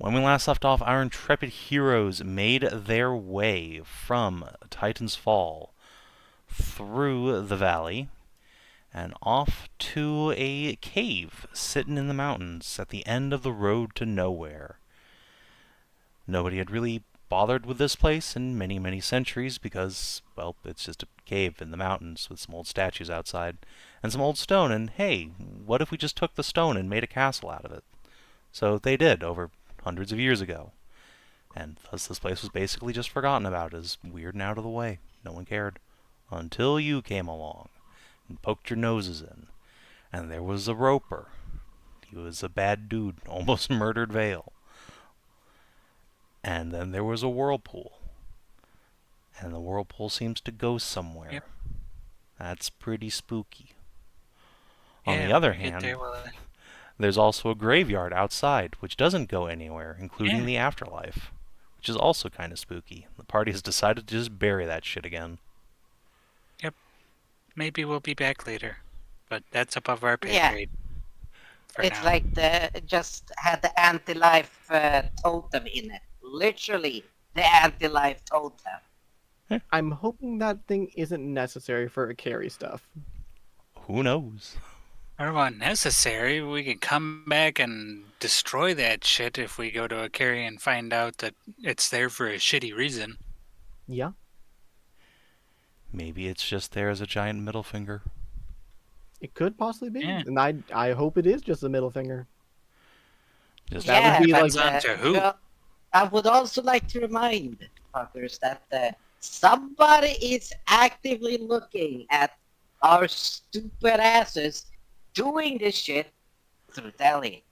When we last left off, our intrepid heroes made their way from Titan's Fall through the valley and off to a cave sitting in the mountains at the end of the road to nowhere. Nobody had really bothered with this place in many, many centuries because, well, it's just a cave in the mountains with some old statues outside and some old stone, and hey, what if we just took the stone and made a castle out of it? So they did over hundreds of years ago. And thus this place was basically just forgotten about as weird and out of the way. No one cared. Until you came along and poked your noses in. And there was a roper. He was a bad dude, almost murdered Vale. And then there was a whirlpool. And the whirlpool seems to go somewhere. Yep. That's pretty spooky. Yeah, On the other when we get hand, there, there's also a graveyard outside, which doesn't go anywhere, including Yeah. the afterlife, which is also kind of spooky. The party has decided to just bury that shit again. maybe we'll be back later, but that's above our pay Yeah. grade for It's now. like just had the anti-life totem in it. Literally, the anti-life totem. I'm hoping that thing isn't necessary for Akheri stuff. Who knows? Or not necessary. We can come back and destroy that shit if we go to Akheri and find out that it's there for a shitty reason. Yeah, Maybe it's just there as a giant middle finger. it could possibly be, Yeah. and I hope it is just a middle finger. Just That yeah, would be depends like on to who. well, I would also like to remind fuckers that somebody is actively looking at our stupid asses doing this shit through Telly.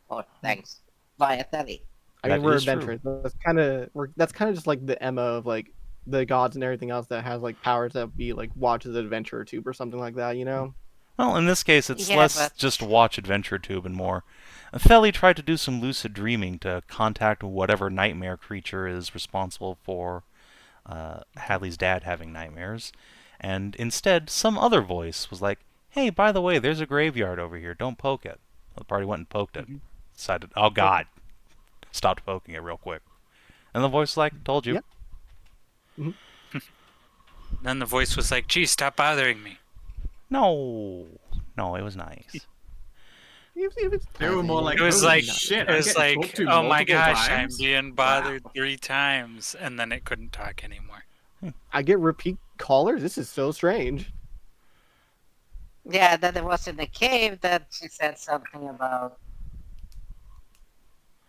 Or thanks, via Telly. I mean, That we're is true. adventurers. That's kind of just like the MO of like the gods and everything else that has like powers that be like watches Adventure Tube or something like that. You know? Well, in this case, it's Yeah, less but- just watch Adventure Tube and more. Theli tried to do some lucid dreaming to contact whatever nightmare creature is responsible for Hadley's dad having nightmares, and instead, some other voice was like, "Hey, by the way, there's a graveyard over here. Don't poke it." The party went and poked it. Decided, oh god, stopped poking it real quick. And the voice was like, "Told you." Yep. Then the voice was like, "Gee, stop bothering me." No, it was nice. If it's They were more like, It was "Holy like, shit, it I was get like, talked to oh my multiple gosh, times?" I'm being bothered 3 times, and then it couldn't talk anymore. I get repeat callers. This is so strange. Yeah, that it was in the cave that she said something about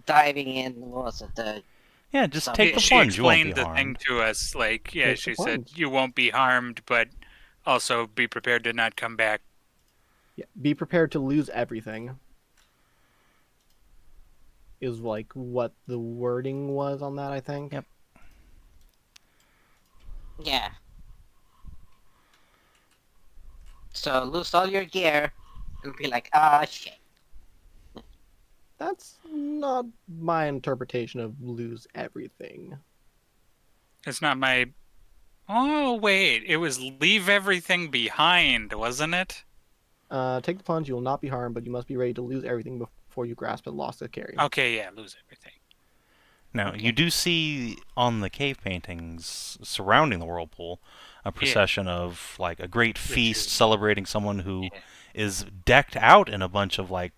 diving in. What was it? Yeah, just So- take the She plunge. You won't be explained the thing harmed. to us, like, yeah, Take the she plunge. said, you won't be harmed, but also be prepared to not come back. Yeah, be prepared to lose everything. Is like what the wording was on that, I think. Yep. Yeah. So lose all your gear and be like, ah, shit. That's not my interpretation of lose everything. It's not my... Oh, wait, it was leave everything behind, wasn't it? Take the plunge. You will not be harmed, but you must be ready to lose everything before you grasp and lost the carry. Okay, yeah, lose everything. Now, you do see on the cave paintings surrounding the whirlpool a procession of, like, a great feast is- celebrating someone who Yeah. is decked out in a bunch of, like,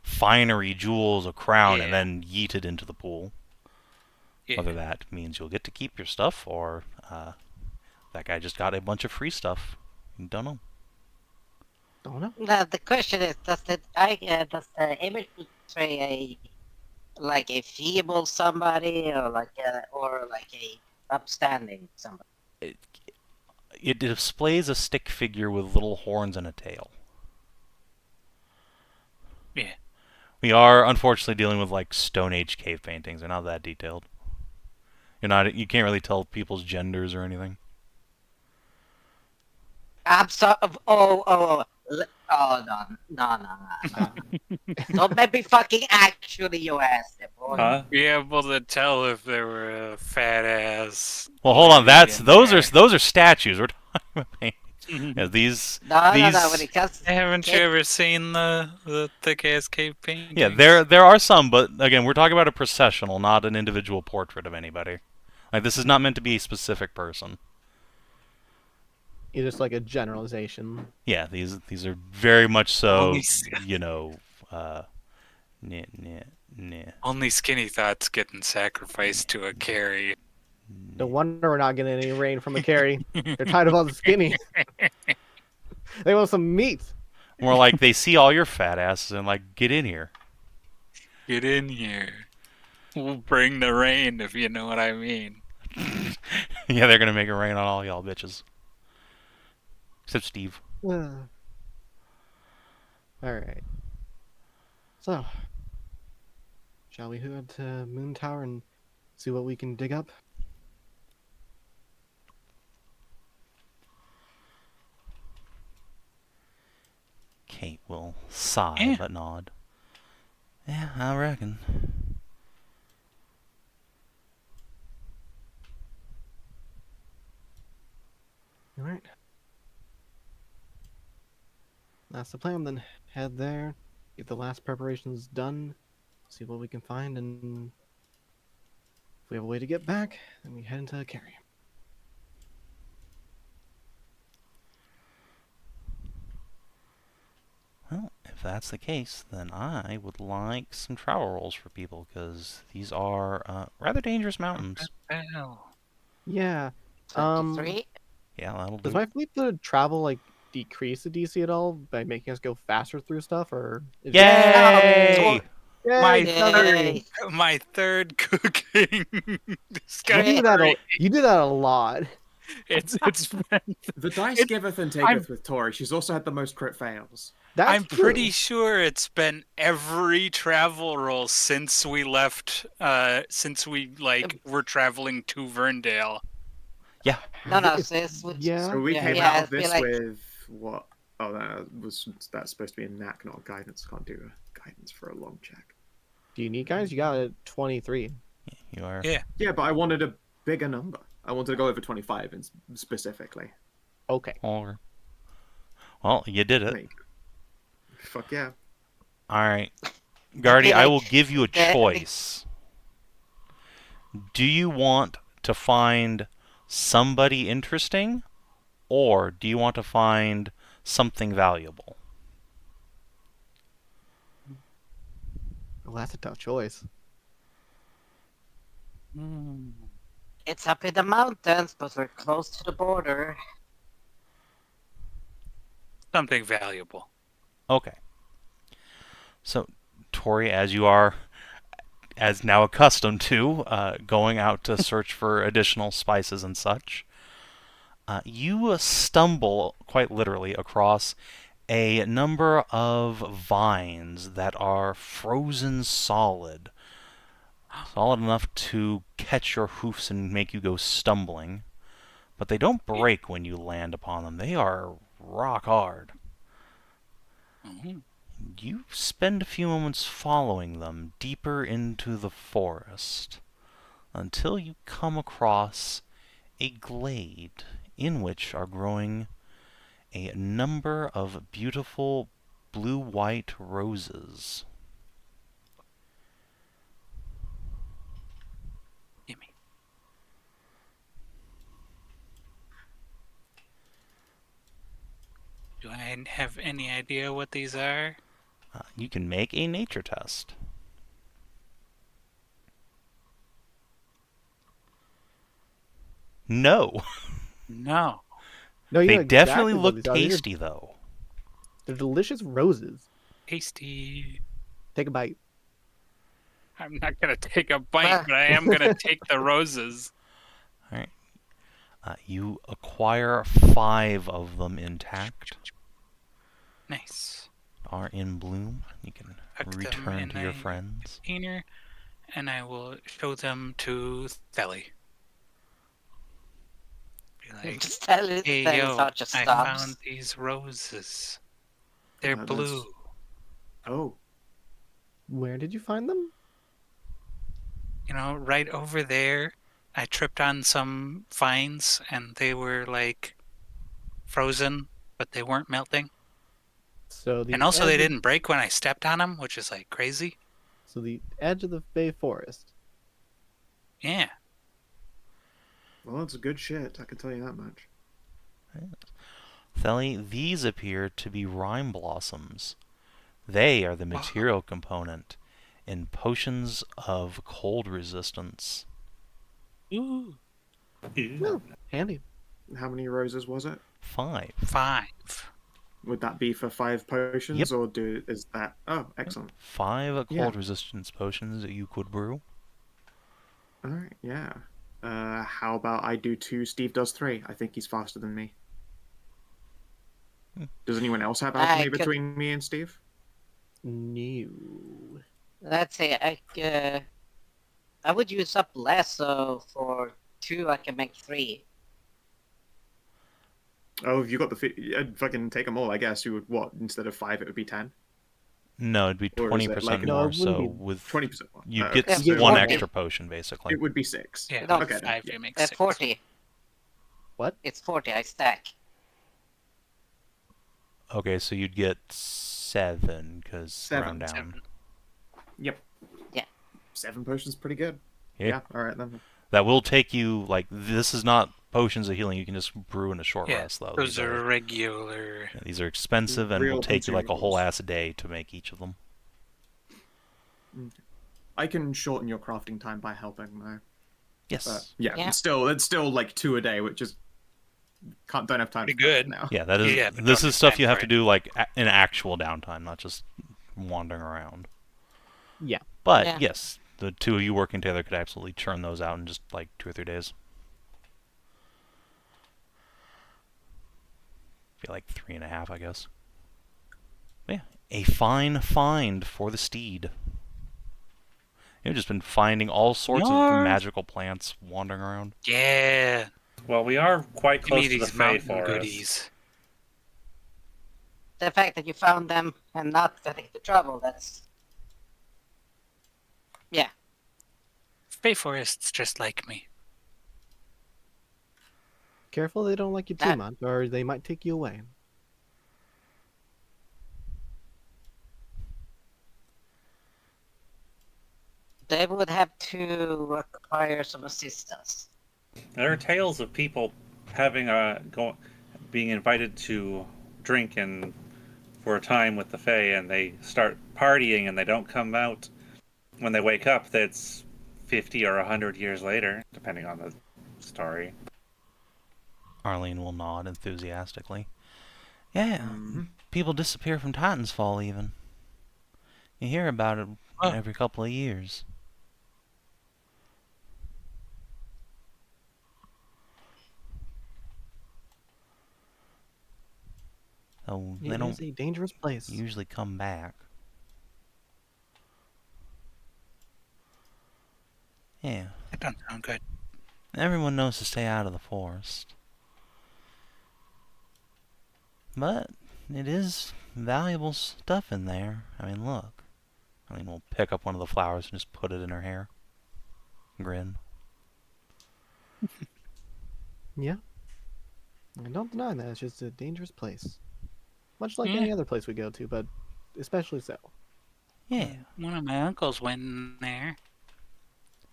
finery, jewels, a crown, and Yeah. then yeeted into the pool. Yeah. Whether that means you'll get to keep your stuff, or that guy just got a bunch of free stuff. Don't know. Don't know. Now the question is, does the image portray a feeble somebody or like a upstanding somebody? It displays a stick figure with little horns and a tail. Yeah. We are unfortunately dealing with like Stone Age cave paintings. They're not that detailed. You can't really tell people's genders or anything. I'm sorry. No. Don't make me fucking actually you ass it, boy. Huh? Be able to tell if there were a fat ass. Well, hold on. lady in Those there. are statues. We're talking about paintings. Yeah, these No, these when it comes to Haven't you kid- ever seen the thick ass cave paintings? yeah, there are some, but again, we're talking about a processional, not an individual portrait of anybody. Like this is not meant to be a specific person. It's just like a generalization. Yeah, these are very much so, Only Nah, nah, nah. only skinny thoughts getting sacrificed to a carry. No wonder we're not getting any rain from Akheri. They're tired of all the skinny. They want some meat. More like they see all your fat asses and like, get in here. Get in here. We'll bring the rain, if you know what I mean. Yeah, they're gonna make it rain on all y'all bitches. Except Steve. All right. So, shall we head to Moon Tower and see what we can dig up? Kate will sigh Yeah. but nod. Yeah, I reckon. All right. That's the plan then. Head there, get the last preparations done, see what we can find, and if we have a way to get back, then we head into Akheri. Well, if that's the case, then I would like some travel rolls for people, because these are rather dangerous mountains. Well, Yeah. 23? Yeah, that'll Does do. my fleet the travel like decrease the DC at all by making us go faster through stuff, or is it- Yay! My Yay, Yay! my third cooking. This You guy, do that. You do that a lot. it's been, The dice It- giveth and I'm- taketh with Tori. She's also had the most crit fails. That's I'm pretty true. sure it's been every travel roll since we left. Since we were traveling to Verndale. Yeah. No, sis. Yeah. So we Yeah, came yeah, out I of feel this like- with what? Oh, that's supposed to be a knack, not a guidance. Can't do a guidance for a long check. Do you need guys? You got a 23. You are. Yeah. Yeah, but I wanted a bigger number. I wanted to go over 25 specifically. Okay. Or... Well, you did it. Like, fuck yeah. Alright. Guardy, I will give you a Yeah. choice. Do you want to find somebody interesting, or do you want to find something valuable? Well, that's a tough choice. It's up in the mountains, but we're close to the border. Something valuable. Okay. So, Tori, as you are as now accustomed to going out to search for additional spices and such, you stumble, quite literally, across a number of vines that are frozen solid. Solid enough to catch your hoofs and make you go stumbling. But they don't break when you land upon them. They are rock hard. Mhm. You spend a few moments following them deeper into the forest until you come across a glade in which are growing a number of beautiful blue-white roses. Gimme. Do I have any idea what these are? You can make a nature test. No. No. No, you They know definitely exactly what look these are. These are- tasty, though. They're delicious roses. Tasty. Take a bite. I'm not gonna take a bite, but I am gonna take the roses. Alright. You acquire 5 of them intact, Nice. are in bloom. You can Tuck them return in to your a friends. container, and I will show them to Theli. Be like, Just tell it hey that yo, it's not just I stops. found these roses. They're Oh, that's- blue. Oh, Where did you find them? You know, right over there. I tripped on some vines, and they were like frozen, but they weren't melting. So the And also, they edge of- didn't break when I stepped on them, which is like crazy. So the edge of the Bay Forest. Yeah. Well, it's good shit. I can tell you that much. Theli, these appear to be rime blossoms. They are the Wow. material component in potions of cold resistance. Ooh. Well, handy. How many roses was it? 5. 5. Would that be for 5 potions, Yep. or is that? Oh, excellent. 5 cold Yeah. resistance potions that you could brew. All right, yeah. How about I do 2? Steve does 3. I think he's faster than me. Does anyone else have I alchemy could- between me and Steve? New. Let's say I would use up less, so for 2 I can make 3. Oh, if you got I'd fucking take them all. I guess you would. What, instead of 5, it would be 10. No, it'd be Or is it 20% like- No, it more, wouldn't so be with 20% more. you'd Oh, get okay. You get one 40. extra potion, basically. It would be 6. Yeah, No, Okay, then, 5 yeah. you make At 6. 40. What? It's 40, I stack. Okay, so you'd get 7, because 7. round down. 7. Yep. Yeah. 7 potions, pretty good. Yeah. Yeah. All right then. That will take you, like, this is not potions of healing you can just brew in a short Yeah, rest, though. those are regular. Yeah, these are expensive and Real will take you like a whole consumables. ass day to make each of them. I can shorten your crafting time by helping, though. Yes. But yeah, Yeah. it's still like 2 a day, which is don't have time Pretty for that good. now. Yeah, that is. Yeah, but this don't is stuff have you time have for to it. do like in actual downtime, not just wandering around. Yeah. But Yeah. yes, the 2 of you working together could absolutely churn those out in just like 2 or 3 days. Be like 3.5, I guess. But yeah, a fine find for the steed. You've just been finding all sorts of Yarr. magical plants wandering around. Yeah. Well, we are quite Give me close to the these Fey mountain Forest. goodies. The fact that you found them and not getting the trouble, that's... Yeah. Fey Forest's just like me. Careful they don't like you too That- much, or they might take you away. They would have to require some assistance. There are tales of people having being invited to drink and for a time with the Fae, and they start partying and they don't come out. When they wake up, that's 50 or 100 years later, depending on the story. Arlene will nod enthusiastically. Yeah, Mhm. people disappear from Titan's Fall even. You hear about it Oh. every couple of years. So they It don't is a dangerous place. usually come back. Yeah, That doesn't sound good. everyone knows to stay out of the forest. But it is valuable stuff in there. I mean, look. I mean, we'll pick up one of the flowers and just put it in her hair. Grin. Yeah. I don't deny that. It's just a dangerous place. Much like Yeah. any other place we go to, but especially so. Yeah. One of my uncles went in there.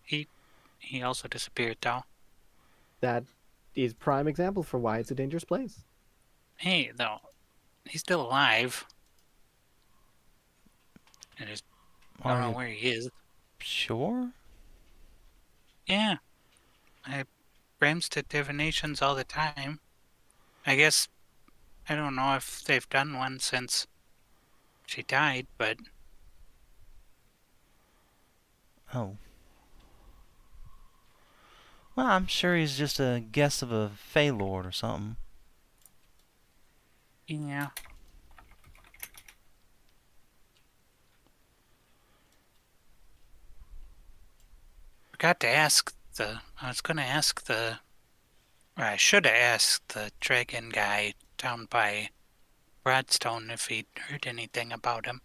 He also disappeared though. That is prime example for why it's a dangerous place. Hey, though, he's still alive. I just don't Are know you where he is. sure? Yeah. I brams to divinations all the time. I guess I don't know if they've done one since she died, but Oh. Well, I'm sure he's just a guest of a Fey Lord or something. yeah. Forgot to ask I was gonna ask or I should have asked the dragon guy down by Bradstone if he'd heard anything about him.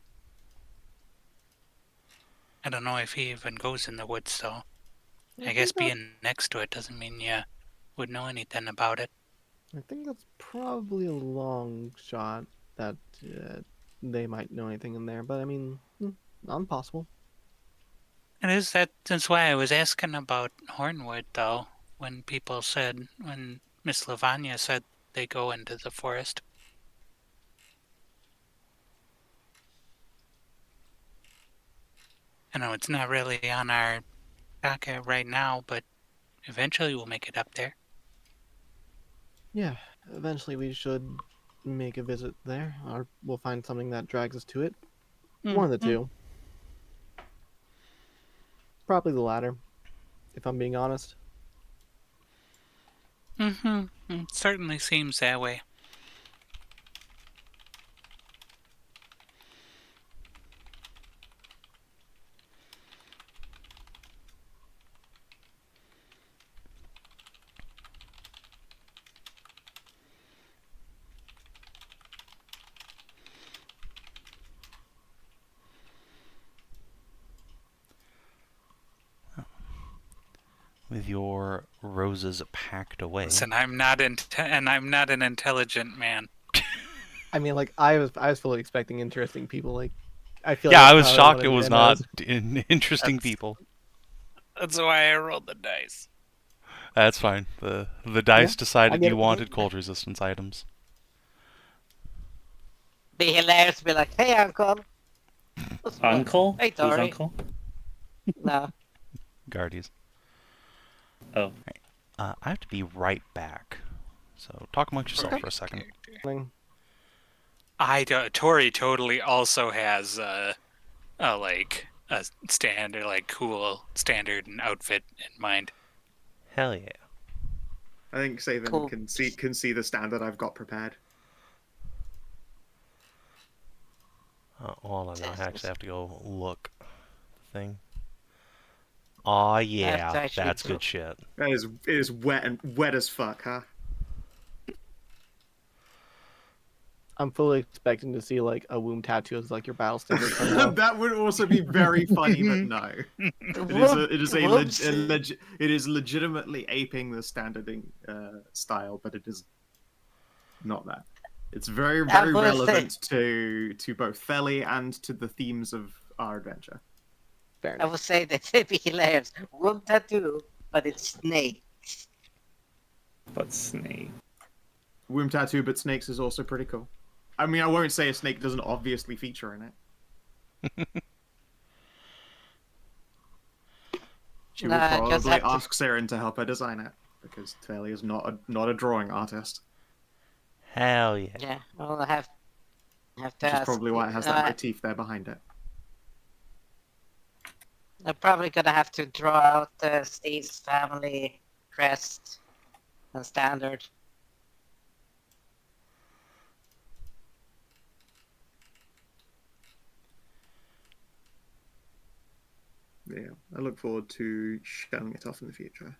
I don't know if he even goes in the woods though. I guess being next to it doesn't mean you would know anything about it. I think that's probably a long shot that they might know anything in there, but I mean, not impossible. And that's why I was asking about Hornwood, though, when Miss Lavanya said they go into the forest. I know it's not really on our docket right now, but eventually we'll make it up there. Yeah, eventually we should make a visit there, or we'll find something that drags us to it. One of the two. Probably the latter, if I'm being honest. It certainly seems that way. With your roses packed away. Listen, I'm not an intelligent man. I mean, like I was fully expecting interesting people. Like, I feel Yeah, like I that's was how shocked one it of the was not demos- interesting people. That's why I rolled the dice. That's fine. The dice I decided get you it. wanted cold resistance items. Be hilarious to be like, hey, Uncle. What's up? Uncle? Hey, Who's Tori. uncle? No. Guardies. Oh. I have to be right back. So talk amongst yourself for a second. Tori totally also has a standard, cool standard and outfit in mind. Hell yeah. I think Savin Cool. can see the standard I've got prepared. Hold on, now I actually have to go look at the thing. Aw, yeah, actually that's do. good shit. It is wet as fuck, huh? I'm fully expecting to see like a womb tattoo as like your battle standard somehow. That would also be very funny, but no. It is legitimately aping the standarding style, but it is not that. It's very relevant to both Feli and to the themes of our adventure. Fair I enough. would say that it'd be hilarious. Womb tattoo, but it's snake. But snake. Womb tattoo, but snakes is also pretty cool. I mean, I won't say a snake doesn't obviously feature in it. She will probably ask Saren to help her design it, because Feli is not a drawing artist. Hell yeah. Yeah, I'll have to Which ask. is probably why it has that motif there behind it. I'm probably gonna have to draw out Steve's family crest and standard. Yeah, I look forward to showing it off in the future.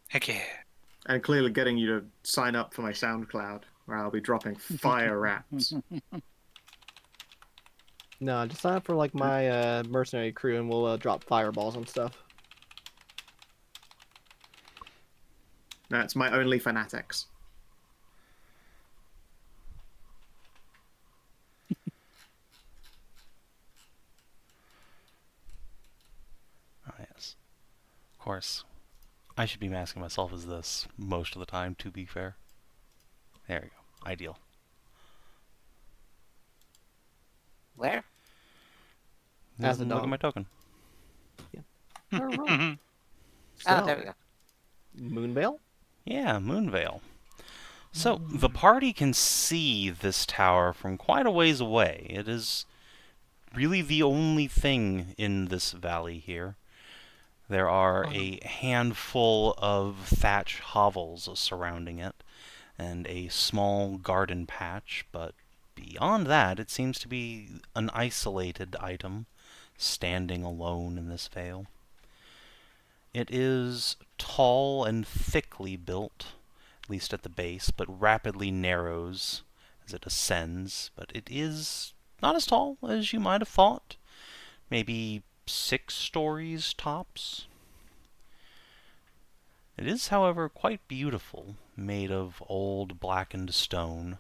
Heck yeah. And clearly getting you to sign up for my SoundCloud, where I'll be dropping fire raps. No, just sign up for like my mercenary crew, and we'll drop fireballs and stuff. That's my only fanatics. Oh, yes. Of course. I should be masking myself as this most of the time, to be fair. There we go. Ideal. Where? As a Look at dog. my token. So, Oh, there we go. Moonveil? Yeah, Moonveil. So, the party can see this tower from quite a ways away. It is really the only thing in this valley here. There are a handful of thatch hovels surrounding it, and a small garden patch, but beyond that, it seems to be an isolated item, standing alone in this vale. It is tall and thickly built, at least at the base, but rapidly narrows as it ascends, but it is not as tall as you might have thought. Maybe 6 stories tops. It is, however, quite beautiful, made of old blackened stone,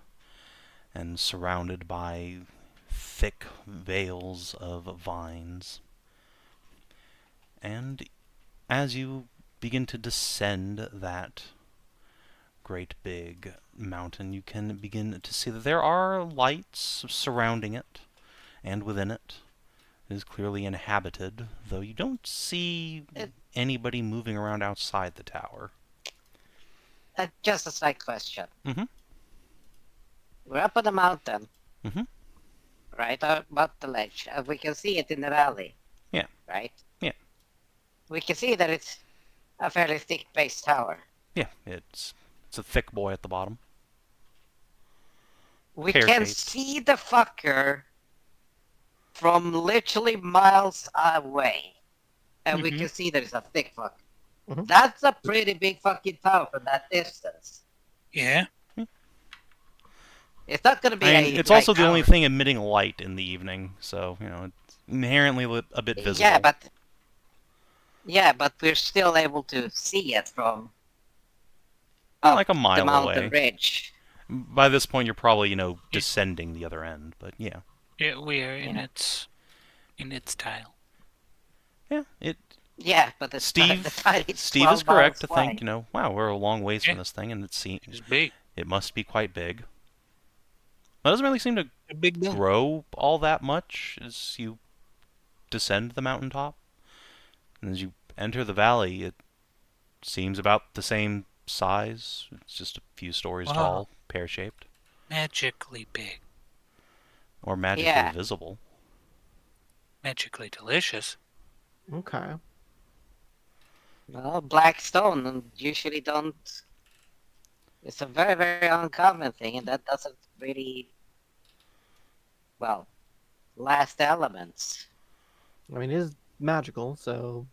and surrounded by thick veils of vines. And as you begin to descend that great big mountain, you can begin to see that there are lights surrounding it and within it. It is clearly inhabited, though you don't see anybody moving around outside the tower. Just a slight question. Mm-hmm. We're up on the mountain, Mm-hmm. right? Above the ledge. And we can see it in the valley. Yeah. Right? Yeah. We can see that it's a fairly thick base tower. Yeah, it's a thick boy at the bottom. We can Pear-shaped. see the fucker from literally miles away. And we Mhm. can see that it's a thick fucker. Mhm. That's a pretty big fucking tower from that distance. Yeah. It's not gonna be I mean, it's like also the only tower. thing emitting light in the evening, so, it's inherently a bit visible. Yeah, but we're still able to see it from Like a the mile mountain away. ridge. By this point, you're probably, descending the other end, but yeah. Yeah, we are in Yeah. its tile. Yeah, Yeah, but the Steve it's is 12 correct to miles think, wide. wow, we're a long ways from Yeah. this thing, and It's big. it must be quite big. But it doesn't really seem to A big deal. grow all that much as you descend the mountaintop. And as you enter the valley, it seems about the same size. It's just a few stories Wow. tall, pear-shaped, Magically big. or magically Yeah. visible. Magically delicious. Okay. Well, black stone usually don't. It's a very, very uncommon thing, and that doesn't really, well, last elements. I mean, it is magical, so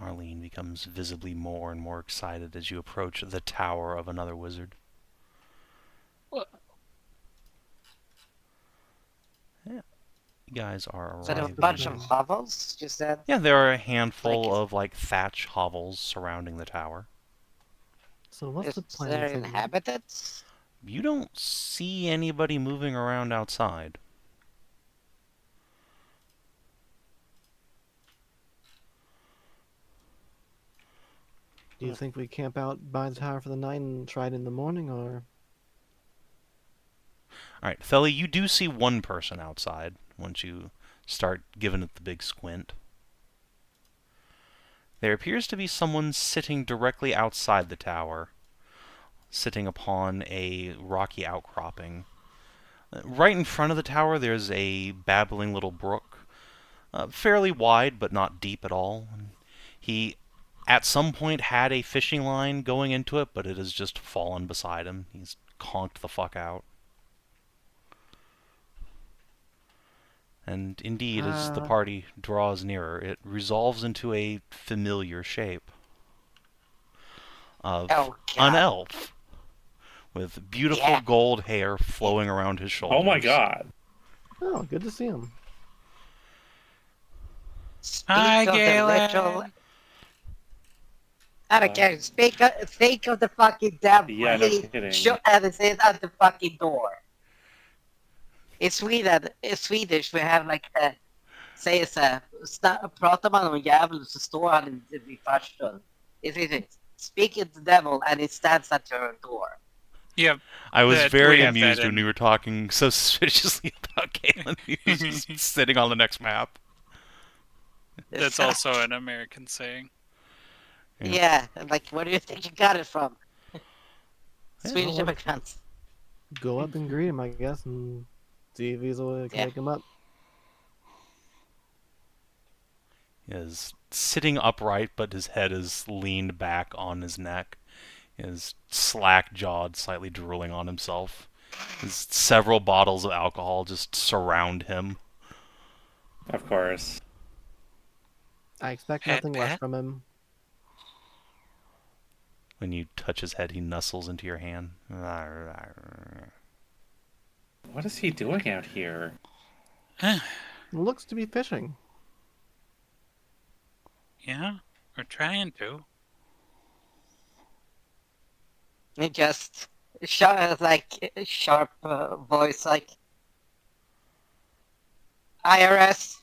Arlene becomes visibly more and more excited as you approach the tower of another wizard. What? Yeah. You guys are Is that a arriving. bunch of Nice. hovels? You said? Yeah, there are a handful Like, of thatch hovels surrounding the tower. so what's Is the plan? there So inhabited? You don't see anybody moving around outside. do you think we camp out by the tower for the night and try it in the morning, or Alright, Theli, you do see one person outside once you start giving it the big squint. There appears to be someone sitting directly outside the tower, sitting upon a rocky outcropping. Right in front of the tower, there's a babbling little brook, fairly wide but not deep at all. He, at some point, had a fishing line going into it, but it has just fallen beside him. He's conked the fuck out. And indeed, as the party draws nearer, it resolves into a familiar shape of Oh, an God. elf with beautiful Yeah. gold hair flowing around his shoulders. Oh my god. oh, good to see him. Hi, Speak of the Galen. ritual. I don't care. Think of the fucking devil. Yeah, no He kidding. should have said at the fucking door. In Swedish, we have like säger såhär, pratar man om en djävul så står han inte vid farstun. Speak of the devil and it stands at your door. Yep. I was That- very we have that amused when in- we were talking so suspiciously about Galen. He was just sitting on the next map. That's also an American saying. Yeah, like where do you think you got it from? Swedish well, immigrants. Go up and greet him, I guess, and see if he's can Yeah. wake him up. He is sitting upright, but his head is leaned back on his neck. He is slack-jawed, slightly drooling on himself. There's several bottles of alcohol just surround him. Of course. I expect Pat, nothing less Pat? from him. When you touch his head, he nestles into your hand. What is he doing out here? Looks to be fishing. Yeah, we're trying to. He just sharp voice like IRS.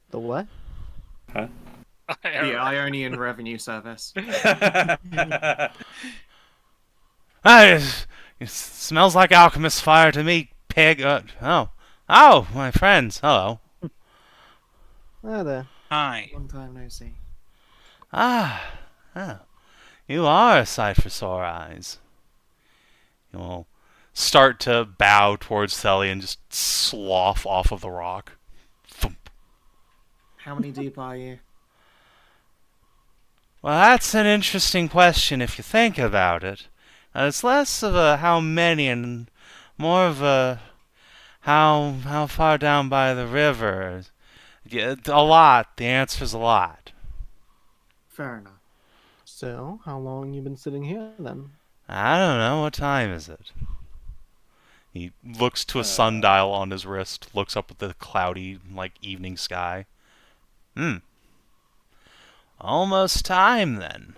The what? Huh? The Ionian Revenue Service. It smells like alchemist fire to me, pig. Oh, my friends. Hello. Ah, there. Hi. Long time no see. Ah, you are a sight for sore eyes. You'll start to bow towards Thelerien and just slough off of the rock. Thump. How many deep are you? Well, that's an interesting question if you think about it. It's less of a how many and more of a how far down by the river. Yeah, a lot. The answer's a lot. Fair enough. So, how long you been sitting here then? I don't know. What time is it? He looks to a sundial on his wrist, looks up at the cloudy, evening sky. Almost time, then.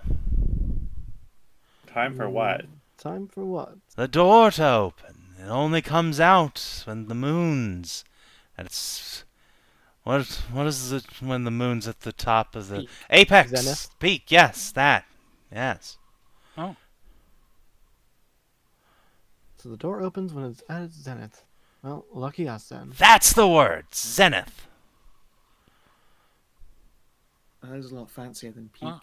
Time for what? Time for what? The door to open. It only comes out when the moon's... And it's... What is it when the moon's at the top of the... Peak. Apex! Zenith? Peak, yes, that. Yes. Oh, So the door opens when it's at its zenith. Well, lucky us then. That's the word! Zenith. That is a lot fancier than peak. Wow.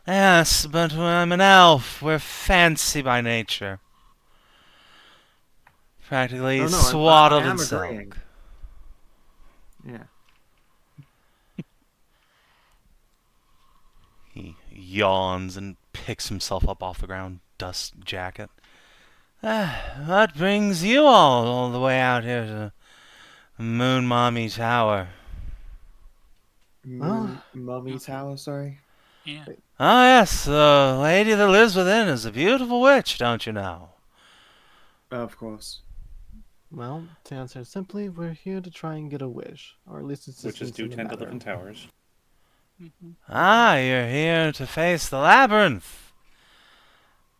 Yes, but I'm an elf. We're fancy by nature. Practically Oh, no, swaddled I am in silk. agreeing. Yeah. He yawns and picks himself up off the ground, dust jacket. What brings you all the way out here to Moonveil Tower? Mummy Tower, sorry. yeah. Oh yes, the lady that lives within is a beautiful witch, don't you know? Of course. Well, to answer simply, we're here to try and get a wish, or at least Which is assistance do in the 10 to matter. live in towers. Ah, you're here to face the labyrinth.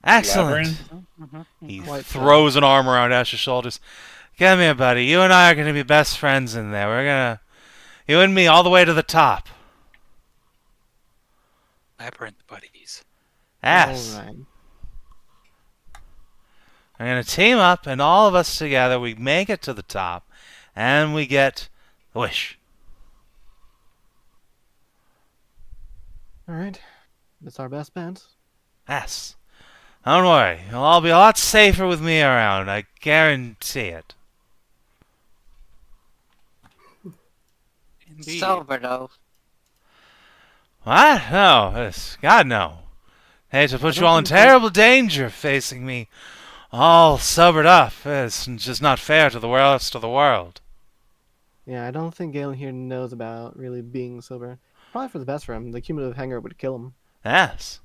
Excellent. Labyrinth? He Quite so. throws an arm around Ashe's shoulders. Come here, buddy. You and I are going to be best friends in there. We're going to... You and me all the way to the top. Labyrinth buddies. Yes. All right. We're going to team up, and all of us together, we make it to the top, and we get the wish. All right. That's our best bet. Yes. Don't worry. You'll all be a lot safer with me around. I guarantee it. Indeed. Sober though. What? No. God, no. Hate to put you all in terrible danger facing me all sobered up. It's just not fair to the rest of the world. Yeah, I don't think Galen here knows about really being sober. Probably for the best for him. The cumulative hangover would kill him. Yes.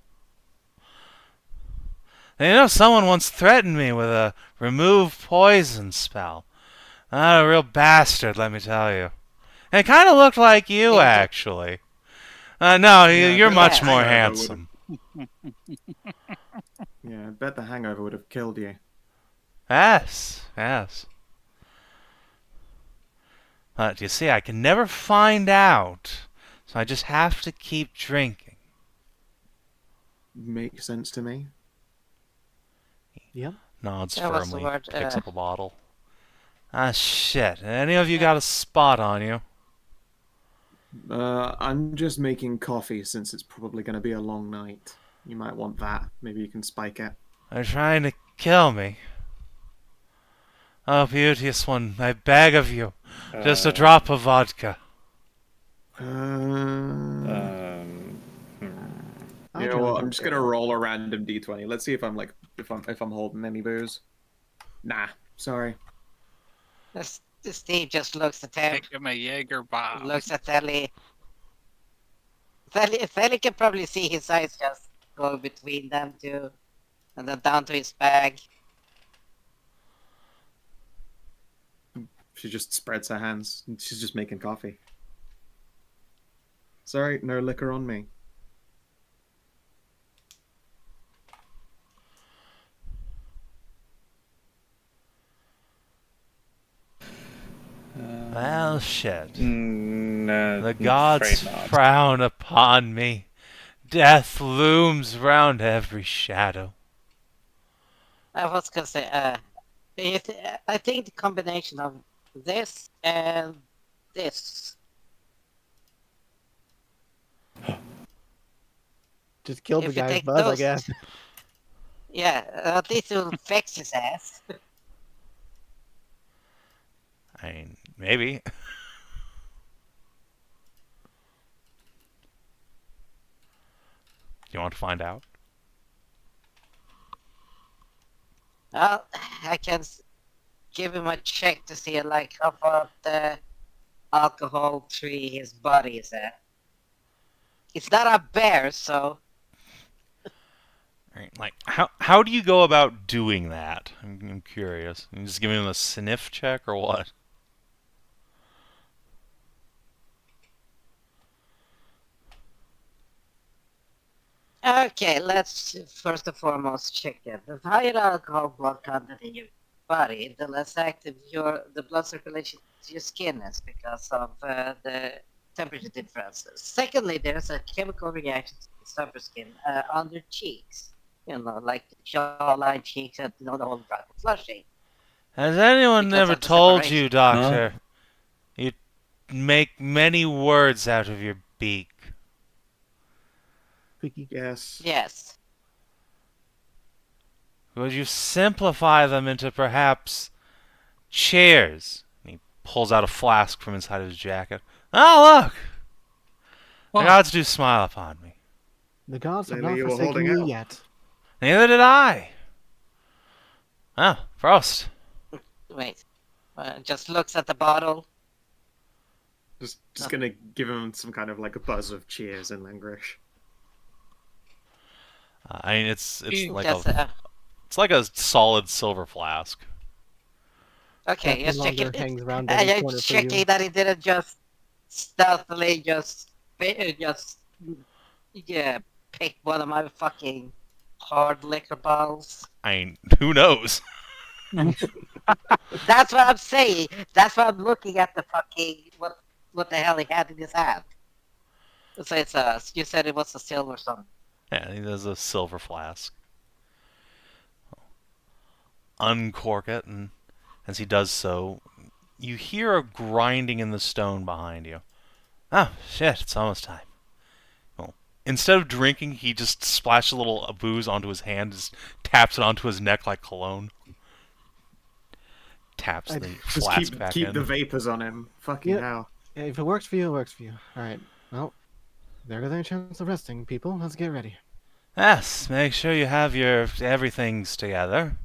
And you know, someone once threatened me with a remove poison spell. Not a real bastard, let me tell you. And it kind of looked like you, actually. No, you're but much the more hangover handsome. Yeah, I bet the hangover would have killed you. Yes, yes. But you see, I can never find out, so I just have to keep drinking. Makes sense to me. Yep. Nods Yeah, what's the firmly, word? picks up a bottle. Ah, shit. Any of you got a spot on you? I'm just making coffee since it's probably going to be a long night. You might want that. Maybe you can spike it. They're trying to kill me. Oh, beauteous one, I beg of you. Just a drop of vodka. You I know what? don't I'm just gonna roll a random d20. Let's see if I'm if I'm holding any booze. Nah, sorry. Steve just looks at him. Take him a Jaeger bomb. Looks at Ellie. Ellie can probably see his eyes just go between them two, and then down to his bag. She just spreads her hands. And she's just making coffee. Sorry, no liquor on me. Well, shit. No, The I'm gods afraid not. frown upon me. Death looms round every shadow. I was gonna say, I think the combination of this and this. Just killed the If you guy's take buzz, I those, guess. yeah, at least it will fix his ass. I mean, maybe. You want to find out? Well, I can give him a check to see like how far the alcohol tree his body is at. It's not a bear, so Right, like, how do you go about doing that? I'm curious. You just giving him a sniff check or what? okay. Let's first and foremost check it. The higher alcohol blood content in your body, the less active the blood circulation to your skin is because of the temperature differences. Secondly, there's a chemical reaction to the surface skin on your cheeks. You know, like the jawline, cheeks, and the whole drug flushing Has anyone because ever of the told separation. you, Doctor? You make many words out of your beak. Squeaky. Yes. Yes. Would you simplify them into perhaps cheers? And he pulls out a flask from inside his jacket. Oh, look! The Well, gods do smile upon me. The gods have Clearly not you were forsaken holding you out. yet. Neither did I. Oh, Frost. Wait. Just looks at the bottle. Just gonna give him some kind of like a buzz of cheers in Langrish. I mean, it's like Just, it's like a solid silver flask. okay, Death just no longer checking. hangs around every I'm corner for checking you. that he didn't just stealthily yeah, pick one of my fucking hard liquor bottles. I mean, who knows? That's what I'm saying. That's why I'm looking at the fucking what the hell he had in his hand. So it's you said it was a silver something. Yeah, he has a silver flask. Uncork it, and as he does so, you hear a grinding in the stone behind you. Oh, shit, it's almost time. Well, instead of drinking, he just splashes a little booze onto his hand, just taps it onto his neck like cologne. Taps I'd the Just flask back keep in. the vapors on him. Fucking Yeah. hell. Yeah, if it works for you, it works for you. Alright. Well, there goes any chance of resting, people. Let's get ready. Yes, make sure you have your everything's together.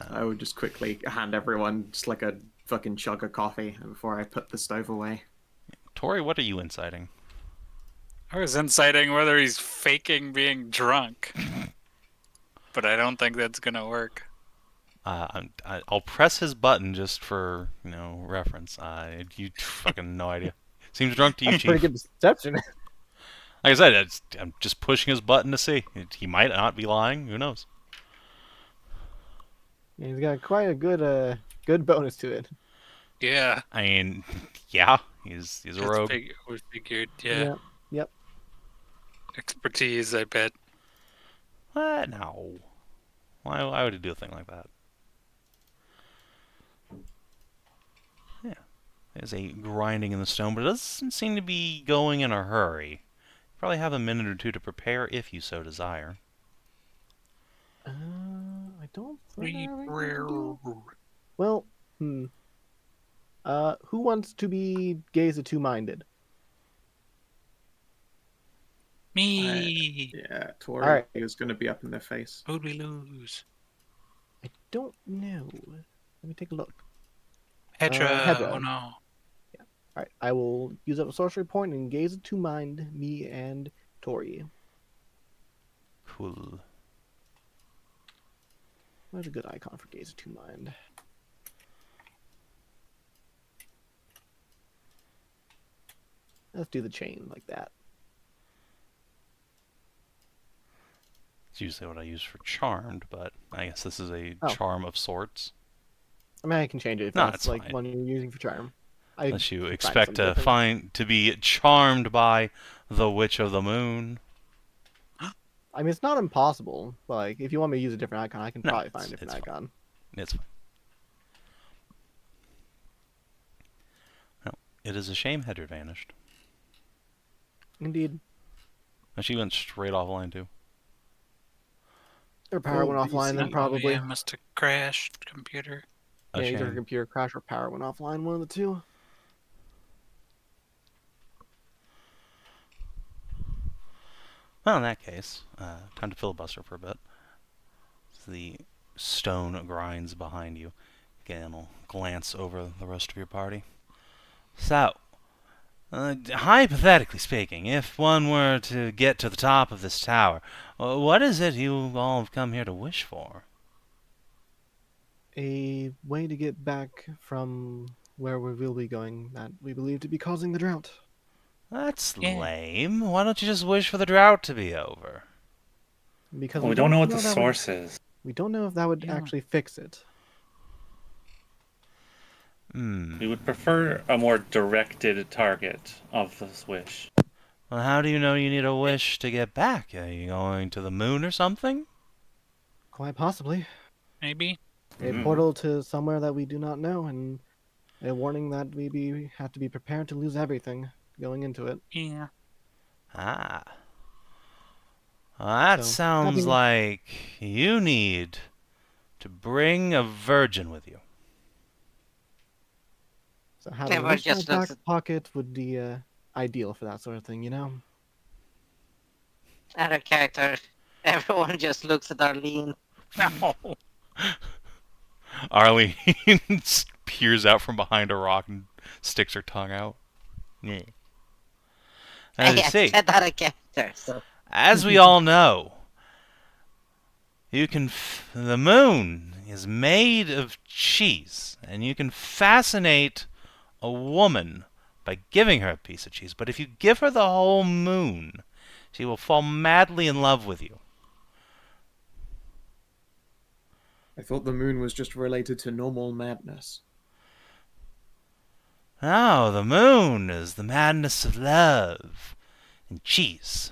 I would just quickly hand everyone just like a fucking chug of coffee before I put the stove away. Tori, what are you inciting? I was inciting whether he's faking being drunk, but I don't think that's gonna work. I'll press his button just for reference. You fucking no idea. Seems drunk to you, That's pretty Chief. good deception. Like I said, I'm just pushing his button to see. He might not be lying. Who knows? Yeah, he's got quite a good bonus to it. Yeah, I mean, yeah, he's a rogue. we figured. Yeah, Yep. expertise. I bet. What? No. Why would he do a thing like that? Yeah. There's a grinding in the stone, but it doesn't seem to be going in a hurry. Probably have a minute or two to prepare if you so desire. I don't think I have anything to do. Well, who wants to be gaze at two-minded? Me. Yeah, Tori Alright. is going to be up in their face. Who'd we lose? I don't know. Let me take a look. Hedrah. Hedrah. Oh no. Alright, I will use up a sorcery point and gaze at two-mind me and Tori. Cool. Where's a good icon for gaze at two-mind? Let's do the chain like that. It's usually what I use for charmed, but I guess this is a Oh. charm of sorts. I mean, I can change it if No, that's it's like fine. one you're using for charm. Unless you could find expect something different. to be charmed by the Witch of the Moon. I mean, it's not impossible. Like, if you want me to use a different icon, I can No, probably find a it's different fine. icon. It's fine. No, it is a shame Hedrah vanished. Indeed. And she went straight offline too. Her power went Oh, offline then, DC. probably. Yeah, must have crashed computer. A Yeah, either her shame. computer crashed or power went offline, one of the two. Well, in that case, time to filibuster for a bit. So the stone grinds behind you. Again, I'll glance over the rest of your party. So, hypothetically speaking, if one were to get to the top of this tower, what is it you all have come here to wish for? A way to get back from where we will be going that we believe to be causing the drought. That's Yeah. lame. Why don't you just wish for the drought to be over? Because Well, we don't know what the that source is. we don't know if that would Yeah. actually fix it. We would prefer a more directed target of this wish. Well, how do you know you need a wish to get back? Are you going to the moon or something? Quite possibly. Maybe. A portal to somewhere that we do not know, and a warning that we have to be prepared to lose everything going into it. Yeah. Ah. Well, that So, sounds nothing- like you need to bring a virgin with you. So having Everyone this in my just back looks at- pocket would be ideal for that sort of thing, you know? Other character. Everyone just looks at Arlene. No. Arlene peers out from behind a rock and sticks her tongue out. Yeah. As you I see, said other character, so as we all know, you can. The moon is made of cheese, and you can fascinate a woman by giving her a piece of cheese. But if you give her the whole moon, she will fall madly in love with you. I thought the moon was just related to normal madness. No, the moon is the madness of love and cheese.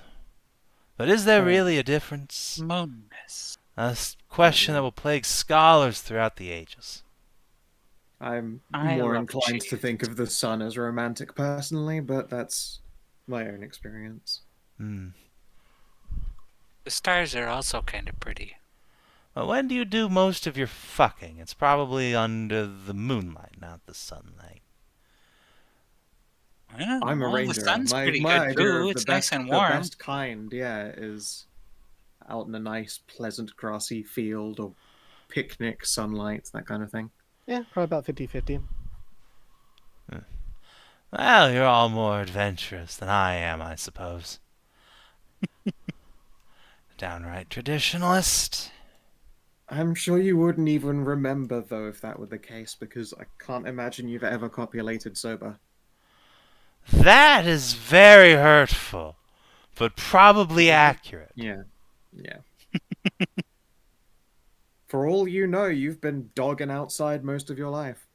But is there really a difference? Moonness. A question that will plague scholars throughout the ages. I'm I more love inclined to cheese. think of the sun as romantic personally, but that's my own experience. Hmm. The stars are also kind of pretty. Well, when do you do most of your fucking? It's probably under the moonlight, not the sunlight. Yeah, I'm a well, ranger. The sun's my pretty my good idea too. of It's the nice best, and the warm. best kind, yeah, is out in a nice, pleasant, grassy field or picnic, sunlight, that kind of thing. Yeah, probably about 50-50. Well, you're all more adventurous than I am, I suppose. Downright traditionalist. I'm sure you wouldn't even remember, though, if that were the case, because I can't imagine you've ever copulated sober. That is very hurtful, but probably accurate. Yeah. For all you know, you've been dogging outside most of your life.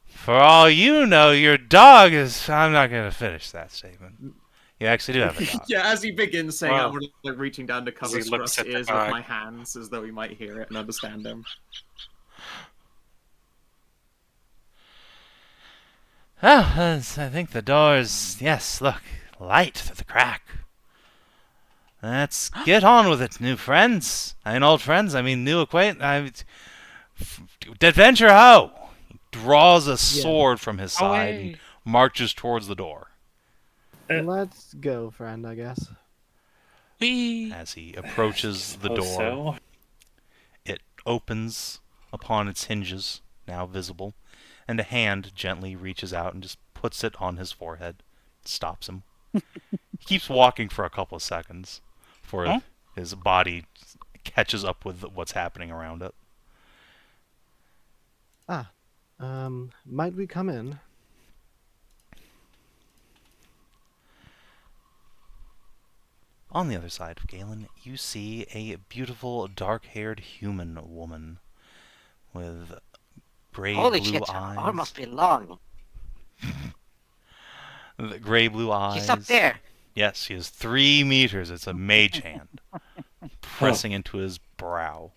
For all you know, your dog is... I'm not going to finish that statement. You actually do have a dog. Yeah, as he begins saying, Wow. I'm like reaching down to cover he looks Scruff's at the ears with dog. my hands, as though he might hear it and understand him. Well, I think the door's... Yes, look. Light through the crack. Let's get on with it, new friends. I mean, old friends. I mean, new acquaintance. Adventure ho! He draws a sword from his side and Away. marches towards the door. Let's go, friend, I guess. Whee! As he approaches the door, So, it opens upon its hinges, now visible, and a hand gently reaches out and just puts it on his forehead, stops him. He keeps walking for a couple of seconds before Huh? his body catches up with what's happening around it. Might we come in? On the other side of Galen, you see a beautiful, dark-haired human woman with Holy gray-blue shit, her eyes. arm must be long. The gray-blue eyes. She's up there. Yes, she is 3 meters. It's a mage hand pressing into his brow.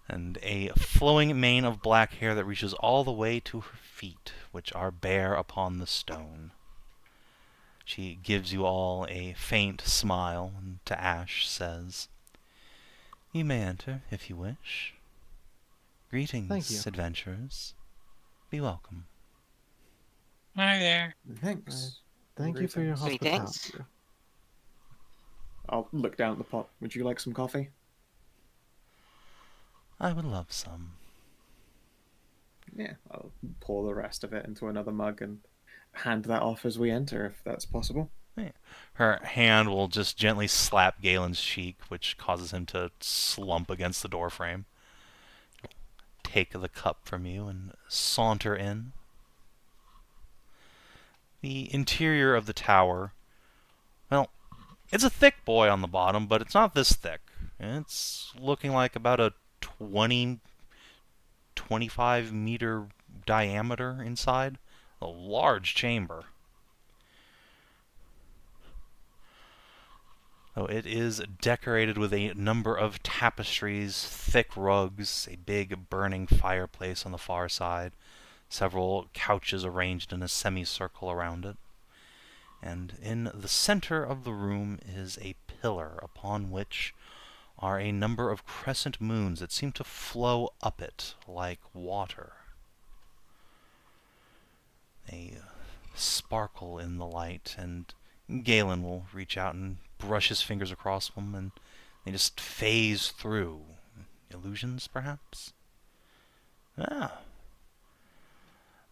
And a flowing mane of black hair that reaches all the way to her feet, which are bare upon the stone. She gives you all a faint smile, and to Ashe says, "You may enter if you wish. Greetings, Thank you. adventurers. Be welcome." Hi there. Thanks. Thank you for your Greetings. hospitality. I'll look down at the pot. Would you like some coffee? I would love some. Yeah, I'll pour the rest of it into another mug and hand that off as we enter, if that's possible. Her hand will just gently slap Galen's cheek, which causes him to slump against the doorframe. Take the cup from you and saunter in. The interior of the tower, well, it's a thick boy on the bottom, but it's not this thick. It's looking like about a 25 meter diameter inside. A large chamber. Oh, it is decorated with a number of tapestries, thick rugs, a big burning fireplace on the far side, several couches arranged in a semicircle around it. And in the center of the room is a pillar upon which are a number of crescent moons that seem to flow up it like water. They sparkle in the light, and Galen will reach out and brush his fingers across them, and they just phase through. Illusions, perhaps? Ah.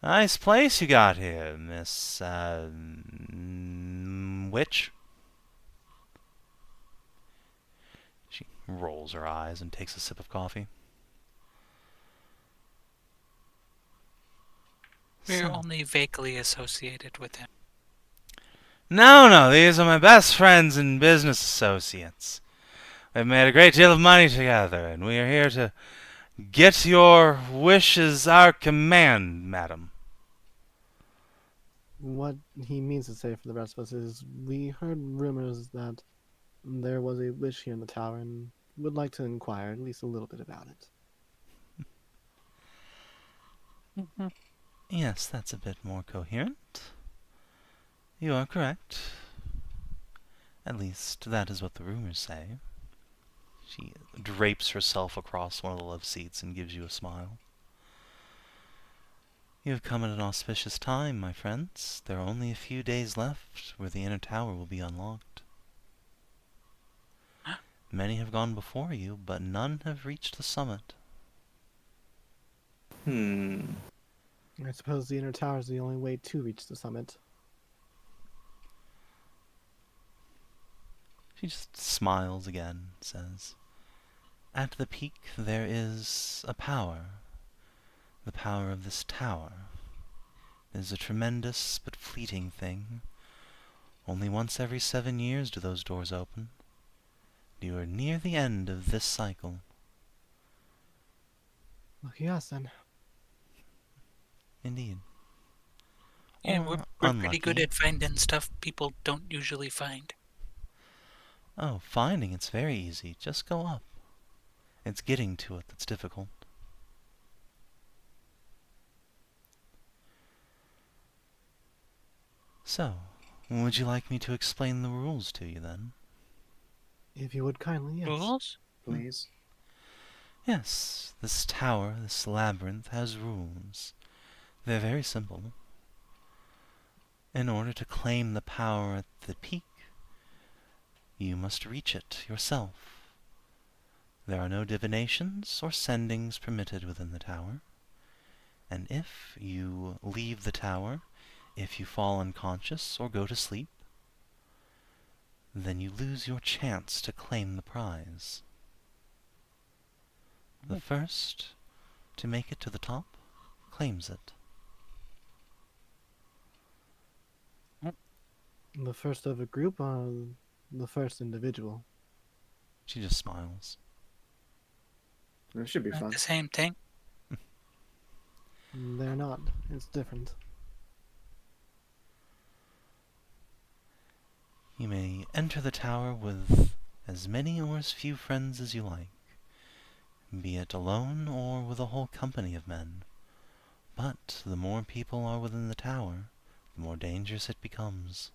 Nice place you got here, Miss, witch. She rolls her eyes and takes a sip of coffee. We're So- only vaguely associated with him. No, these are my best friends and business associates. We've made a great deal of money together, and we are here to get your wishes our command, madam. What he means to say for the rest of us is, we heard rumors that there was a witch here in the tower and would like to inquire at least a little bit about it. Yes, that's a bit more coherent. You are correct. At least, that is what the rumors say. She drapes herself across one of the love seats and gives you a smile. You have come at an auspicious time, my friends. There are only a few days left where the inner tower will be unlocked. Many have gone before you, but none have reached the summit. I suppose the inner tower is the only way to reach the summit. She just smiles again, says, "At the peak there is a power. The power of this tower. It is a tremendous but fleeting thing. Only once every 7 years do those doors open. You are near the end of this cycle." Lucky us, then. Indeed. Yeah, Or we're pretty good unlucky. at finding stuff people don't usually find. Oh, finding it's very easy. Just go up. It's getting to it that's difficult. So, would you like me to explain the rules to you then? If you would kindly, yes. Rules? Please. Yes, this tower, this labyrinth, has rules. They're very simple. In order to claim the power at the peak, you must reach it yourself. There are no divinations or sendings permitted within the tower. And if you leave the tower, if you fall unconscious or go to sleep, then you lose your chance to claim the prize. The first to make it to the top claims it. The first of a group or the first individual? She just smiles. It should be Not fun. the same thing. They're not. It's different. You may enter the tower with as many or as few friends as you like, be it alone or with a whole company of men. But the more people are within the tower, the more dangerous it becomes.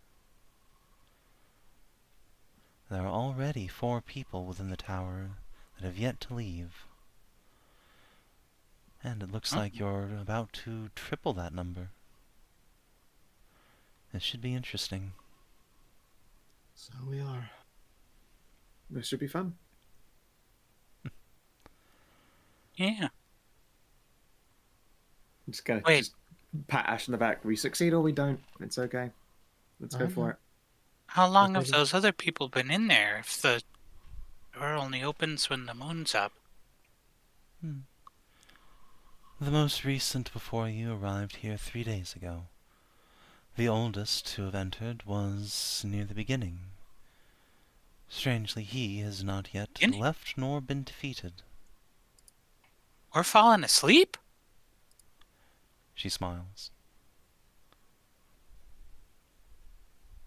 There are already 4 people within the tower that have yet to leave. And it looks like you're about to triple that number. This should be interesting. So we are. This should be fun. Yeah. I'm just gonna Wait. just pat Ash in the back. We succeed or we don't. It's okay. Let's go I for know. it. How long have maybe- those other people been in there if the door only opens when the moon's up? The most recent before you arrived here 3 days ago. The oldest to have entered was near the beginning. Strangely, he has not yet Beginning? left nor been defeated. We're falling asleep? She smiles.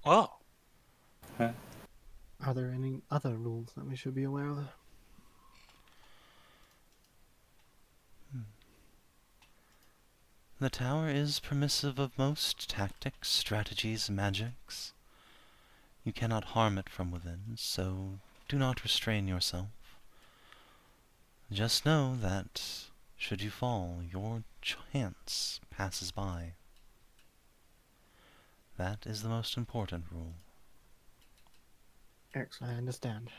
Whoa. Are there any other rules that we should be aware of? The tower is permissive of most tactics, strategies, magics. You cannot harm it from within, so do not restrain yourself. Just know that, should you fall, your chance passes by. That is the most important rule. Excellent. I understand.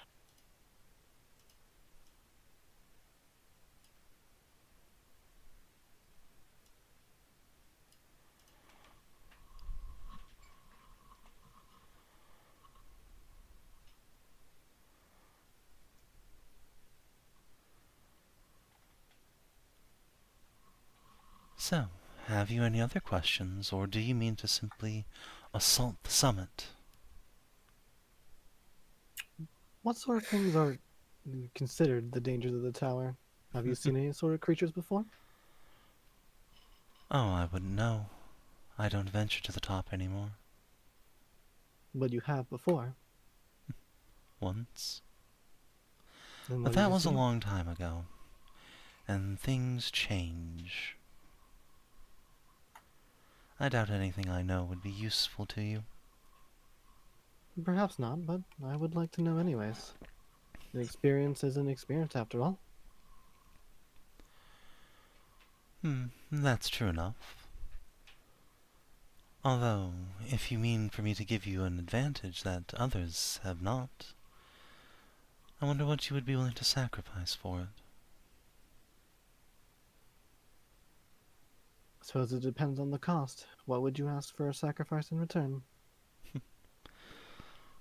So, have you any other questions, or do you mean to simply assault the summit? What sort of things are considered the dangers of the tower? Have you seen any sort of creatures before? Oh, I wouldn't know. I don't venture to the top anymore. But you have before. Once. Then But what did that you was a see? long time ago. And things change. I doubt anything I know would be useful to you. Perhaps not, but I would like to know anyways. An experience is an experience after all. That's true enough. Although, if you mean for me to give you an advantage that others have not, I wonder what you would be willing to sacrifice for it. I suppose it depends on the cost. What would you ask for a sacrifice in return?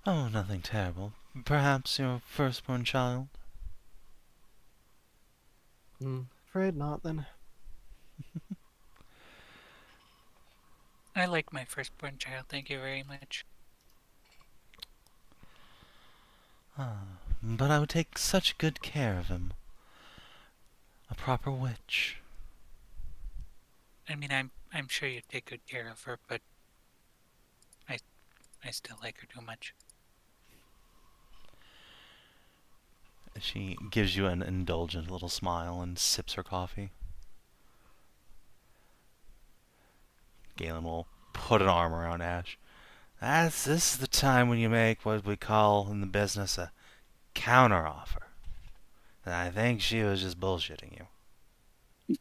Oh, nothing terrible. Perhaps your firstborn child? Afraid not, then. I like my firstborn child, thank you very much. But I would take such good care of him. A proper witch. I mean, I'm sure you take good care of her, but I still like her too much. She gives you an indulgent little smile and sips her coffee. Galen will put an arm around Ashe. This is the time when you make what we call in the business a counteroffer. And I think she was just bullshitting you.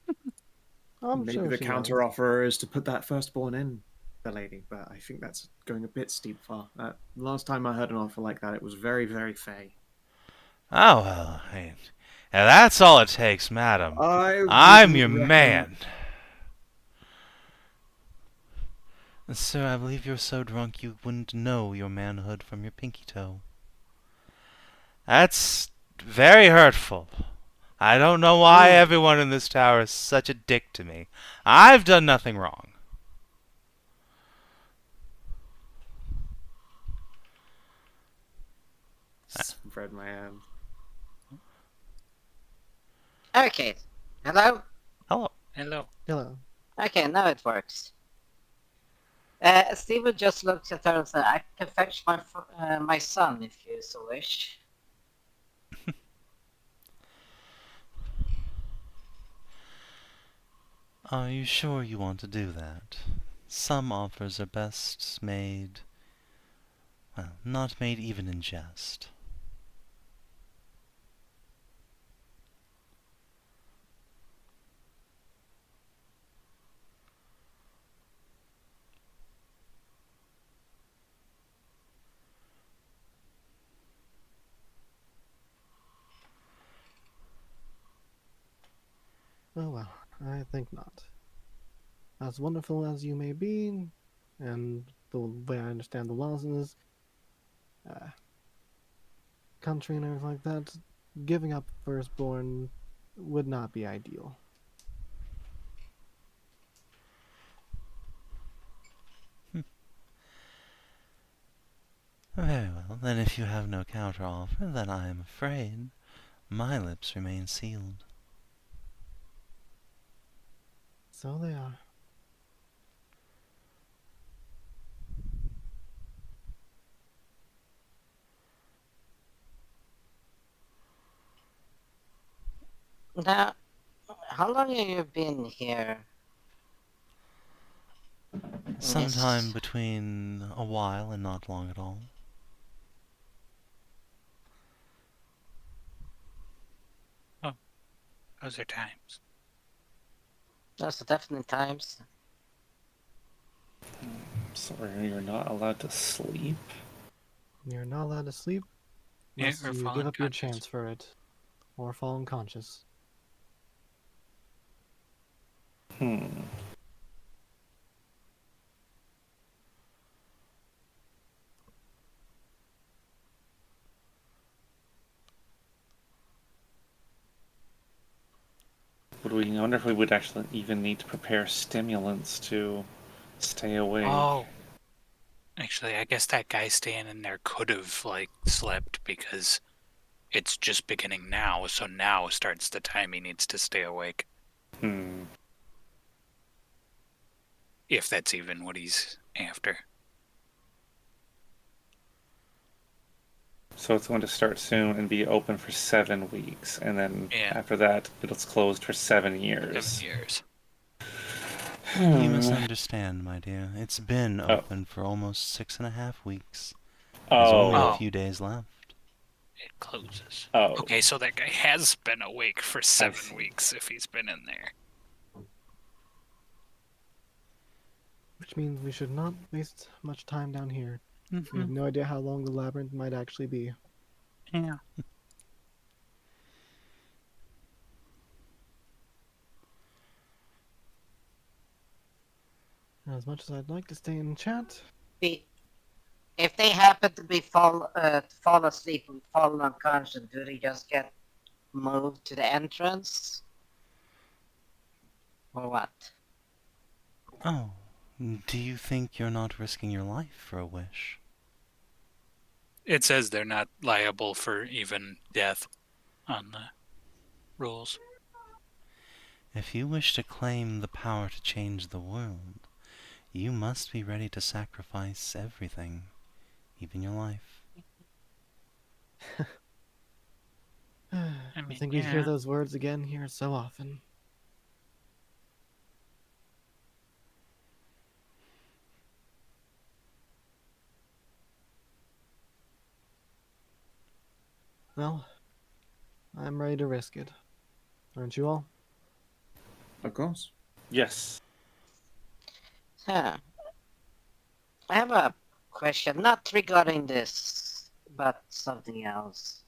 I'm Maybe sure the she counter knows. offer is to put that firstborn in the lady, but I think that's going a bit steep far. Last time I heard an offer like that, it was very, very fey. Oh, well, hey, and that's all it takes, madam. I I'm wouldn't your reckon- man. Sir, I believe you're so drunk you wouldn't know your manhood from your pinky toe. That's very hurtful. I don't know why everyone in this tower is such a dick to me. I've done nothing wrong. spread my hands. Okay. Hello? Hello. Hello. Hello. Okay, now it works. Steven just looks at her and says, I can fetch my son if you so wish. Are you sure you want to do that? Some offers are best made, well, not made even in jest. Oh well, I think not. As wonderful as you may be, and the way I understand the laws in this country and everything like that, giving up firstborn would not be ideal. Very well, then if you have no counter-offer, then I am afraid my lips remain sealed. So they are. Now, how long have you been here? Sometime between a while and not long at all. Those are times. Those are definitely times. Sorry, you're not allowed to sleep. You're not allowed to sleep Yeah, unless or you fall give up your unconscious. chance for it, or fall unconscious. Hmm. Would we? I wonder if we would actually even need to prepare stimulants to stay awake. Oh. Actually, I guess that guy staying in there could have, like, slept because it's just beginning now, so now starts the time he needs to stay awake. Hmm. If that's even what he's after. So it's going to start soon and be open for 7 weeks, and then Yeah. after that, it's closed for 7 years. 7 years. You misunderstand, my dear. It's been Oh. open for almost 6.5 weeks. There's only Oh. a few days left. It closes. Oh. Okay, so that guy has been awake for 7 see. weeks if he's been in there. Which means we should not waste much time down here. We Mm-hmm. have no idea how long the labyrinth might actually be. Yeah. As much as I'd like to stay in chat, If they happen to be fall asleep and fall unconscious, do they just get moved to the entrance? Or what? Oh, do you think you're not risking your life for a wish? It says they're not liable for even death on the rules. If you wish to claim the power to change the world, you must be ready to sacrifice everything, even your life. I mean, think we'd hear yeah. those words again here so often. Well, I'm ready to risk it. Aren't you all? Of course. Yes. Huh. I have a question, not regarding this, but something else.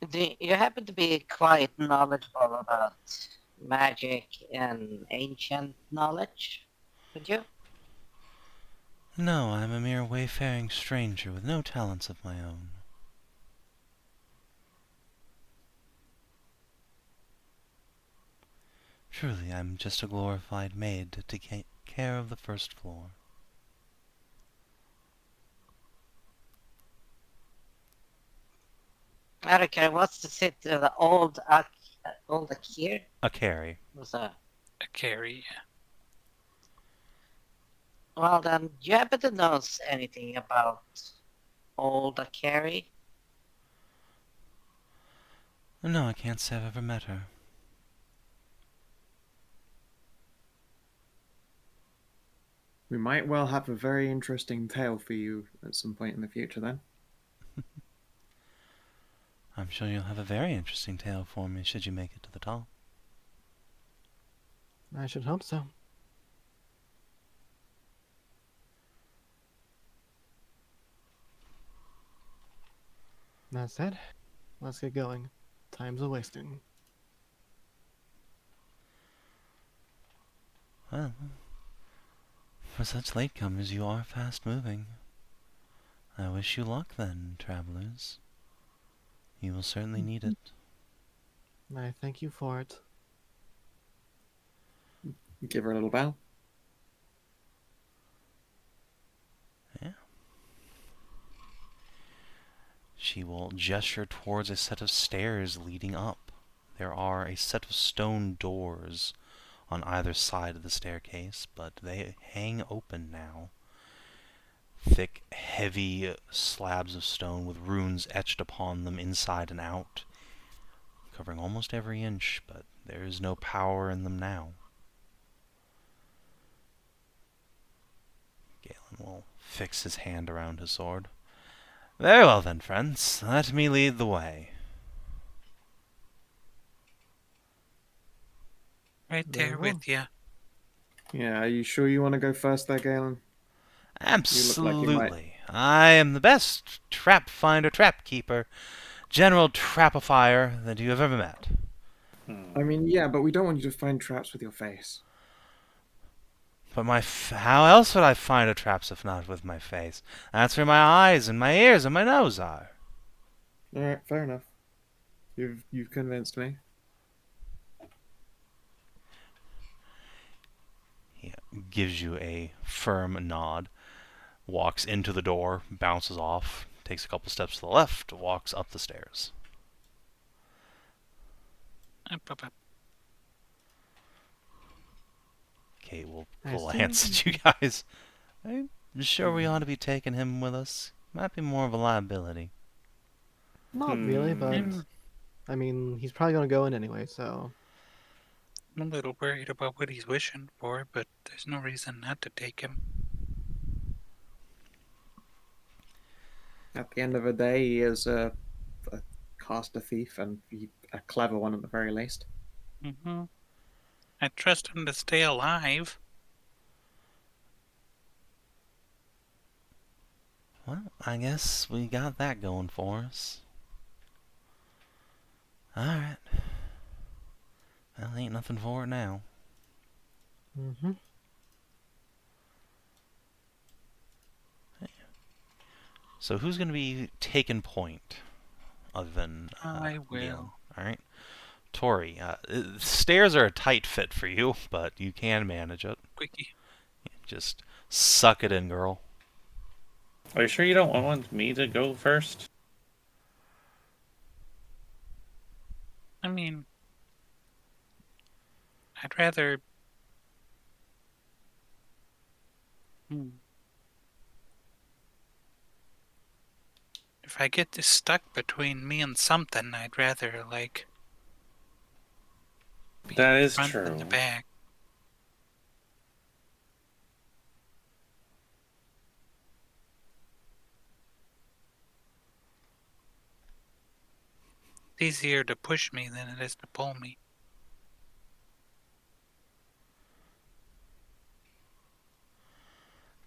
Do you happen to be quite knowledgeable about magic and ancient knowledge? Would you? No, I'm a mere wayfaring stranger with no talents of my own. Truly, I'm just a glorified maid to take care of the first floor. I don't care. What's the city? The old Akheri? Akheri. Was a Akheri. Well then, do you happen to know anything about old Akheri? No, I can't say I've ever met her. We might well have a very interesting tale for you at some point in the future, then. I'm sure you'll have a very interesting tale for me should you make it to the top. I should hope so. That said, let's get going. Time's a-wasting. Well, for such latecomers, you are fast-moving. I wish you luck, then, travelers. You will certainly need it. I thank you for it. Give her a little bow. Yeah. She will gesture towards a set of stairs leading up. There are a set of stone doors on either side of the staircase, but they hang open now. Thick, heavy slabs of stone with runes etched upon them inside and out, covering almost every inch, but there is no power in them now. Galen will fix his hand around his sword. Very well then, friends. Let me lead the way. Right Very there well. with you. Yeah, are you sure you want to go first there, Galen? Absolutely. I am the best trap finder, trap keeper, general trapifier that you have ever met. I mean, yeah, but we don't want you to find traps with your face. But how else would I find a traps if not with my face? That's where my eyes and my ears and my nose are. All right, fair enough. You've convinced me. He gives you a firm nod, walks into the door, bounces off, takes a couple steps to the left, walks up the stairs. Up. Kate will I glance see. at you guys. I'm sure we ought to be taking him with us. Might be more of a liability. Not really, but I'm I mean, he's probably gonna go in anyway, so a little worried about what he's wishing for, but there's no reason not to take him. At the end of the day, he is a caster thief and a clever one at the very least. Mm-hmm. I trust him to stay alive. Well, I guess we got that going for us. Alright. Well, ain't nothing for it now. mm-hmm. So who's going to be taking point other than I will. Galen? Alright. Tori, stairs are a tight fit for you, but you can manage it. Quickie. Just suck it in, girl. Are you sure you don't want me to go first? I mean, I'd rather. If I get this stuck between me and something, I'd rather, like, be That in is front true. than the back. It's easier to push me than it is to pull me.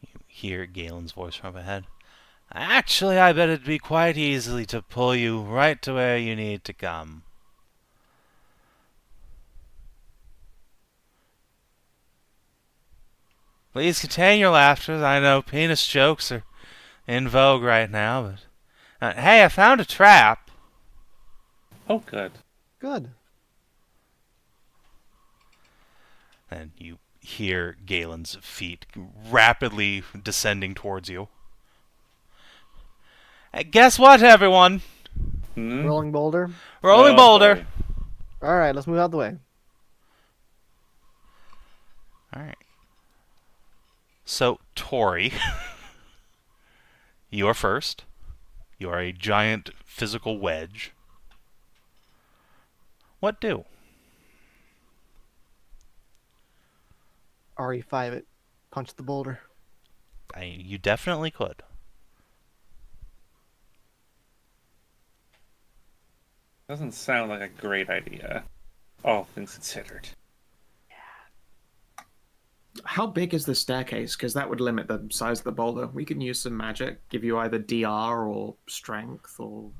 You hear Galen's voice from ahead. Actually, I bet it'd be quite easily to pull you right to where you need to come. Please contain your laughter. I know penis jokes are in vogue right now, but... hey, I found a trap. Oh, good. Good. And you hear Galen's feet rapidly descending towards you. Hey, guess what, everyone? Hmm? Rolling boulder. Rolling Oh, boulder. boy. All right, let's move out the way. All right. So, Tori, you are first. You are a giant physical wedge. What do? RE5 it. Punch the boulder. You definitely could. Doesn't sound like a great idea, all things considered. How big is the staircase? Because that would limit the size of the boulder. We can use some magic, give you either DR or strength, or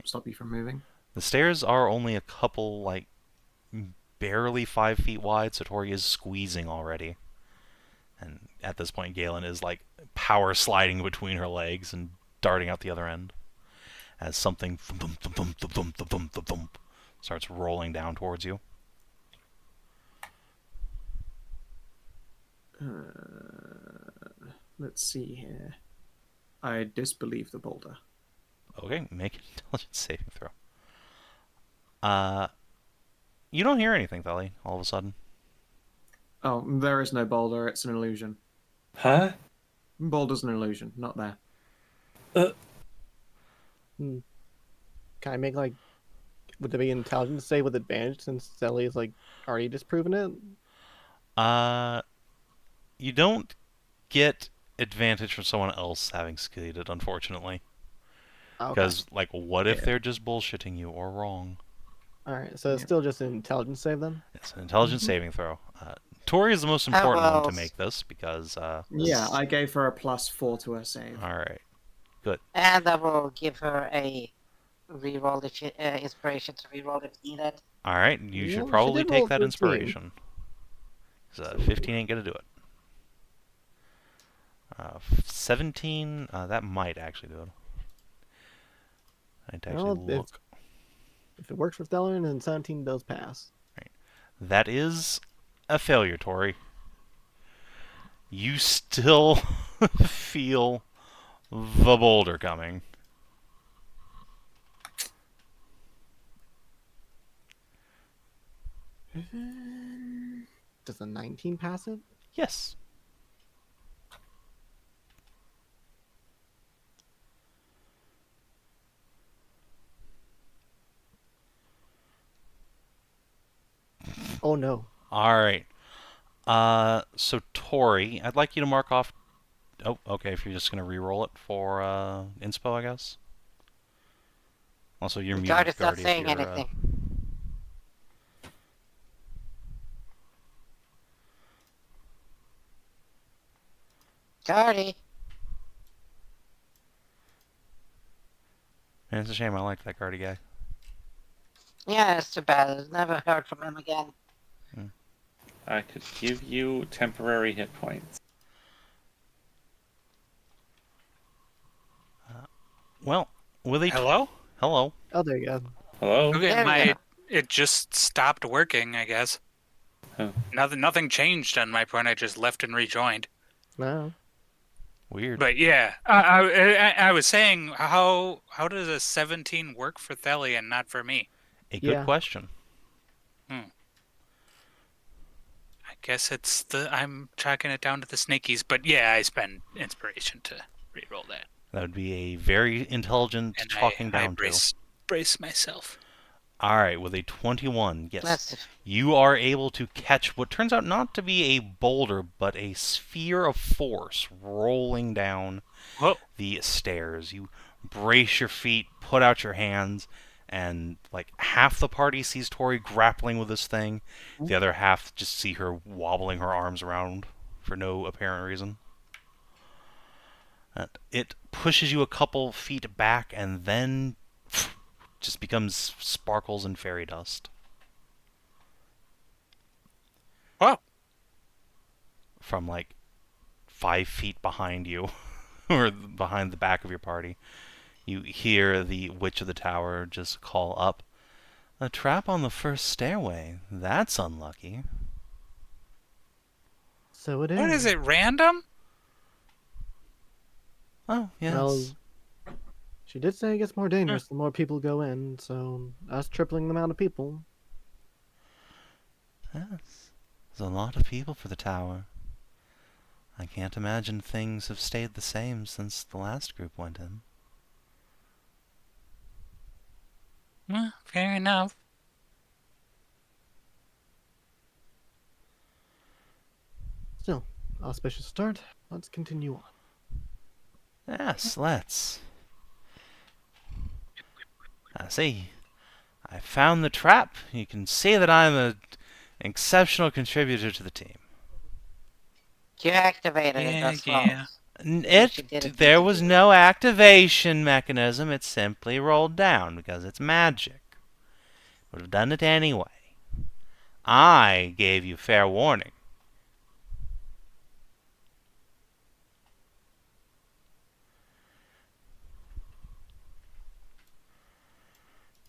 stop you from moving. The stairs are only a couple, like, barely 5 feet wide, so Tori is squeezing already. And at this point, Galen is, like, power sliding between her legs and darting out the other end as something starts rolling down towards you. Let's see here. I disbelieve the boulder. Okay, make an intelligence saving throw. You don't hear anything, Thali, all of a sudden. Oh, there is no boulder. It's an illusion. Huh? Boulder's an illusion. Not there. Can I make like? Would there be an intelligence save with advantage since Sally is like already disproven it? You don't get advantage from someone else having succeeded, unfortunately. Okay. Because, like, what if Yeah. they're just bullshitting you or wrong? All right, so it's Yeah. still just an intelligence save then. It's an intelligence saving throw. Tori is the most How important one to else? make this because, Yeah, I gave her a +4 to her save. alright. And I will give her a reroll if she, inspiration to reroll if needed. Alright, you Yeah, should she probably did roll take that 13. inspiration. 'Cause, 15 ain't gonna do it. 17, that might actually do it. I need to actually Well, look. If it works for Thelerien, then 17 does pass. That is a failure, Tori. You still feel the boulder coming. Does a 19 pass it? Yes. Oh no. Alright. So Tori, I'd like you to mark off... Oh, okay, if you're just going to re-roll it for inspo, I guess. Also, you're muted, Guard is not Guardy, if saying you're, anything. Guardy. Man, it's a shame, I like that Guardy guy. Yeah, it's too bad. I've never heard from him again. I could give you temporary hit points. Well, with a... Hello? Hello. Oh, there you go. Hello? Okay, There we go. it just stopped working, I guess. Oh. Nothing changed on my point. I just left and rejoined. No. Weird. But yeah, I was saying, how does a 17 work for Theli and not for me? A good Yeah. question. I guess I'm chalking it down to the snakies. But yeah, I spend inspiration to reroll that. That would be a very intelligent And chalking I down to. brace myself. Alright, with a 21, yes. That's You are able to catch what turns out not to be a boulder, but a sphere of force rolling down Whoa. the stairs. You brace your feet, put out your hands, and like half the party sees Tori grappling with this thing. The other half just see her wobbling her arms around for no apparent reason. It pushes you a couple feet back and then just becomes sparkles and fairy dust. Whoa. From like 5 feet behind you, or behind the back of your party. You hear the Witch of the Tower just call up, "A trap on the first stairway. That's unlucky." So it is. What is it? Random? Oh, yes. Well, She did say it gets more dangerous the more people go in, so us tripling the amount of people. Yes. There's a lot of people for the tower. I can't imagine things have stayed the same since the last group went in. Well, fair enough. Still, auspicious start. Let's continue on. Yes, let's. See, I found the trap. You can see that I'm an exceptional contributor to the team. You activated it Yeah, as well. There was no activation mechanism. It simply rolled down because it's magic. Would have done it anyway. I gave you fair warning.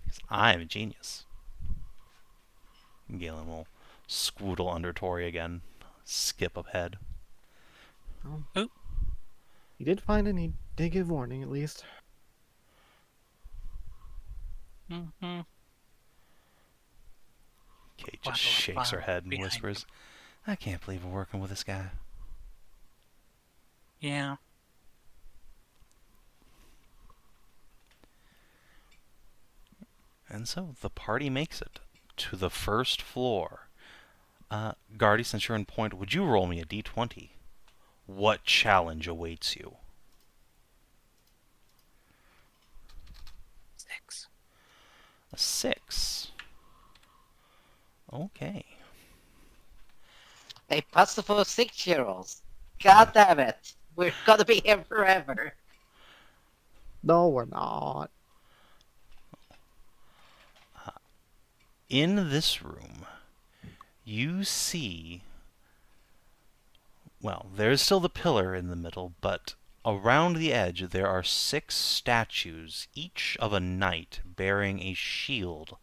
Because I am a genius. Galen will squoodle under Tori again. Skip ahead. Oh. He did find it, and he did give warning, at least. Mm-hmm. Kate just shakes her head and whispers, I can't believe we're working with this guy. Yeah. And so the party makes it to the first floor. Guardy, since you're in point, would you roll me a d20? What challenge awaits you? 6. A 6. Okay. A puzzle for 6-year-olds. God damn it. We're gonna be here forever. No, we're not. In this room, you see... Well, there's still the pillar in the middle, but around the edge there are 6 statues, each of a knight bearing a shield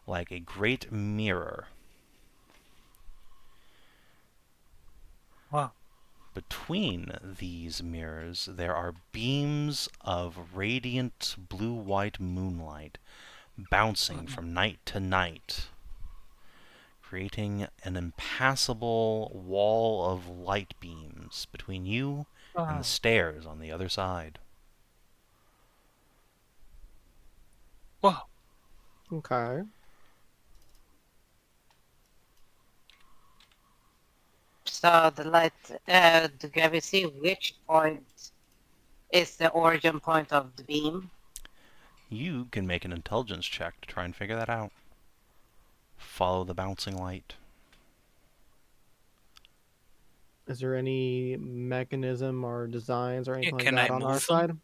like a great mirror. Wow. Between these mirrors there are beams of radiant blue-white moonlight bouncing from night to night, creating an impassable wall of light beams between you and the stairs on the other side. Whoa. Okay. So the light, can we see which point is the origin point of the beam? You can make an intelligence check to try and figure that out. Follow the bouncing light. Is there any mechanism or designs or anything like can that I on our move side? them?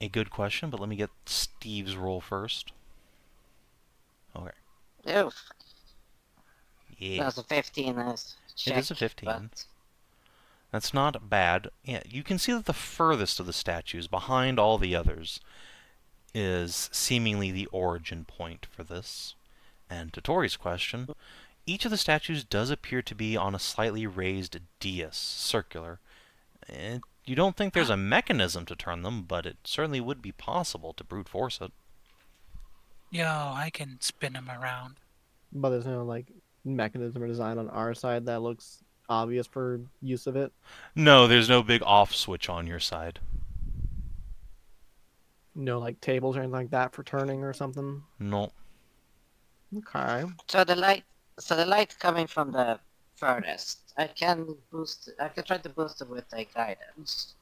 A good question, but let me get Steve's roll first. Okay. Oof. Yeah. That's a 15. It is a 15. But... That's not bad. Yeah, you can see that the furthest of the statues, behind all the others, is seemingly the origin point for this. And to Tori's question, each of the statues does appear to be on a slightly raised dais, circular. You don't think there's a mechanism to turn them, but it certainly would be possible to brute force it. Yo, I can spin them around. But there's no like mechanism or design on our side that looks obvious for use of it. No, there's no big off switch on your side. No like tables or anything like that for turning or something. No. Okay. So the light coming from the furthest. I can try to boost it with a guidance.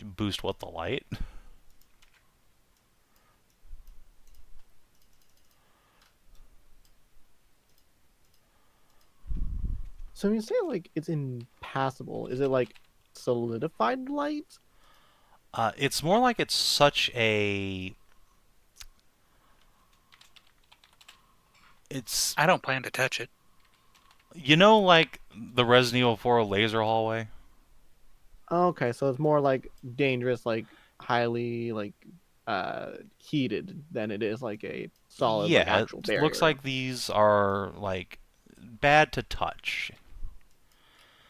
Boost what, the light? So when you say like it's impassable, is it like solidified light? It's more like it's such a... It's... I don't plan to touch it. You know, like the Resident Evil 4 laser hallway? Okay, so it's more like dangerous, like highly like heated than it is like a solid like, Yeah, actual it barrier. looks like these are like bad to touch.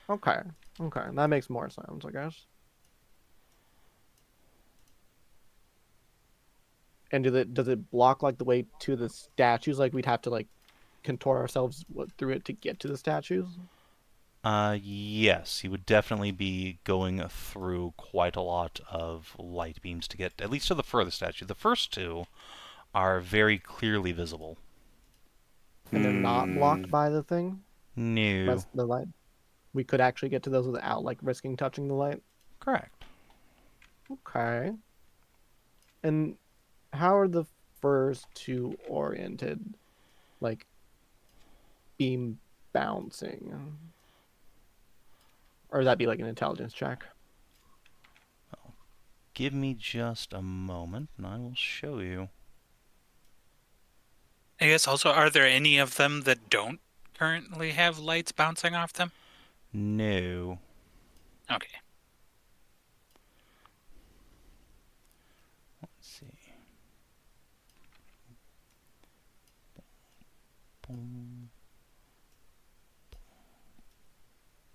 Okay. Okay, that makes more sense, I guess. And does it block like the way to the statues? Like we'd have to like contort ourselves through it to get to the statues? Yes, you would definitely be going through quite a lot of light beams to get at least to the furthest statue. The first two are very clearly visible. And they're not blocked Hmm. by the thing? By No. the light? We could actually get to those without like risking touching the light? Correct. Okay. And how are the first two oriented? Like beam bouncing? Or would that be like an intelligence check? Give me just a moment, and I will show you. I guess also, are there any of them that don't currently have lights bouncing off them? No. Okay. Let's see. Boom.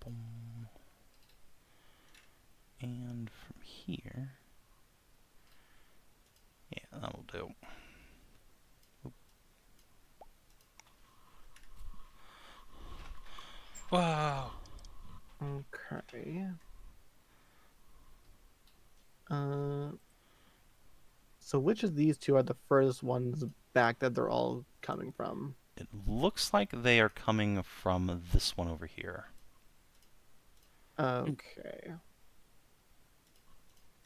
Boom. And from here... Yeah, that'll do. Whoa. Okay. So which of these two are the furthest ones back that they're all coming from? It looks like they are coming from this one over here. Okay.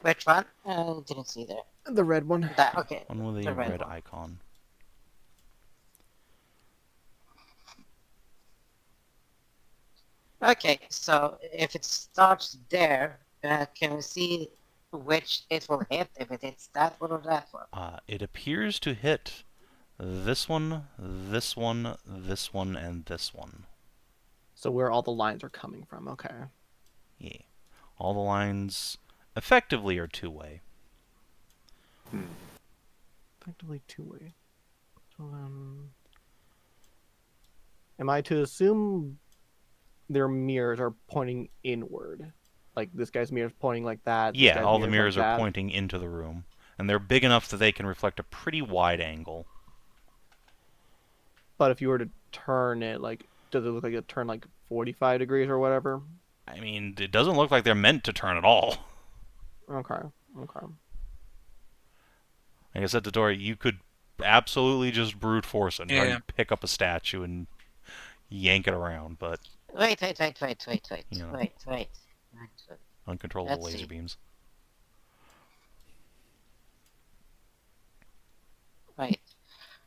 Which one? Didn't see there. The red one. That, okay. One with The a red red one. icon. Okay, so if it starts there, can we see which it will hit? If it hits that one or that one? It appears to hit this one, this one, this one, and this one. So where all the lines are coming from. Okay. Yeah. All the lines effectively are two-way. Effectively two-way. So am I to assume their mirrors are pointing inward? Like this guy's mirror's pointing like that. This Yeah, guy's all the mirror's mirrors like are that. pointing into the room. And they're big enough that they can reflect a pretty wide angle. But if you were to turn it, like, does it look like it turned like 45 degrees or whatever? I mean, it doesn't look like they're meant to turn at all. Okay. Okay. Like I said to Dory, you could absolutely just brute force it and try Yeah. and pick up a statue and yank it around, but Wait. You know. Wait. uncontrollable Let's laser see. beams. Wait.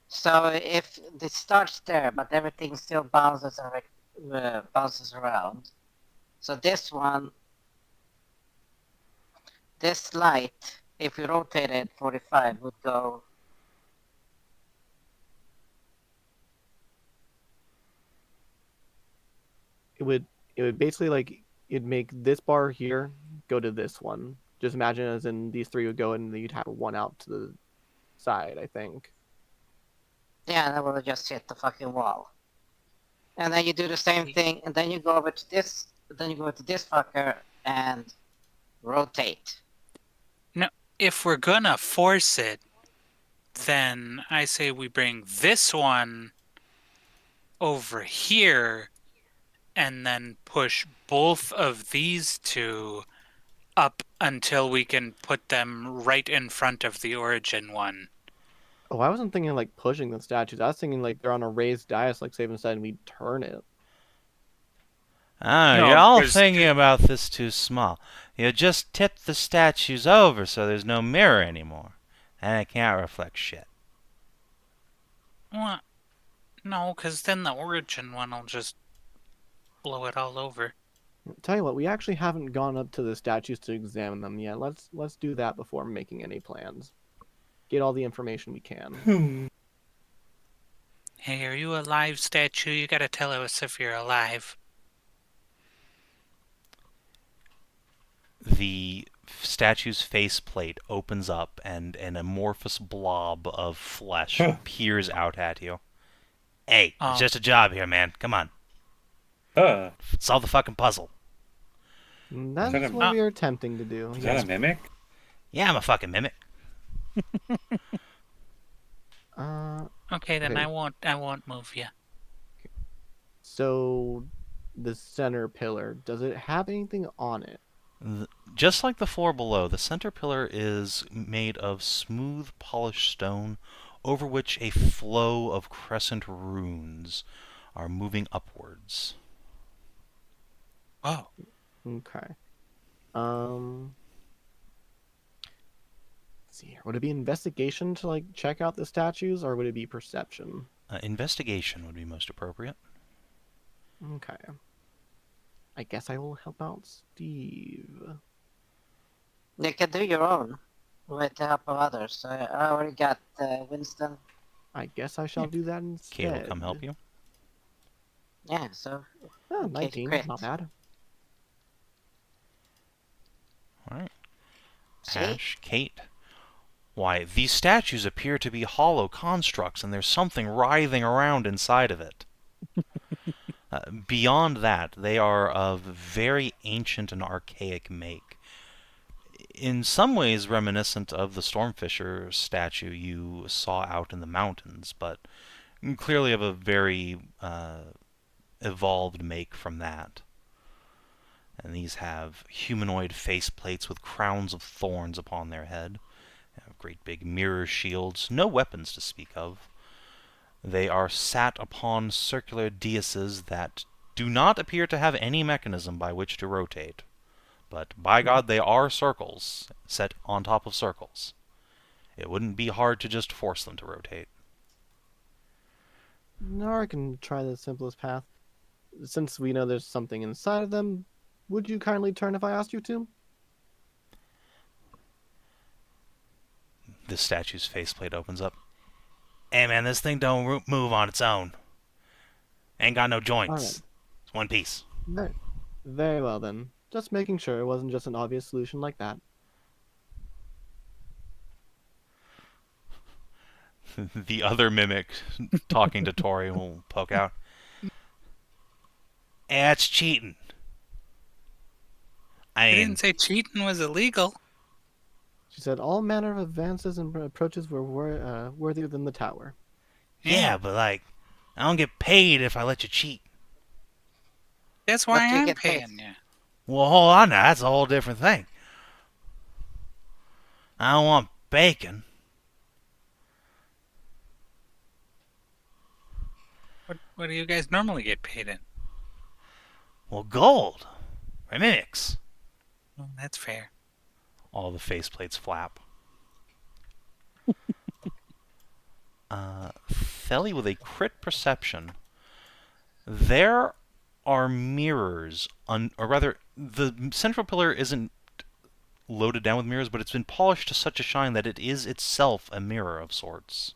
So if this starts there, but everything still bounces around. So this one, this light, if we rotate it 45, would go. It would basically like it'd make this bar here go to this one. Just imagine as in these three would go and you'd have one out to the side, I think. Yeah, that will just hit the fucking wall. And then you do the same thing, and then you go over to this, then you go to this fucker and rotate. If we're gonna force it, then I say we bring this one over here and then push both of these two up until we can put them right in front of the origin one. Oh, I wasn't thinking like pushing the statues. I was thinking like they're on a raised dais, like Savin said, and we turn it. Ah, No, you're all there's- thinking about this too small. You just tip the statues over so there's no mirror anymore. And it can't reflect shit. What? No, because then the origin one will just blow it all over. Tell you what, we actually haven't gone up to the statues to examine them yet. Let's do that before making any plans. Get all the information we can. Hey, are you a live statue? You gotta tell us if you're alive. The statue's faceplate opens up and an amorphous blob of flesh peers out at you. Hey, Oh. it's just a job here, man. Come on. Solve the fucking puzzle. That's that a- what we are attempting to do. Is that a mimic? Yeah, I'm a fucking mimic. Okay, then Okay. I won't move you. So, the center pillar, does it have anything on it? Just like the floor below, the center pillar is made of smooth, polished stone over which a flow of crescent runes are moving upwards. Oh, Okay. Let's see here. Would it be investigation to like check out the statues, or would it be perception? Investigation would be most appropriate. Okay. I guess I will help out Steve. You can do your own with the help of others. I already got Winston. I guess I shall do that instead. Kate will come help you. Yeah, so Oh, Okay, 19, great. not bad. All right. see? Ashe, Kate. Why, these statues appear to be hollow constructs, and there's something writhing around inside of it. Beyond that, they are of very ancient and archaic make. In some ways reminiscent of the Stormfisher statue you saw out in the mountains, but clearly of a very evolved make from that. And these have humanoid faceplates with crowns of thorns upon their head. They have great big mirror shields, no weapons to speak of. They are sat upon circular daises that do not appear to have any mechanism by which to rotate. But by God, they are circles, set on top of circles. It wouldn't be hard to just force them to rotate. No, I can try the simplest path. Since we know there's something inside of them, would you kindly turn if I asked you to? This statue's faceplate opens up. Hey man, this thing don't move on its own. Ain't got no joints. Alright. It's one piece. Very well then. Just making sure it wasn't just an obvious solution like that. The other mimic talking to Tori will poke out. That's cheating. I I mean, didn't say cheating was illegal. She said all manner of advances and approaches were worthier than the tower. yeah, but like, I don't get paid if I let you cheat. That's What why do you I'm get paid? paying you. Well, hold on now. That's a whole different thing. I don't want bacon. What do you guys normally get paid in? Well, gold. Or mimics. Well, that's fair. All the faceplates flap. Theli with a crit perception. There are mirrors, or rather, the central pillar isn't loaded down with mirrors, but it's been polished to such a shine that it is itself a mirror of sorts.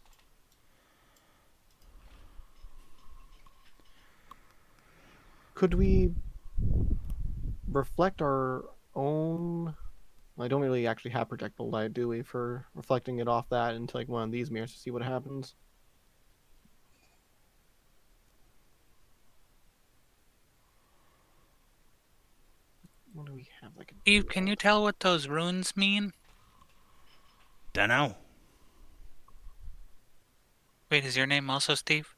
Could we reflect our own? I don't really actually have projectile light, do we, for reflecting it off that into like one of these mirrors to see what happens? What do we have? Like a Steve, can you tell what those runes mean? Dunno. Wait, is your name also Steve?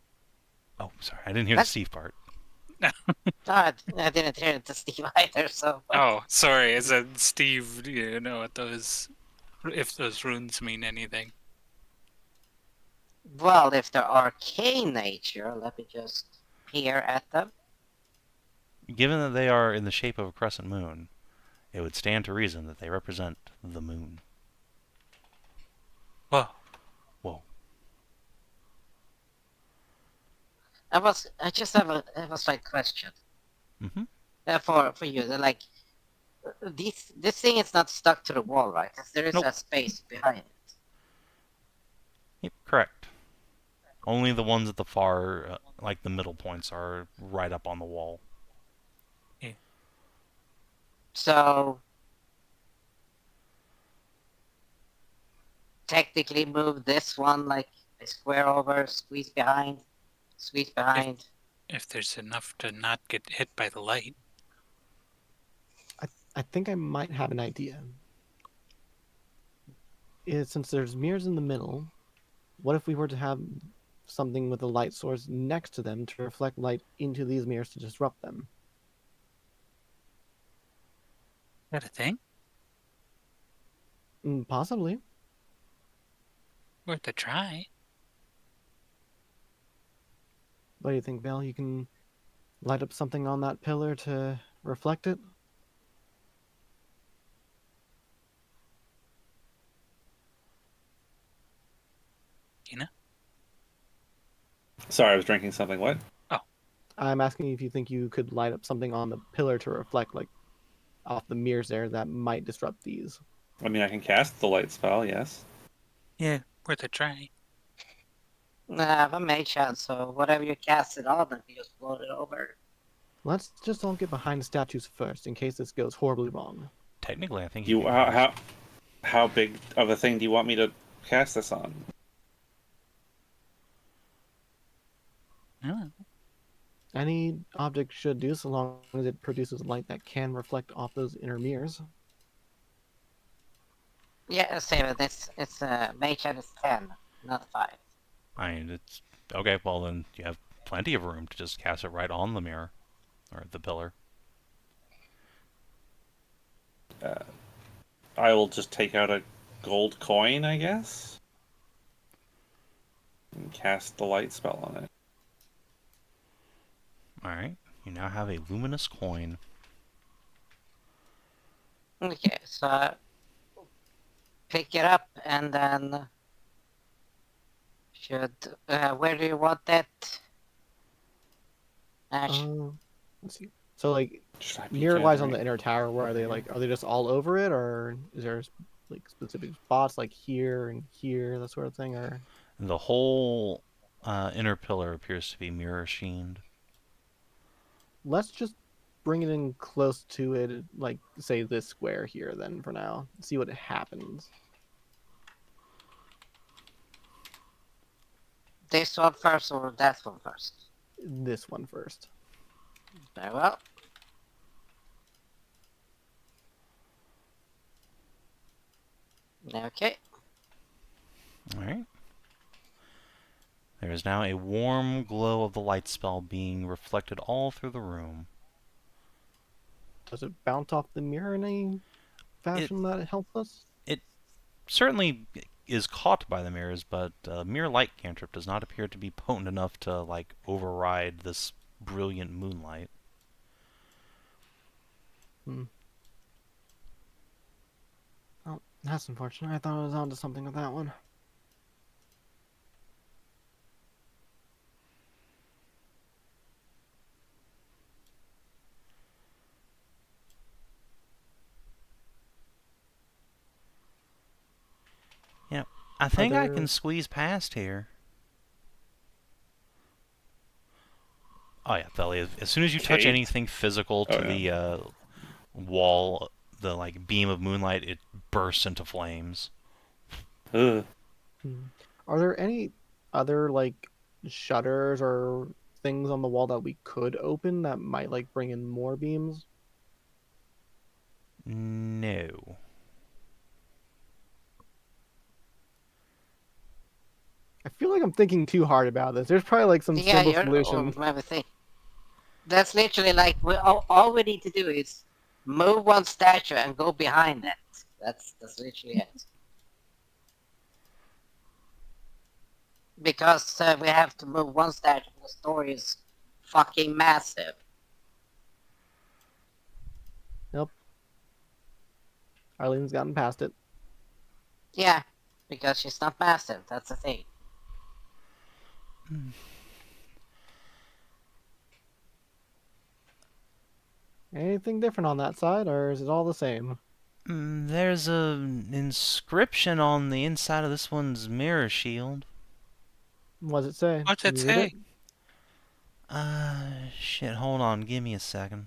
Oh, sorry, I didn't hear the That's- Steve part. No, I didn't hear it to Steve either, so... Oh, sorry. I said Steve. Do you know what those, if those runes mean anything? Well, if they're arcane nature, let me just peer at them. Given that they are in the shape of a crescent moon, it would stand to reason that they represent the moon. Whoa. Whoa. I just have a slight question. Mm-hmm. For you. They're like, this thing is not stuck to the wall, right? 'Cause there is Nope. a space behind it. Yep, correct. Only the ones at the far, like the middle points, are right up on the wall. So, technically move this one like a square over, squeeze behind. If there's enough to not get hit by the light. I think I might have an idea. Since there's mirrors in the middle, what if we were to have something with a light source next to them to reflect light into these mirrors to disrupt them? That a thing? Possibly. Worth a try. What do you think, Val? You can light up something on that pillar to reflect it? Kina? Sorry, I was drinking something. What? I'm asking if you think you could light up something on the pillar to reflect, like, off the mirrors there that might disrupt these. I mean, I can cast the light spell, yes. Yeah, worth a try. I have a mage hand, so whatever you cast it on, you just float it over. Let's just all get behind the statues first, in case this goes horribly wrong. Technically, I think You can how big of a thing do you want me to cast this on? Oh. Any object should do, so long as it produces light that can reflect off those inner mirrors. Yeah, same. It's mage hand is 10, not 5. I mean, it's okay. Well, then you have plenty of room to just cast it right on the mirror or the pillar. I will just take out a gold coin, I guess, and cast the light spell on it. All right, you now have a luminous coin. Okay, so pick it up and then should where do you want that? Ash? Let's see. So, like, Should I be mirror-wise on the gathering? inner tower, where are they? Like, are they just all over it, or is there like specific spots, like here and here, that sort of thing, or? The whole inner pillar appears to be mirror sheened. Let's just bring it in close to it, like, say this square here, then, for now. See what happens. This one first or that one first? This one first. Very well. Okay. All right. There is now a warm glow of the light spell being reflected all through the room. Does it bounce off the mirror in any fashion that it helps us? It certainly is caught by the mirrors, but mirror light cantrip does not appear to be potent enough to like override this brilliant moonlight. Oh, that's unfortunate. I thought I was onto something with that one. Yeah, I think I there- can squeeze past here. Oh yeah, Theli, as soon as you touch Kate? anything physical to the wall, the like beam of moonlight, it bursts into flames. Ugh. Are there any other, like, shutters or things on the wall that we could open that might, like, bring in more beams? No. I feel like I'm thinking too hard about this. There's probably, like, some Yeah, simple you're solution. everything. That's literally like all we need to do is move one statue and go behind it. That's literally it. Because we have to move one statue. The story is fucking massive. Nope. Arlene's gotten past it. Yeah, because she's not massive. That's the thing. Anything different on that side, or is it all the same? There's an inscription on the inside of this one's mirror shield. What does it say? What's Can it you read say? Shit, hold on, give me a second.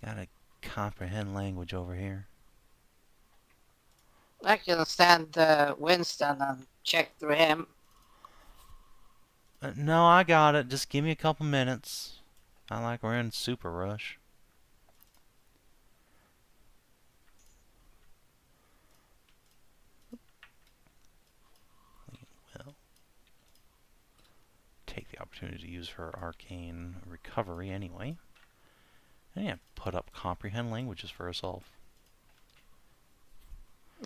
Gotta comprehend language over here. I can stand Winston and check through him. No, I got it. Just give me a couple minutes. Not like we're in super rush. opportunity to use her arcane recovery anyway. And yeah, put up comprehend languages for herself.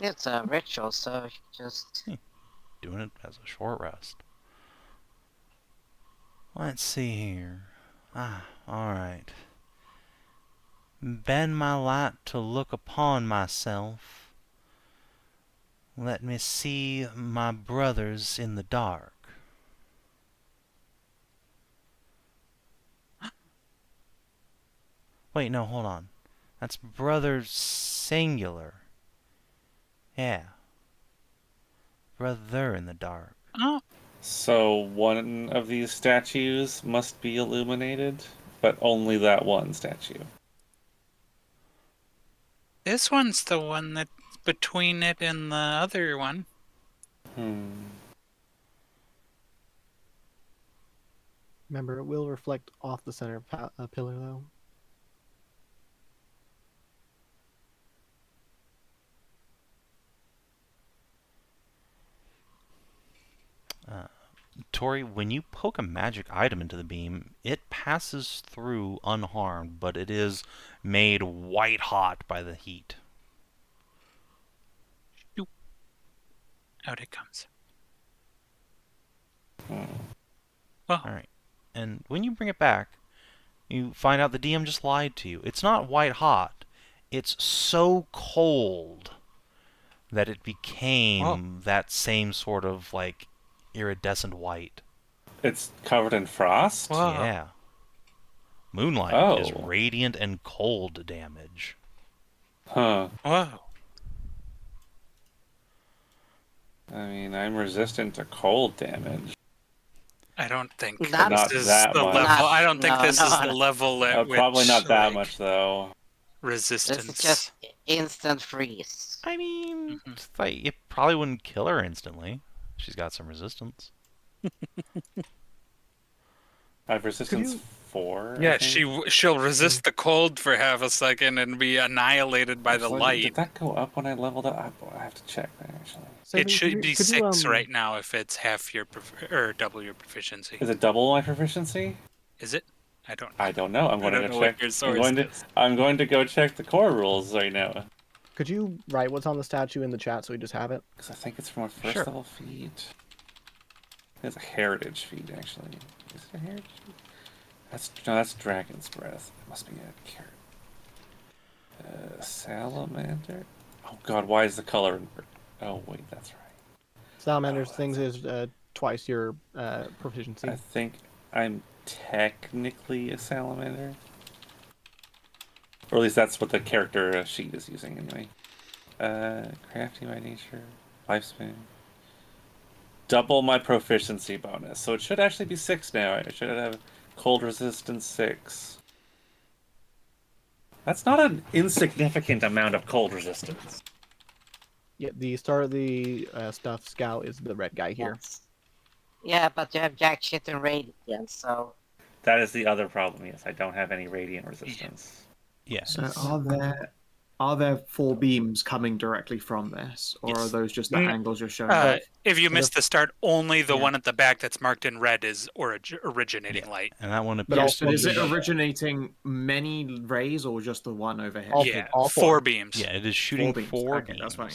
It's a ritual, so just... Doing it as a short rest. Let's see here. Alright. Bend my light to look upon myself. Let me see my brothers in the dark. Wait, no, hold on. That's brother singular. Yeah. Brother in the dark. Oh, So one of these statues must be illuminated, but only that one statue. this one's the one that's between it and the other one. Remember, it will reflect off the center pillar, though. Tori, when you poke a magic item into the beam, it passes through unharmed, but it is made white hot by the heat. Out it comes. Alright. And when you bring it back, you find out the DM just lied to you. It's not white hot. It's so cold that it became that same sort of, like, iridescent white. It's covered in frost? Whoa. Yeah. Moonlight is Oh. radiant and cold damage. Huh. Whoa. I mean, I'm resistant to cold damage. I don't think Not this is that the much. level. I don't think No, this no, is the no. level at which Probably not that like, much, though. resistance. This is just instant freeze. I mean, Mhm. it's like, it probably wouldn't kill her instantly. She's got some resistance. I have resistance you- 4. I Yeah, think. she'll resist the cold for half a second and be annihilated by the Did light. that go up when I leveled up? I have to check that, actually. Savin, It should be could 6 you, right now if it's half your or double your proficiency. Is it double my proficiency? Is it? I don't. I don't know. I'm I going don't to know go what check. your source is. I'm going to go check the core rules right now. Could you write what's on the statue in the chat so we just have it? Because I think it's from a first Sure. level feat. It's a heritage feat, actually. Is it a heritage feat? That's Dragon's Breath. It must be a carrot. Salamander? Oh god, why is the color invert? Oh wait, that's right. Salamander's things is twice your proficiency. I think I'm technically a salamander. Or at least that's what the character sheet is using anyway. Crafty by nature. Lifespan. Double my proficiency bonus. So it should actually be 6 now. I should have cold resistance 6. That's not an insignificant amount of cold resistance. Yeah, the start of the stuff, Skow, is the red guy here. Yes. Yeah, but you have jack shit and radiance, so... That is the other problem, yes. I don't have any radiant resistance. Yeah. So are there 4 beams coming directly from this, or Yes. are those just the Mm, angles you're showing? If you missed the start, only the Yeah. one at the back that's marked in red is originating light. And that one But appears also But is to it be... originating many rays or just the one overhead? All Yeah, all 4 beams. Yeah, it is shooting 4 beams. 4 Okay, beams. that's fine.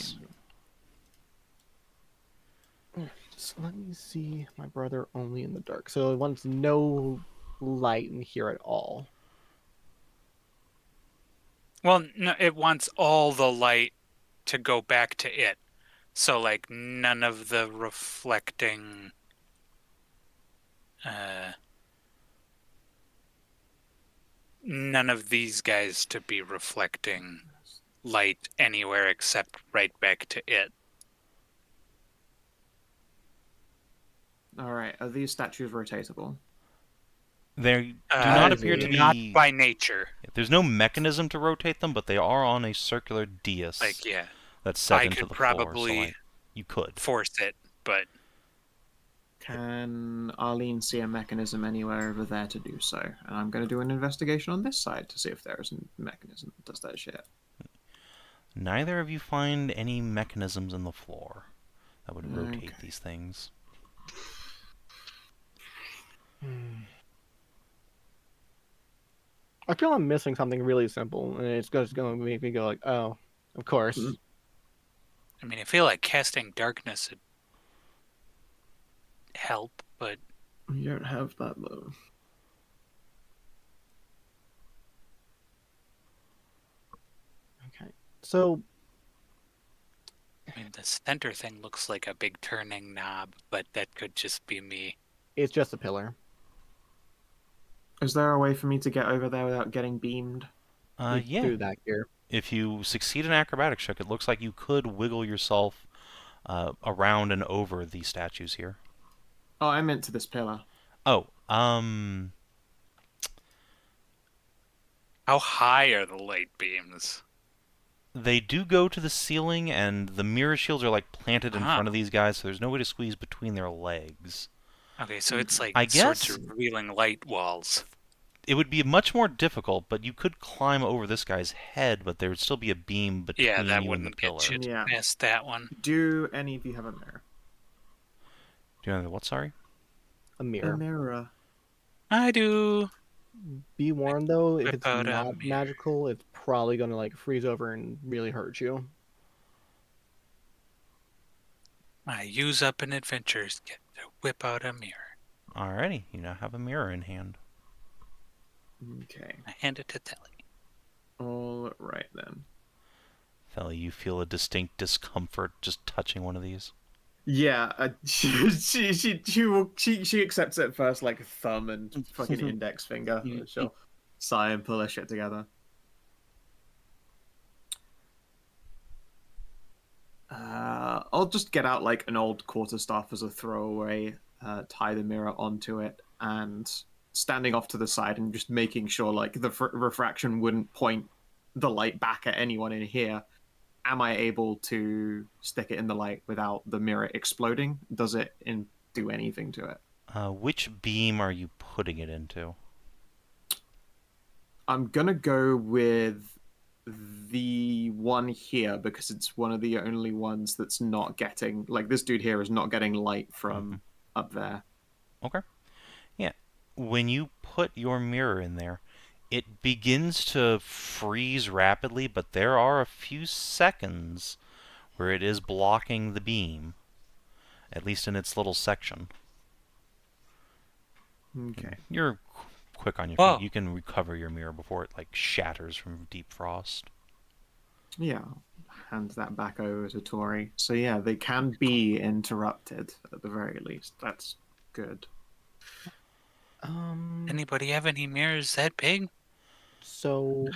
So let me see my brother only in the dark. So it wants no light in here at all. Well, no, it wants all the light to go back to it. So, like, none of the reflecting... none of these guys to be reflecting light anywhere except right back to it. Alright, are these statues rotatable? They do not is appear to Not be... by nature. There's no mechanism to rotate them, but they are on a circular dais Like, yeah, that's set I into could the floor. probably So, like, you could. force it, but Can Arlene see a mechanism anywhere over there to do so? And I'm going to do an investigation on this side to see if there is a mechanism that does that shit. Neither of you find any mechanisms in the floor that would rotate Okay. these things. I feel I'm missing something really simple, and it's just going to make me go like, oh, of course. Mm. I mean, I feel like casting darkness would help, but You don't have that though. Okay. So, I mean, the center thing looks like a big turning knob, but that could just be me. it's just a pillar. Is there a way for me to get over there without getting beamed? We Yeah. do that here. If you succeed an acrobatics check, it looks like you could wiggle yourself around and over the statues here. Oh, I meant to this pillar. Oh, How high are the light beams? they do go to the ceiling, and the mirror shields are like planted in Uh-huh. front of these guys, so there's no way to squeeze between their legs. Okay, so it's like I sorts guess- of revealing light walls. It would be much more difficult, but you could climb over this guy's head, but there would still be a beam between Yeah, that you and the wouldn't pillar. get you Yeah. past that one. Do any of you have a mirror? Do you know what? Sorry. A mirror. A mirror. I do. Be warned though, if Whip it's out a not mirror. magical, it's probably gonna like freeze over and really hurt you. I use up an adventure's get to whip out a mirror. Alrighty, you now have a mirror in hand. Okay. I hand it to Telly. All right then. Felly, you feel a distinct discomfort just touching one of these. Yeah, she accepts it first like a thumb and fucking index finger. She'll sigh and pull her shit together. I'll just get out like an old quarterstaff as a throwaway, tie the mirror onto it, and standing off to the side and just making sure like the refraction wouldn't point the light back at anyone in here. Am I able to stick it in the light without the mirror exploding? Does it do anything to it? Which beam are you putting it into? I'm gonna go with the one here because it's one of the only ones that's not getting, like, this dude here is not getting light from up there. Okay. Yeah. When you put your mirror in there, it begins to freeze rapidly, but there are a few seconds where it is blocking the beam, at least in its little section. Okay. You're quick on your Whoa. feet. You can recover your mirror before it like shatters from deep frost. Yeah. Hand that back over to Tori. So yeah, they can be interrupted at the very least. That's good. Anybody have any mirrors that big? So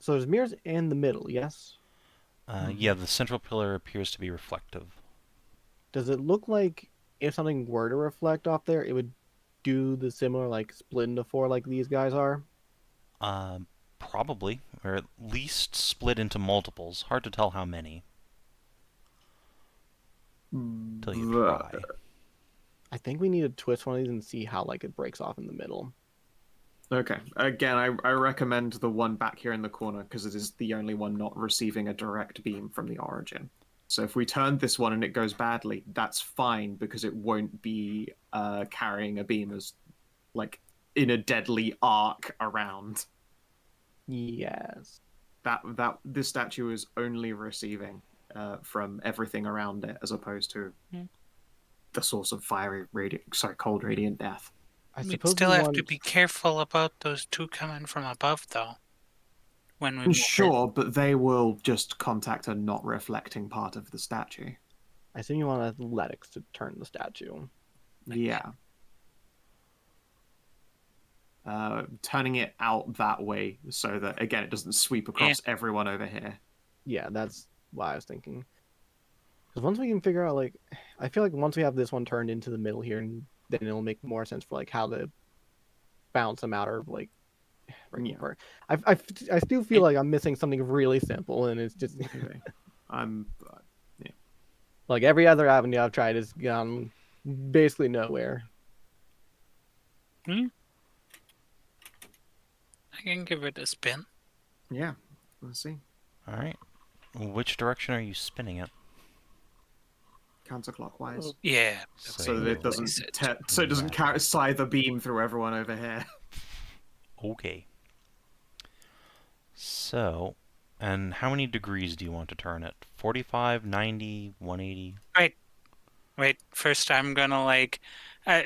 there's mirrors in the middle, yes? Yeah, the central pillar appears to be reflective. Does it look like if something were to reflect off there, it would do the similar like split into four like these guys are? Probably, or at least split into multiples. Hard to tell how many. Till you try. I think we need to twist one of these and see how like it breaks off in the middle. Okay. Again, I recommend the one back here in the corner because it is the only one not receiving a direct beam from the origin. So if we turn this one and it goes badly, that's fine because it won't be carrying a beam as like in a deadly arc around. Yes. This statue is only receiving from everything around it as opposed to the source of cold radiant death. I We'd suppose still we have want... to be careful about those two coming from above, though. When we move Sure, but they will just contact a not reflecting part of the statue. I assume you want athletics to turn the statue. Yeah. Turning it out that way so that, again, it doesn't sweep across everyone over here. Yeah, that's why I was thinking. Because once we can figure out, like, I feel like once we have this one turned into the middle here, then it'll make more sense for like how to bounce them out or like. Yeah. I still feel like I'm missing something really simple, and it's just Okay. like every other avenue I've tried has gone basically nowhere. I can give it a spin. Yeah. Let's see. All right. Which direction are you spinning it? Counterclockwise. Yeah. So So that it doesn't Place it. scythe the beam through everyone over here. Okay. So, and how many degrees do you want to turn it? 45, 90, 180? Wait, first I'm gonna like,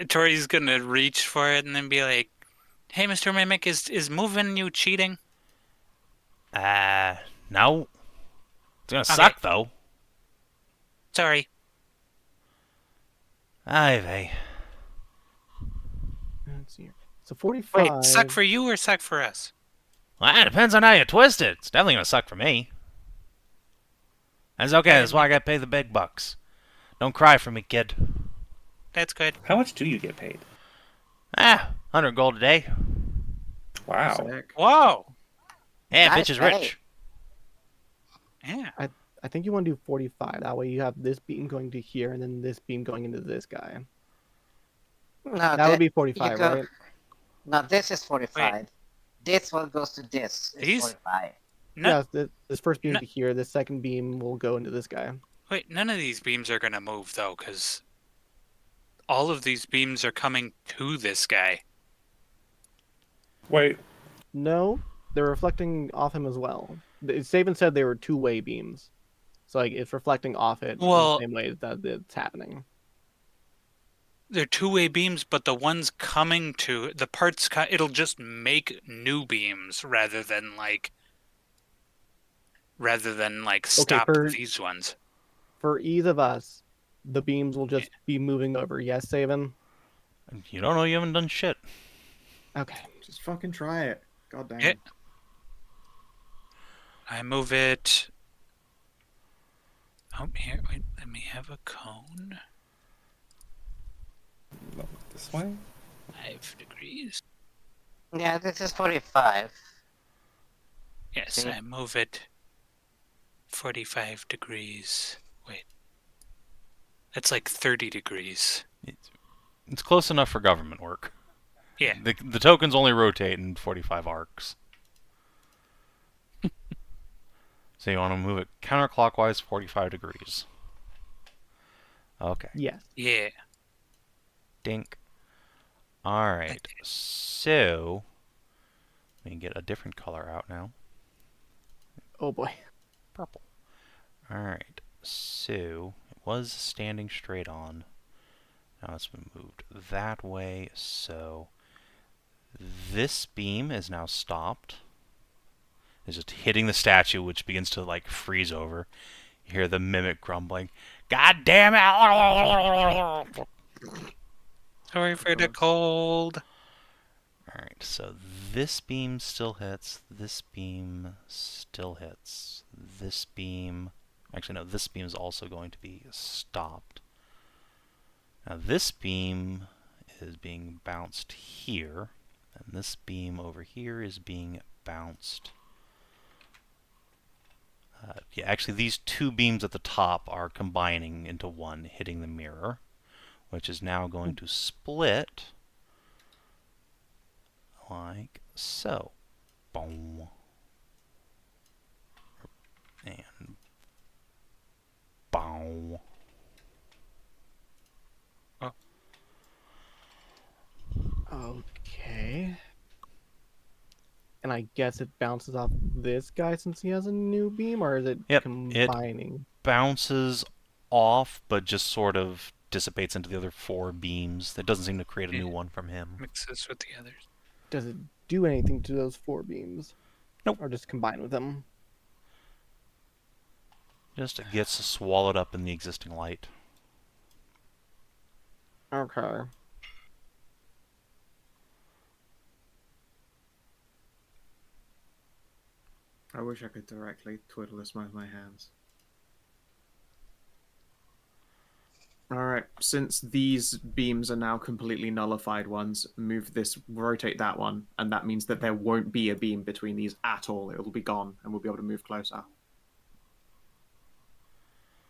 Tori's gonna reach for it and then be like, "Hey, Mr. Mimic, is moving you cheating?" No. It's gonna Okay. suck, though. Sorry. Ay vey. Let's see here. So 45. Wait, suck for you or suck for us? Well, it depends on how you twist it. It's definitely gonna suck for me. That's okay, that's why I gotta pay the big bucks. Don't cry for me, kid. That's good. How much do you get paid? 100 gold a day. Wow. Sick. Whoa. Yeah, Nice bitch is pay. rich. Yeah. I think you want to do 45. That way you have this beam going to here and then this beam going into this guy. No, That would be 45, go- right? No, this is 45. This one goes to this. It's These- 45. No, Yeah, this first beam no- to here, this second beam will go into this guy. Wait, none of these beams are gonna move though, because all of these beams are coming to this guy. Wait, No, they're reflecting off him as well. Savin said they were two-way beams. So like it's reflecting off it in Well- the same way that it's happening. They're two-way beams, but the ones coming to the parts, it'll just make new beams rather than like stop for- these ones. For ease of us, the beams will just be moving over. Yes, Savin? You don't know you haven't done shit. Okay. Just fucking try it. God damn. Yeah. I move it. Oh, here, wait, let me have a cone. this way? 5 degrees. Yeah, this is 45. Yes, See? I move it 45 degrees. Wait. That's like 30 degrees. It's close enough for government work. Yeah. The tokens only rotate in 45 arcs. So you want to move it counterclockwise 45 degrees. Okay. Yes. Yeah. Dink. Alright. So, we can get a different color out now. Oh boy. Purple. Alright. So, it was standing straight on. Now it's been moved that way. So, this beam is now stopped. It's just hitting the statue, which begins to like freeze over. You hear the mimic grumbling, "God damn it!" Sorry for the cold. Alright, so this beam still hits, this beam still hits, this beam... Actually, no, this beam is also going to be stopped. Now this beam is being bounced here, and this beam over here is being bounced... yeah, actually these two beams at the top are combining into one, hitting the mirror, which is now going to split like so. Boom. And boom. Okay. And I guess it bounces off this guy since he has a new beam, or is it Yep, combining? Bounces off, but just sort of dissipates into the other four beams. It doesn't seem to create a new one from him. Mixes with the others. Does it do anything to those four beams? Nope. Or just combine with them? Just gets swallowed up in the existing light. Okay. I wish I could directly twiddle this with my hands. Alright, since these beams are now completely nullified ones, move this, rotate that one, and that means that there won't be a beam between these at all. It'll be gone, and we'll be able to move closer.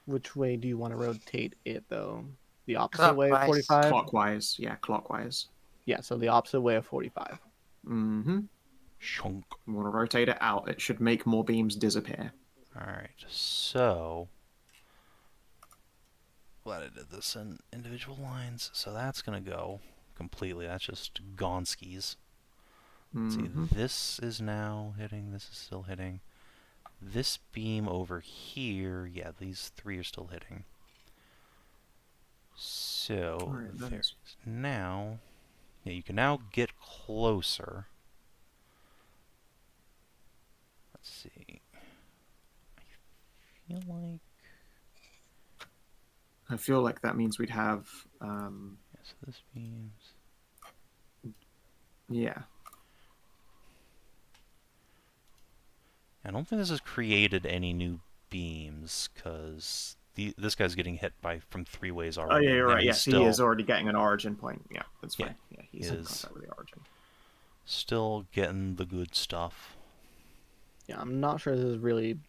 Which way do you want to rotate it, though? The opposite way of Clockwise. 45? Clockwise, yeah, clockwise. Yeah, so the opposite way of 45. Mm-hmm. Shunk. We want to rotate it out. It should make more beams disappear. Alright, so... Glad I did this in individual lines. So that's going to go completely. That's just Gonskis. Let's see, Mhm. this is now hitting, this is still hitting. This beam over here, yeah, these 3 are still hitting. So, Alright, that is- now, yeah, you can now get closer. Let's see. I feel like... I feel like that means we'd have, Yeah, so this beam's... yeah. I don't think this has created any new beams, because this guy's getting hit from 3 ways Oh already. yeah, you're Now right. he's Yes, still, he is already getting an origin point. Yeah, that's Yeah, fine. Yeah, he's he in is. contact with the origin. Still getting the good stuff. Yeah, I'm not sure this has really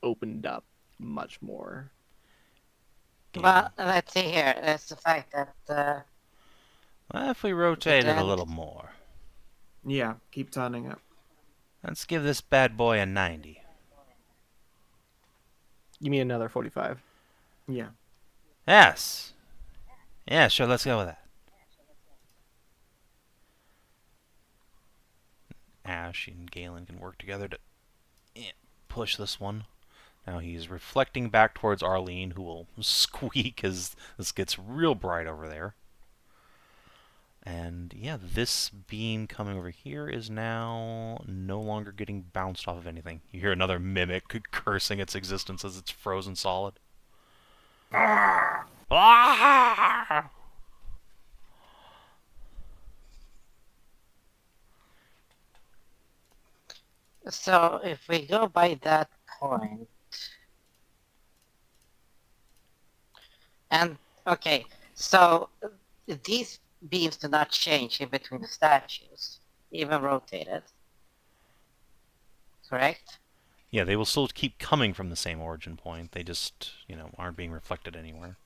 opened up much more. Well, let's see here. That's the fact that Well, if we rotate it a end. little more, Yeah, keep turning it. let's give this bad boy a 90. Give me another 45. Yeah. Yes! Yeah, sure, let's go with that. Ashe and Galen can work together to push this one. Now he's reflecting back towards Arlene, who will squeak as this gets real bright over there. And yeah, this beam coming over here is now no longer getting bounced off of anything. You hear another mimic cursing its existence as it's frozen solid. Ah! So if we go by that point, and okay, so these beams do not change in between the statues, even rotated. Correct? Yeah, they will still keep coming from the same origin point. They just, aren't being reflected anywhere.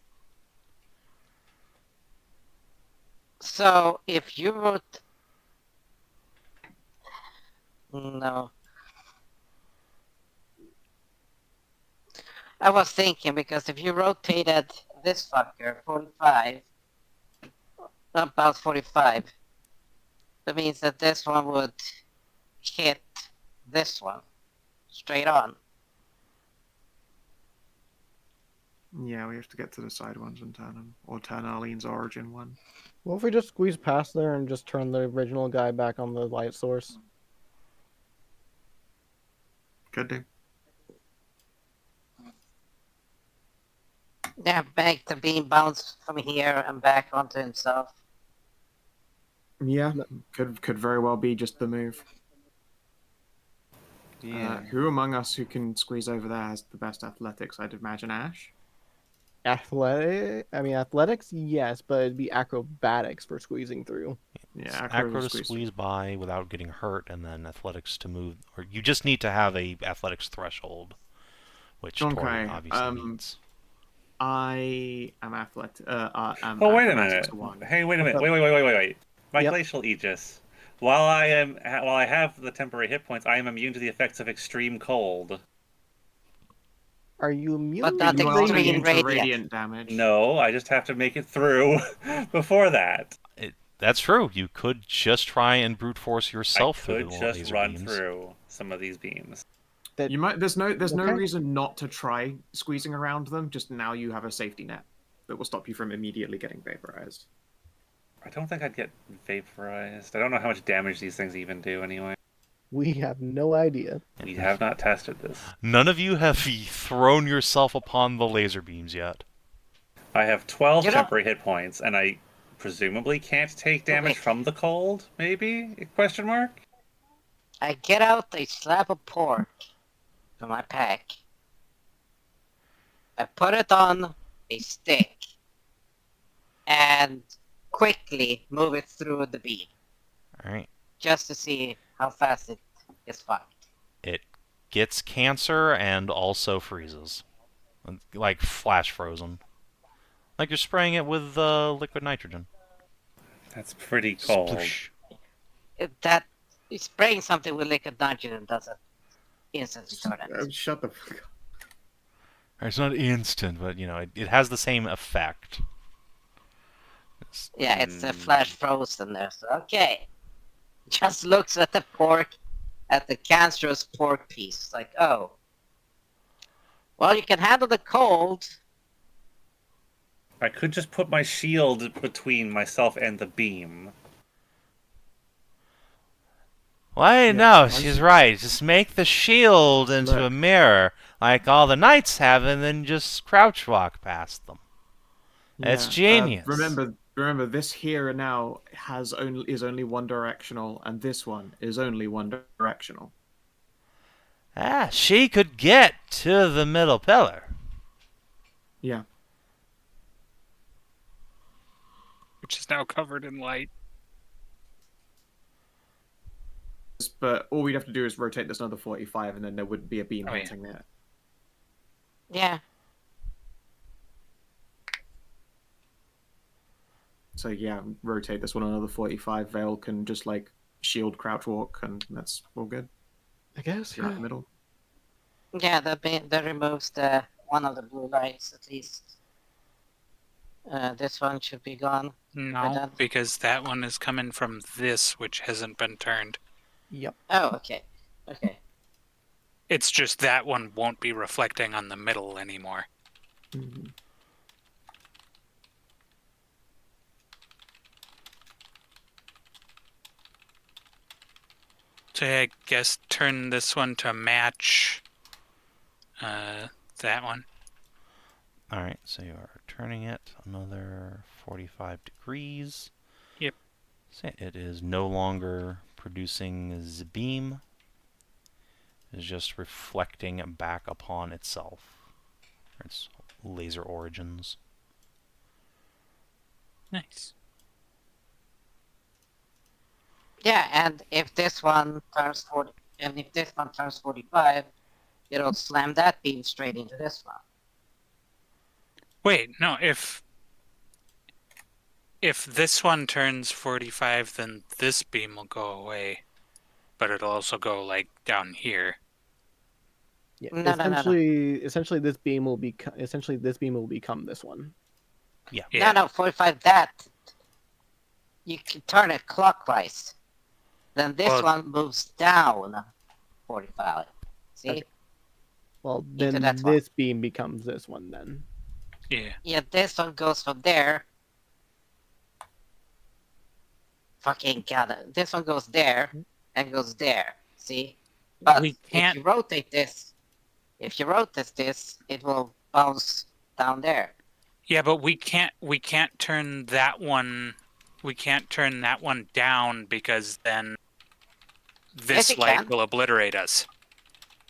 So if you wrote... No. I was thinking, because if you rotated this fucker 45, about 45, that means that this one would hit this one straight on. Yeah, we have to get to the side ones and turn them, or turn Arlene's origin one. Well, if we just squeeze past there and just turn the original guy back on the light source. Could do. Yeah, make the beam bounce from here and back onto himself. Yeah, could very well be just the move. Yeah. Who among us who can squeeze over there has the best athletics? I'd imagine Ashe. Athletics, yes, but it'd be acrobatics for squeezing through. Yeah, Acro to squeeze by without getting hurt, and then athletics to move. Or you just need to have a athletics threshold, which Okay, Tori obviously meets. I am athletic. Oh, wait a minute. One. Hey, wait a What's minute. up? Wait. My Yep. glacial aegis. While I have the temporary hit points, I am immune to the effects of extreme cold. Are you immune But not to You are extreme immune to radiant. radiant damage. No, I just have to make it through before that. That's true. You could just try and brute force yourself I through could the just laser run beams. through some of these beams. You might. There's no Okay. reason not to try squeezing around them. Just now you have a safety net that will stop you from immediately getting vaporized. I don't think I'd get vaporized. I don't know how much damage these things even do anyway. We have no idea. We have not tested this. None of you have thrown yourself upon the laser beams yet. I have 12 You know- temporary hit points, and I presumably can't take damage Okay. from the cold, maybe? Question mark? I get out a slab of pork from my pack. I put it on a stick and quickly move it through the beam Alright. just to see how fast it gets fucked. It gets cancer and also freezes. Like flash frozen. Like you're spraying it with liquid nitrogen. That's pretty cold. Sploosh. Spraying something with liquid nitrogen doesn't instantly turn it. Shut the fuck up. It's not instant, but it has the same effect. Yeah, it's a flash frozen there. So okay, just looks at the pork, at the cancerous pork piece, like, oh. Well, you can handle the cold. I could just put my shield between myself and the beam. Why, Yeah, no, once she's you- right. Just make the shield into a Look. mirror, like all the knights have, and then just crouch walk past them. It's genius. Remember, this here and now is only one directional, and this one is only one directional. Ah, she could get to the middle pillar. Yeah. Which is now covered in light. But all we'd have to do is rotate this another 45, and then there wouldn't be a beam Oh, yeah. hitting it. Yeah. So yeah, rotate this one another 45. Veil can just like shield crouch walk, and that's all good. I guess. You're out Yeah. the middle. Yeah, that removes the one of the blue lights at least. This one should be gone. No, done. because that one is coming from this, which hasn't been turned. Yep. Oh, okay. Okay. It's just that one won't be reflecting on the middle anymore. Mhm. So I guess turn this one to match that one. Alright, so you are turning it another 45 degrees. Yep. So it is no longer producing the beam. It is just reflecting back upon itself. Its laser origins. Nice. Yeah, and if this one turns 40, and if this one turns 45, it'll slam that beam straight into this one. Wait, no, if this one turns 45, then this beam will go away. But it'll also go, like, down here. Yeah. No, no, no, no. Essentially, this beam will become this one. Yeah. Yeah. No, 45 that. You can turn it clockwise. Then this Well- one moves down 45. See? Okay. Well, Into then that one. this beam becomes this one then. Yeah. Yeah, this one goes from there. Fucking god. This one goes there and goes there. See? But We if can't- you rotate this, it will bounce down there. Yeah, but we can't turn that one down because then this Yes, you light can. will obliterate us.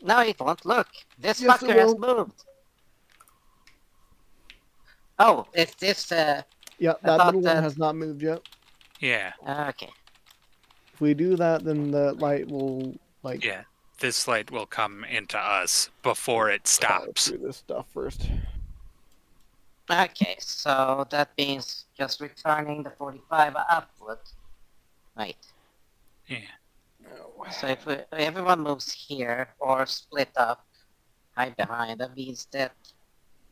No, it won't. Look. This Yes, it fucker has will. moved. Oh, it's this, Yeah, I that thought middle that- one has not moved yet. Yeah. okay. If we do that, then the light will like Yeah. This light will come into us before it power stops. through this stuff first. Okay, so that means just returning the 45 upward. Right. Yeah. So if everyone moves here or split up, hide behind, that means that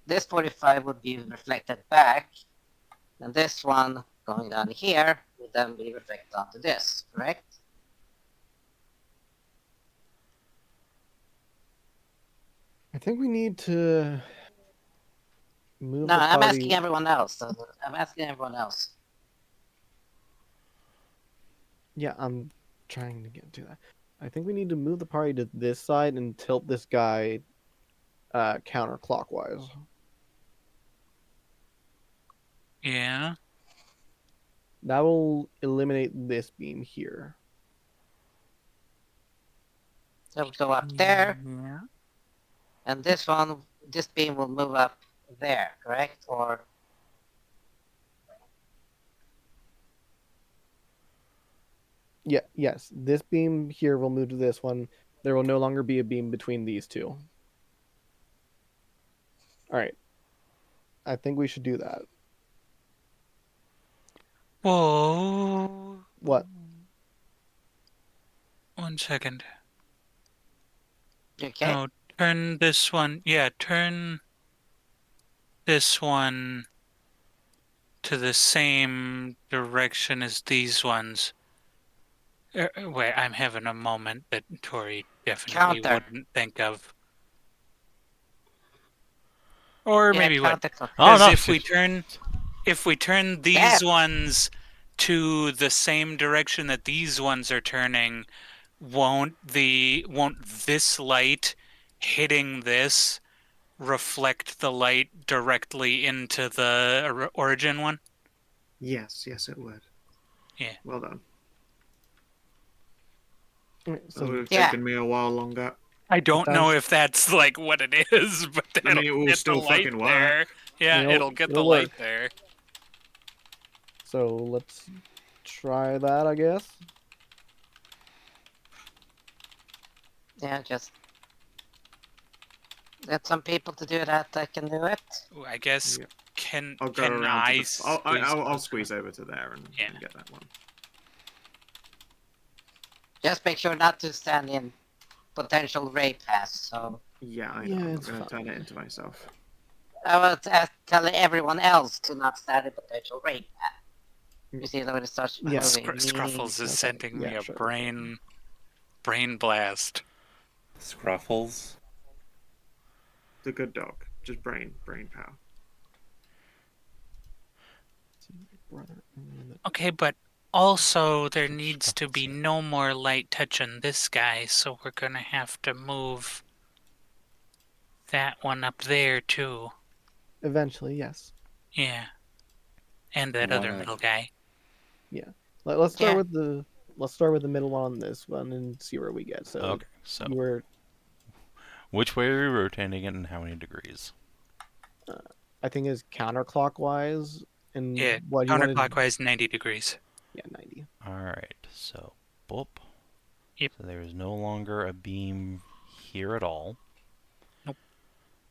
this 45 would be reflected back, and this one going down here would then be reflected onto this, correct? I think we need to move No, the I'm party. asking everyone else. I'm asking everyone else. Yeah, I'm trying to get to that. I think we need to move the party to this side and tilt this guy counterclockwise. Yeah. That will eliminate this beam here. So we'll go up there, Yeah. and this beam will move up there, correct? Or Yeah, yes. This beam here will move to this one. There will no longer be a beam between these two. All right. I think we should do that. Whoa. What? 1 second. okay? No, turn this one. Yeah, turn this one to the same direction as these ones. Wait, I'm having a moment that Tori definitely Counter. wouldn't think of. Or Yeah, maybe what? counter clock. Oh Because no! if we turn these That. ones to the same direction that these ones are turning, won't this light hitting this reflect the light directly into the origin one? Yes, it would. Yeah. Well done. Alright, That so would have Yeah. taken me a while longer. I don't know sounds- if that's like what it is, but I mean, it'll it will get the still light fucking there. work. Yeah, it'll get the it'll light work. there. So let's try that, I guess. Yeah, just get some people to do that that can do it. I guess Yeah. can I'll go can around I to the. I'll closer? squeeze over to there and Yeah. get that one. Just make sure not to stand in potential ray pass. So Yeah, I Yeah, know. I'm it's gonna turn fine. it into myself. I was telling everyone else to not stand in potential ray pass. You see when it starts Yeah. moving. Scruffles is Okay, sending me yeah, a sure. brain blast. Scruffles. The good dog. Just brain power. Brother, Okay, but also there needs to be no more light touching this guy, so we're gonna have to move that one up there too. Eventually, yes. Yeah. And that other middle guy. Let's start Yeah. with the middle one on this one and see where we get. So Okay, so you were, which way are we rotating it, and how many degrees? I think, is counterclockwise, and Yeah, what you wanted. counterclockwise 90 degrees. Yeah, 90. All right, so boop. Yep. So there is no longer a beam here at all. Nope.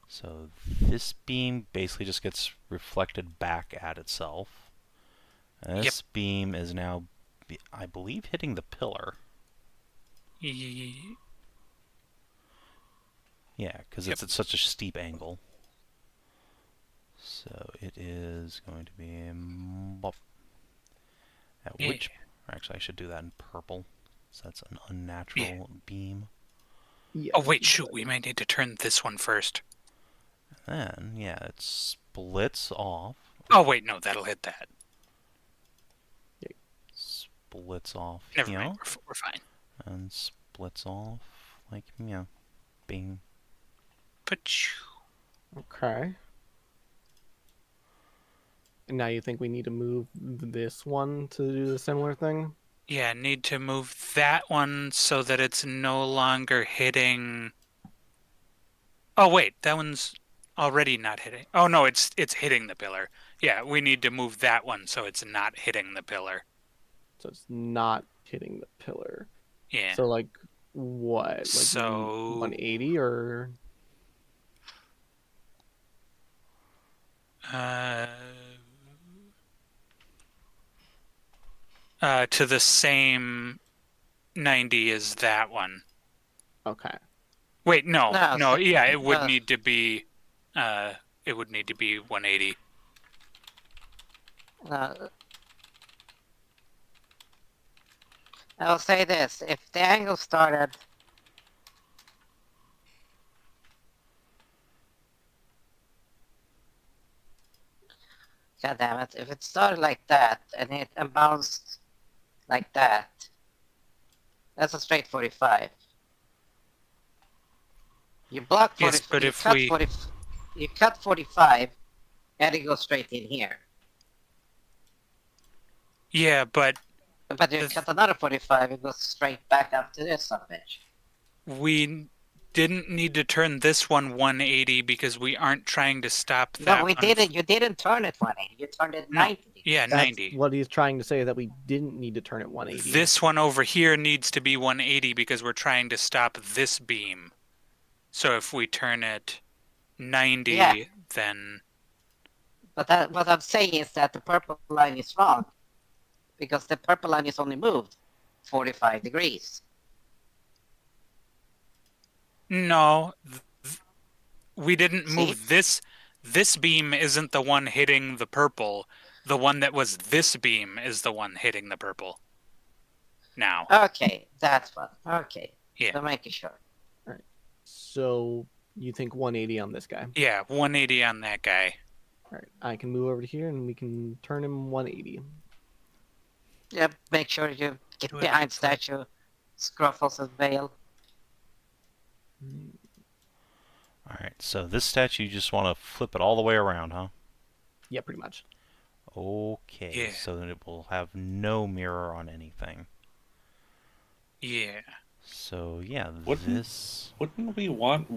So this beam basically just gets reflected back at itself. And this beam is now, I believe, hitting the pillar. Ye- Yeah, because it's at such a steep angle. So it is going to be bop. At Yeah. which, actually, I should do that in purple. So that's an unnatural beam. Yeah. Oh wait, shoot, we might need to turn this one first. Then, yeah, it splits off. Oh wait, no, that'll hit that. Splits off Never here. mind, we're fine. And splits off like, bing. But Okay. And now you think we need to move this one to do the similar thing? yeah, need to move that one so that it's no longer hitting. Oh wait, that one's already not hitting. Oh no, it's hitting the pillar. Yeah, we need to move that one so it's not hitting the pillar. So it's not hitting the pillar. Yeah. So like what? Like So 180 or to the same 90 as that one. okay. Wait, no, No, yeah, it would uh, need to be 180. I'll say this: if the angle started, God damn it, if it started like that and it bounced like that, that's a straight 45. You block 40, Yes, but you if cut we 40, you cut 45, and it goes straight in here. yeah, but But you The- cut another 45, it goes straight back up to this bitch. we didn't need to turn this one 180 because we aren't trying to stop that No, we one. didn't. You didn't turn it 180. You turned it No. 90. Yeah, That's 90. what he's trying to say, that we didn't need to turn it 180. This one over here needs to be 180 because we're trying to stop this beam. So if we turn it 90, Yeah. then But what I'm saying is that the purple line is wrong. Because the purple line is only moved 45 degrees. no, we didn't See? move this. This beam isn't the one hitting the purple. The one that was this beam is the one hitting the purple. now. Okay, that's fun. Okay. Yeah. So making sure. So you think 180 on this guy? Yeah, 180 on that guy. All right, I can move over to here and we can turn him 180. Yep, make sure you get Do it behind quick. statue. Scruffles and Veil. Alright, so this statue, you just want to flip it all the way around, huh? Yeah, pretty much. Okay, Yeah. so then it will have no mirror on anything. Yeah. So, yeah, Wouldn't- this... Wouldn't we want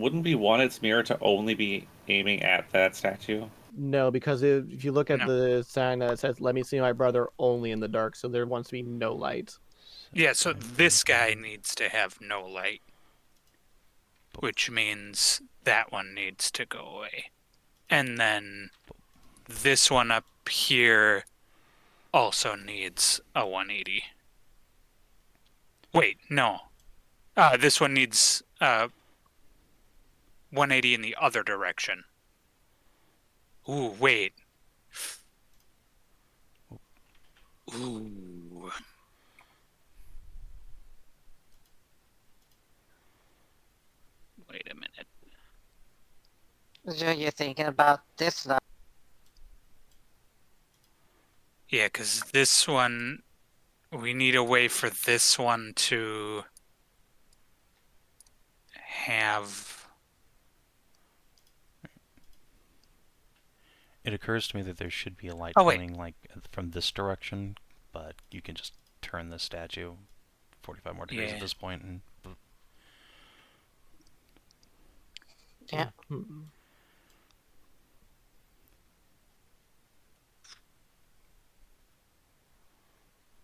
its mirror to only be aiming at that statue? No, because if you look at No. the sign that says "Let me see my brother" only in the dark, so there wants to be no light. Yeah, so this guy needs to have no light. Which means that one needs to go away. And then this one up here also needs a 180. Wait, no. This one needs 180 in the other direction. Ooh, wait. Ooh. Wait a minute. So you're thinking about this now. Yeah, because this one, we need a way for this one to have... It occurs to me that there should be a light Oh, wait. coming, like, from this direction, but you can just turn the statue 45 more degrees Yeah. at this point, and... Yeah. Hmm.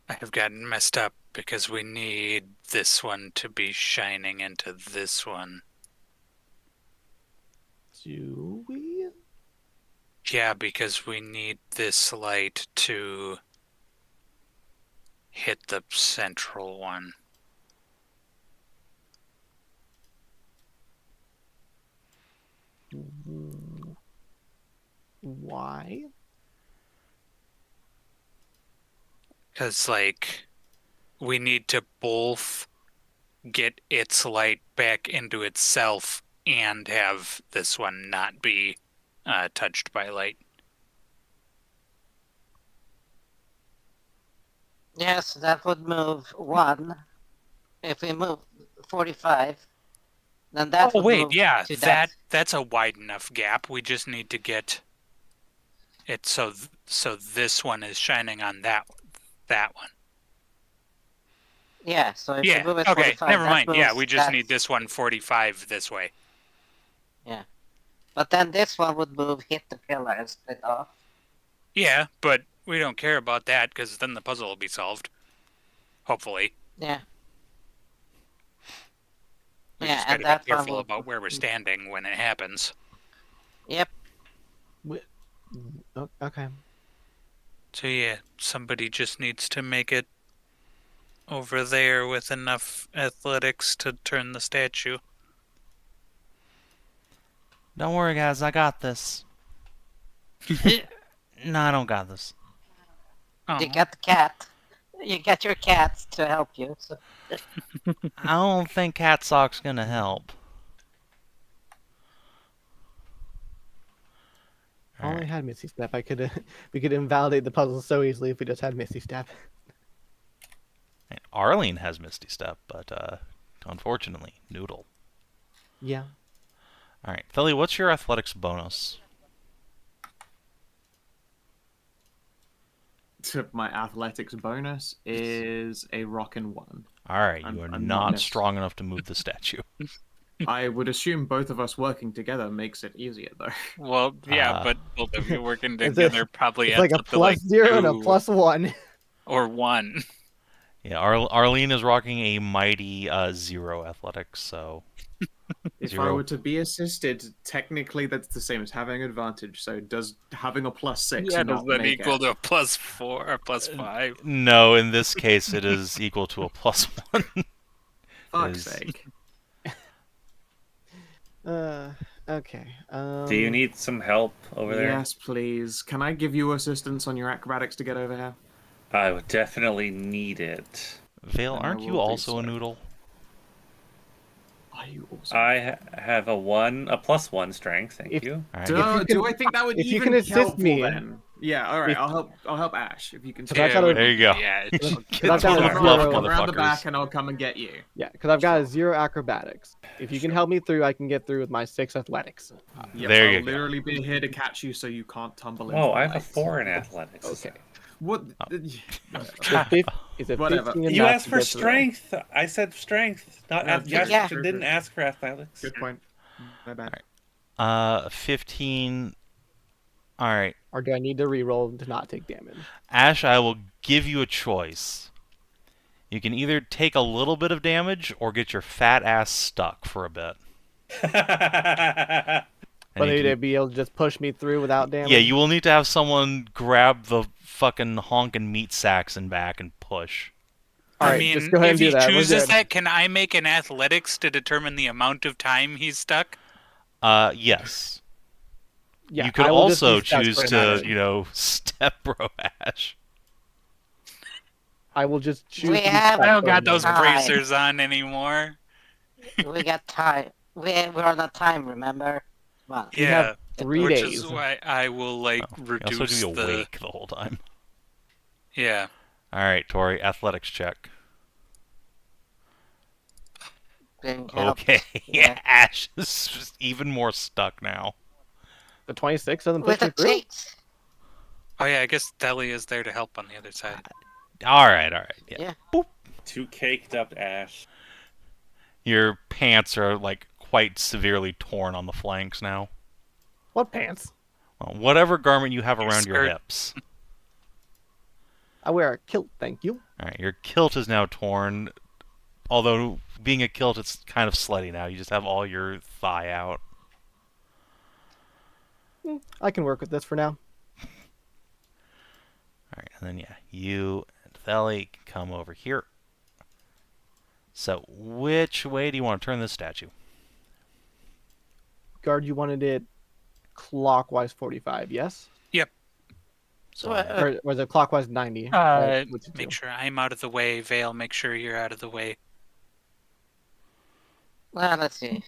I have gotten messed up because we need this one to be shining into this one. Do we? Yeah, because we need this light to hit the central one. Why? Because, like, we need to both get its light back into itself and have this one not be touched by light. Yes, that would move 1. If we move 45, then that Oh would wait, move yeah, to that. that's a wide enough gap. We just need to get it so this one is shining on that one. Yeah, so if Yeah. we move it Okay. 45, Never that mind. Yeah, moves we just that. need this one 45 this way. But then this one would move, hit the pillar, and split off. Yeah, but we don't care about that because then the puzzle will be solved. Hopefully. Yeah. We Yeah, just and gotta that be one careful will. about where we're standing when it happens. Yep. Oh, okay. So yeah, somebody just needs to make it over there with enough athletics to turn the statue. Don't worry, guys, I got this. No, I don't got this. Oh. You got the cat. You got your cat to help you. So. I don't think Cat Sock's gonna help. If I only had Misty Step, we could invalidate the puzzle so easily if we just had Misty Step. And Arlene has Misty Step, but unfortunately, Noodle. Yeah. Alright, Philly, what's your athletics bonus? My athletics bonus is a rockin' 1. Alright, you I'm are not not necess- strong enough to move the statue. I would assume both of us working together makes it easier, though. Well, yeah, but both of you working It's together probably It's ends like a up to like +0 and a 2 +1. or 1. Yeah, Arlene is rocking a mighty 0 athletics, so... If I 0. were to be assisted, technically that's the same as having advantage. So does having a +6 Yeah, does not that make equal it? to a +4 or +5? No, in this case, it is equal to a +1. Fuck's is- sake. Okay. Do you need some help over there? Yes, please. Can I give you assistance on your acrobatics to get over here? I would definitely need it. Vale, And I aren't you will do also so. a noodle? Are you also? I have a +1 strength. Thank you. All right. Do, If you do can- I think that would if you even can be assist helpful me- then? Yeah, all right. if- I'll help Ash if you can. I've got a- There you go. Yeah. Get I've to got the a buff, zero- Come around the back motherfuckers. and I'll come and get you. Yeah, because I've got a Sure. 0 acrobatics. If you can help me through, I can get through with my 6 athletics. Yes, There I'll you go. literally be here to catch you so you can't tumble into Whoa, the I have a light. 4 in athletics. Okay. What? Is it Whatever. 15 You enough asked to for get through? strength. I said strength, not Yeah, you yeah. didn't ask for athletics. Good point. My bad. 15. All right. Or do I need to reroll to not take damage? Ash, I will give you a choice. You can either take a little bit of damage or get your fat ass stuck for a bit. And But you they'd can- be able to just push me through without damage? yeah, you will need to have someone grab the fucking honkin' meat sacks and back and push. All I right, mean, just go ahead if and do he that. We're chooses good. that, can I make an athletics to determine the amount of time he's stuck? Yes. Yeah, You could I will just also be stuck choose for a to, minute. step bro Ash. I will just choose. We to be have- stuck I don't for a got those minute. Time. bracers on anymore. We got time. We're on a time, remember? Come on. We Yeah, have 3 which days. is why I will Oh, you also reduce have to be the. awake the whole time. Yeah. All right, Tori, athletics check. Didn't help. Okay, Yeah. Ash is just even more stuck now. The 26 doesn't push With me the through? cheeks. Oh yeah, I guess Deli is there to help on the other side. All right, yeah. Yeah. Too caked up, Ash. Your pants are like quite severely torn on the flanks now. What pants? Well, whatever garment you have Your around your skirt. hips. I wear a kilt, thank you. All right, your kilt is now torn. Although being a kilt, it's kind of slutty now. You just have all your thigh out. I can work with this for now. All right, and then yeah, you and Theli can come over here. So, which way do you want to turn this statue? Guard, you wanted it clockwise 45, yes? So, Well, Or was it clockwise 90? What'd you Make do? sure I'm out of the way. Vale, make sure you're out of the way. Well, let's see.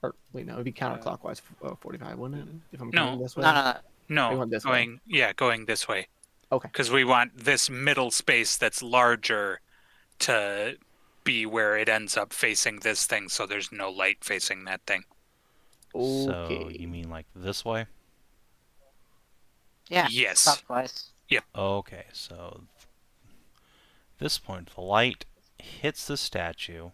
Or, wait, no, it'd be counterclockwise 45, wouldn't it? If I'm No. going this way? No. No, You want this way? going this way. Okay. Because we want this middle space that's larger to be where it ends up facing this thing, so there's no light facing that thing. so Okay. you mean like this way? Yeah. Yes. Clockwise. Okay, so this point, the light hits the statue.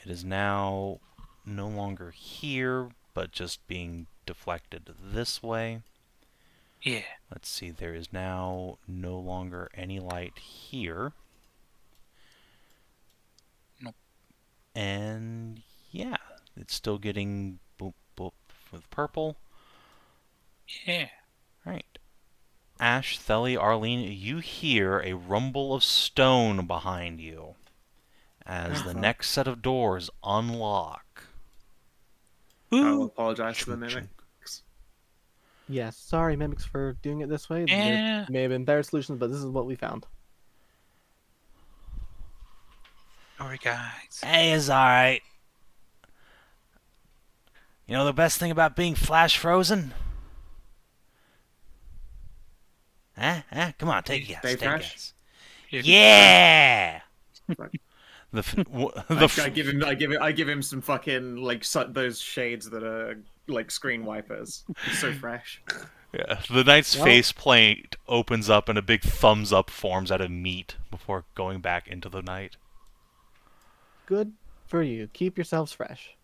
It is now no longer here, but just being deflected this way. Yeah. Let's see, there is now no longer any light here. Nope. And yeah, it's still getting boop boop with purple. Yeah. Right. Ash, Theli, Arlene, you hear a rumble of stone behind you as the next set of doors unlock. I'll apologize to the Chunk, mimic. Yes, sorry, Mimics, for doing it this way. Yeah. There may have been better solutions, but this is what we found. Sorry, guys. Hey, it's alright. You know the best thing about being flash frozen? Huh? Come on, take a guess. Stay Take a fresh? guess. You- Yeah! Right. The I give him some fucking like those shades that are like screen wipers. He's so fresh. yeah, the knight's Well- face plate opens up and a big thumbs up forms out of meat before going back into the night. Good for you. Keep yourselves fresh.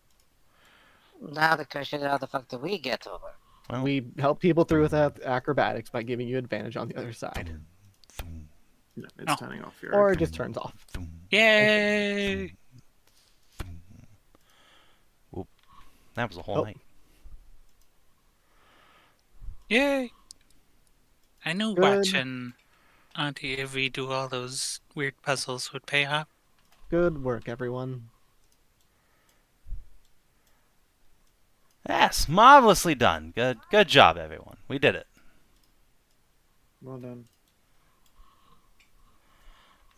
Now the question is, how the fuck do we get over? Well, We help people through with acrobatics by giving you advantage on the other side. thum, No, it's Oh. turning off your. Or it just turns off. thum, Yay! thum. Whoop. That was a whole Oh. night. Yay! I knew Good. watching Auntie Ivy do all those weird puzzles would pay off. Good work, everyone. Yes, marvelously done. Good job, everyone. We did it. Well done.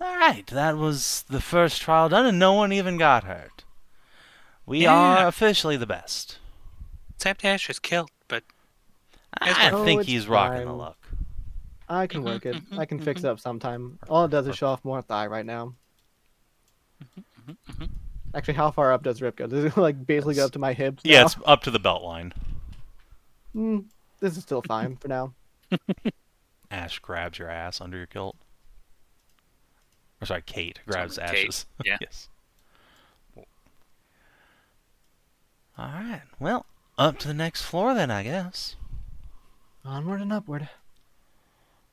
Alright, that was the first trial done, and no one even got hurt. We Yeah. are officially the best. Except Ashe is killed, but I Oh, think it's he's rocking the fine. luck. I can work it. I can fix it up sometime. All it does is show off more thigh right now. Actually, how far up does Rip go? Does it like basically go up to my hips now? Yeah, it's up to the belt line. This is still fine for now. Ashe grabs your ass under your kilt. Or sorry, Kate grabs Sorry, Kate, Ashe's. yeah. Yes. Alright, well, up to the next floor then, I guess. Onward and upward.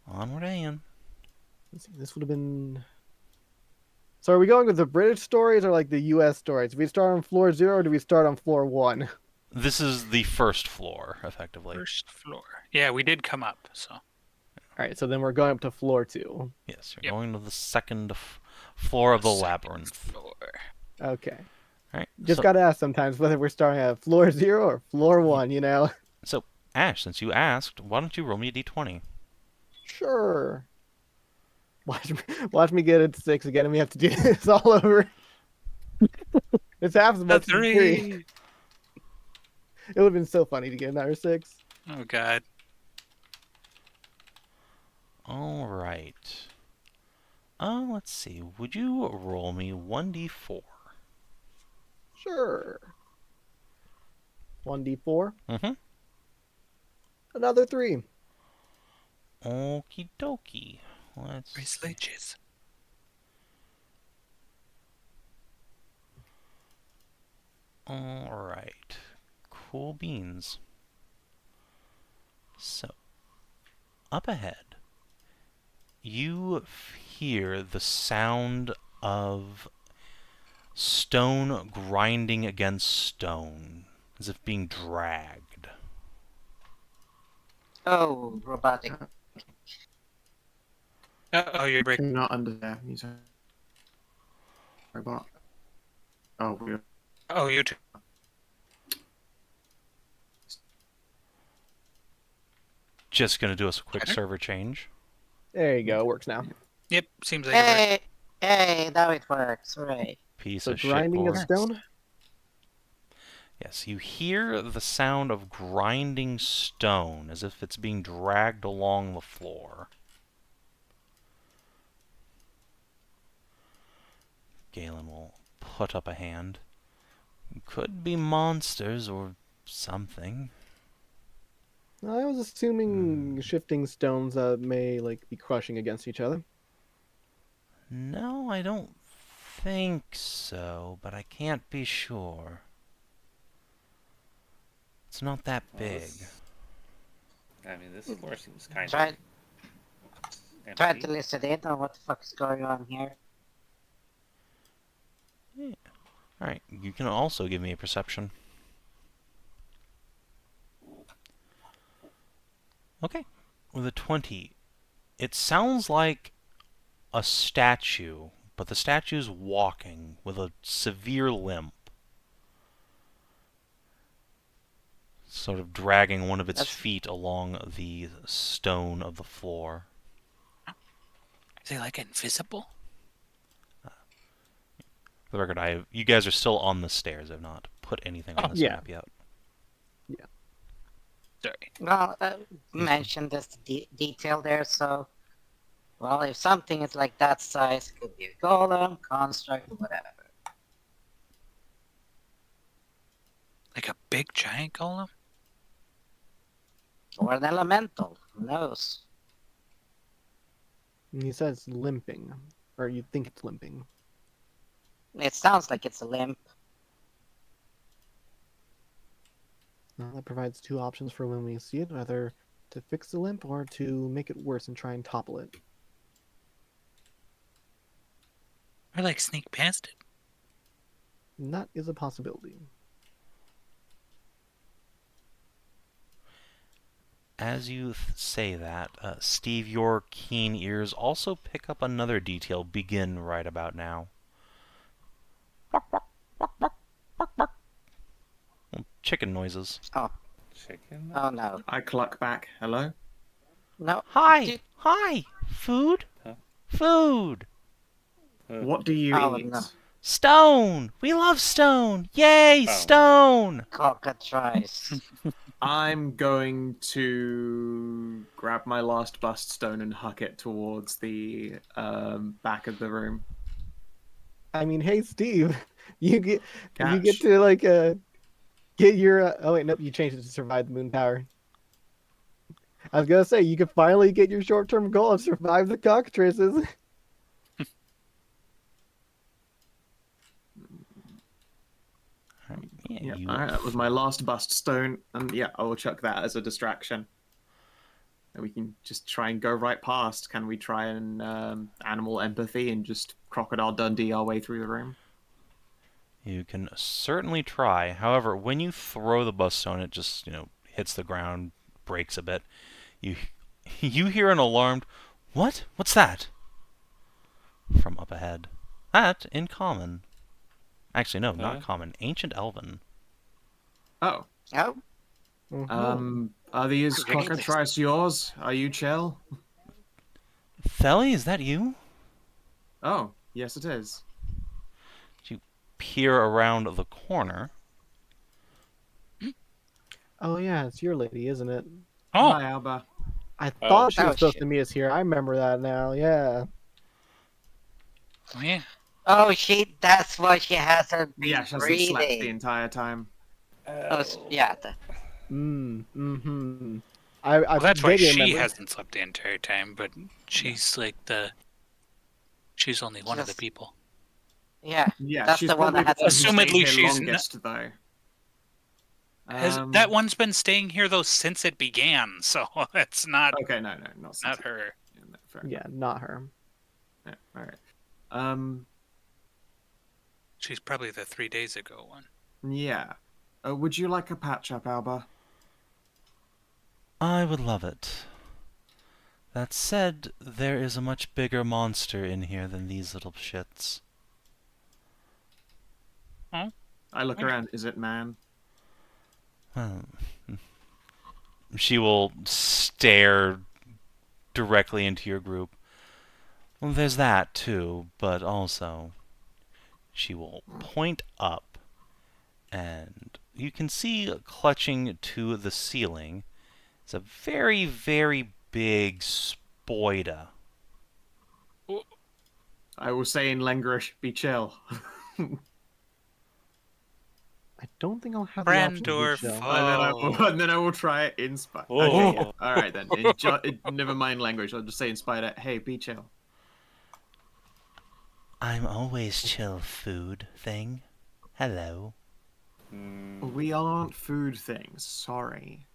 Onward and. Let's see, this would have been. So are we going with the British stories or like the U.S. stories? Do we start on floor 0 or do we start on floor 1? This is the first floor, effectively. first floor. Yeah, we did come up, so. Alright, so then we're going up to floor 2. Yes, you're Yep. going to the second floor of the Second labyrinth. floor. Okay. Alright, Just so, gotta ask sometimes whether we're starting at floor 0 or floor 1, you know? so, Ashe, since you asked, why don't you roll me a d20? Sure. Watch me get it 6 again and we have to do this all over. It's half as much as 3. It would have been so funny to get another 6. Oh god. Alright. Let's see. Would you roll me 1d4? Sure. 1d4. Mm-hmm. Another 3. Okie dokie. Let's Race see. leeches. Alright. Cool beans. So, up ahead, you hear the sound of stone grinding against stone, as if being dragged. Oh, robotic. Oh, you're breaking. I'm not under there. He's a robot. Oh, we're Oh, you too. Just gonna do us a quick Better? server change. There you go. It works now. Yep, seems like it worked. Hey, now it works. Right. Piece So of shit grinding of board. stone? Yes, you hear the sound of grinding stone, as if it's being dragged along the floor. Galen will put up a hand. Could be monsters or something. I was assuming shifting stones may like be crushing against each other. No, I don't think so, but I can't be sure. It's not that big. I mean, this floor seems kind Try, of try empty. to listen in on what the fuck is going on here. Alright, you can also give me a perception. Okay, with a 20. It sounds like a statue, but the statue's walking with a severe limp. Sort of dragging one of its That's- feet along the stone of the floor. Is he like invisible? For the record, you guys are still on the stairs. I've not put anything on this yeah. map yet. Sorry. Well, mentioned this detail there, so... Well, if something is like that size, it could be a golem, construct, whatever. Like a big giant golem? Or an elemental, who knows? And he says limping, or you think it's limping. It sounds like it's a limp. Well, that provides 2 options for when we see it, either to fix the limp or to make it worse and try and topple it. Or like sneak past it? And that is a possibility. As you say that, Steve, your keen ears also pick up another detail begin right about now. Chicken noises. Chicken? Oh no. I cluck back. Hello? No. Hi! Dude, Hi! Food? Huh? Food! What do you Oh, eat? no. Stone! We love stone! Yay, Oh. stone! Cockatrice. I'm going to grab my last bust stone and huck it towards the back of the room. I mean, hey Steve, you get Catch. to like get your oh wait, nope, you changed it to survive the moon tower. I was gonna say you could finally get your short-term goal of survive the cockatrices. Yeah, Yeah, you alright, that was my last bust stone, and yeah, I will chuck that as a distraction. And we can just try and go right past. Can we try and animal empathy and just Crocodile Dundee our way through the room? You can certainly try. However, when you throw the bus stone, it just, hits the ground, breaks a bit. You you hear an alarmed, "What? What's that?" from up ahead. That in common. Actually, no, not common. Ancient Elven. Oh, Oh, are these Ridiculous. cockatrice yours? Are you chill? Theli, is that you? Oh, yes it is. You peer around the corner. Oh yeah, it's your lady, isn't it? Oh, Hi, Alba. I thought she was Oh, supposed shit. to meet us here. I remember that now. Yeah. yeah. oh, that's why she hasn't been Yeah, she hasn't slept the breathing. entire time. Yeah. I Well, that's why vaguely she remember. hasn't slept the entire time, but she's like she's only one of the Just- people. Yeah. Yeah, That's she's the one probably that the has one who Assumedly stayed here she's longest, though. That one's been staying here though since it began, so it's not Okay, no, not since not her. Yeah, no, fair Yeah, not her. enough. Yeah, all right. She's probably the 3 days ago one. Yeah. Would you like a patch up, Alba? I would love it. That said, there is a much bigger monster in here than these little shits. I look around. Is it man? She will stare directly into your group. Well, there's that too, but also she will point up, and you can see clutching to the ceiling is a very, very big spoida. I will say in Lengrish, be chill. I don't think I'll have the option to Brandor be chill. And then I will try it in Spider. Oh. Okay, yeah. All right then. Never mind language. I'll just say in Spider. Hey, be chill. I'm always chill, food thing. Hello. We aren't food things. Sorry.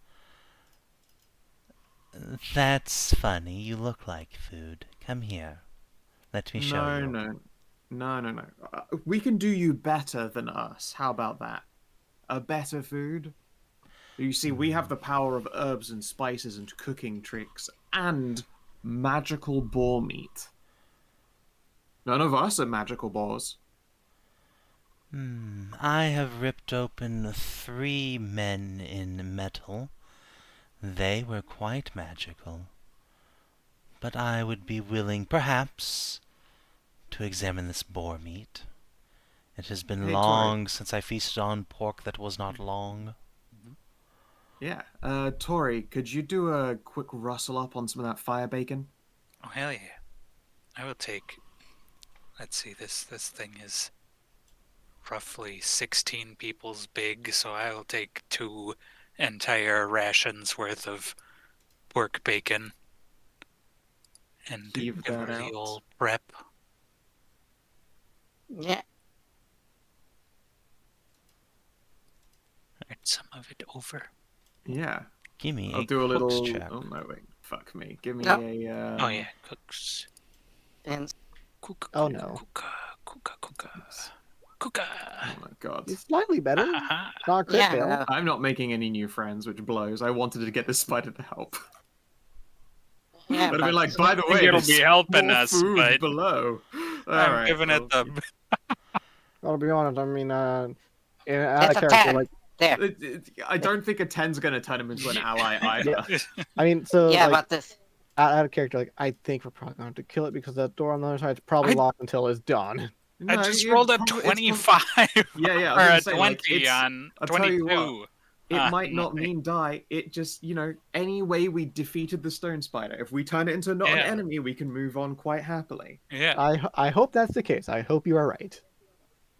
That's funny. You look like food. Come here. Let me show you. No. We can do you better than us. How about that? A better food? You see, we have the power of herbs and spices and cooking tricks and magical boar meat. None of us are magical boars. I have ripped open 3 men in metal. They were quite magical. But I would be willing, perhaps, to examine this boar meat. It has been Hey, long since I feasted on pork that was not long. Yeah. Tori, could you do a quick rustle up on some of that fire bacon? Oh hell yeah! I will take. Let's see. This thing is roughly 16 people's big, so I'll take 2 entire rations worth of pork bacon and Heave give her that the out. old prep. Yeah. Get some of it over. Yeah. Give me I'll a do a cook's little. check. Oh no, wait. Fuck me. Give me No. a. Oh yeah, cooks. And Oh, no. Cooka. Oh my god. It's slightly better. Ah, Not crit yeah, fail. I'm not making any new friends, which blows. I wanted to get this spider to help. yeah, But I've been but like, by the I think way, it'll there's be helping more us, food but below. I'm Alright, giving it well, the. I'll be honest. I mean, out it's of a character, 10. like, There. I don't think a 10's going to turn him into an ally either. I mean, so Yeah, like, but this. out of character, like I think we're probably going to kill it because that door on the other side is probably locked until it's done. I No, just it rolled a probably- 25 Yeah, yeah. I or a was gonna say, 20 on I'll tell you 22. what, it might not my- mean die. It just, any way we defeated the stone spider, if we turn it into not an Yeah. enemy, we can move on quite happily. Yeah. I hope that's the case. I hope you are right.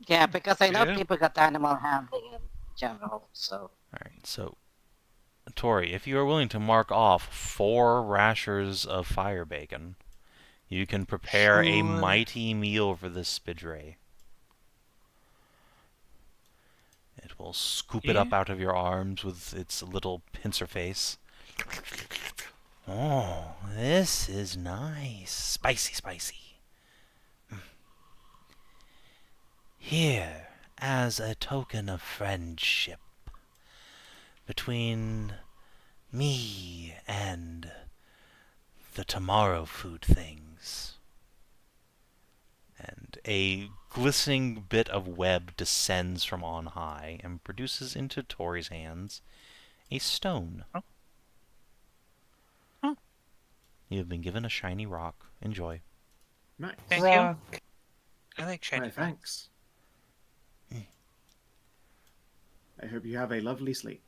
Yeah, because I know Yeah. people got animal handling in general, so... Alright, so Tori, if you are willing to mark off 4 rashers of fire bacon, you can prepare a Sure. mighty meal for this Spidray. It will scoop it up Yeah. out of your arms with its little pincer face. Oh, this is nice. Spicy, spicy. Here, as a token of friendship between me and the tomorrow food things. And a glistening bit of web descends from on high and produces into Tori's hands a stone. Oh. Oh. You have been given a shiny rock. Enjoy. Nice. Thank you. I like shiny. Right, thanks. I hope you have a lovely sleep.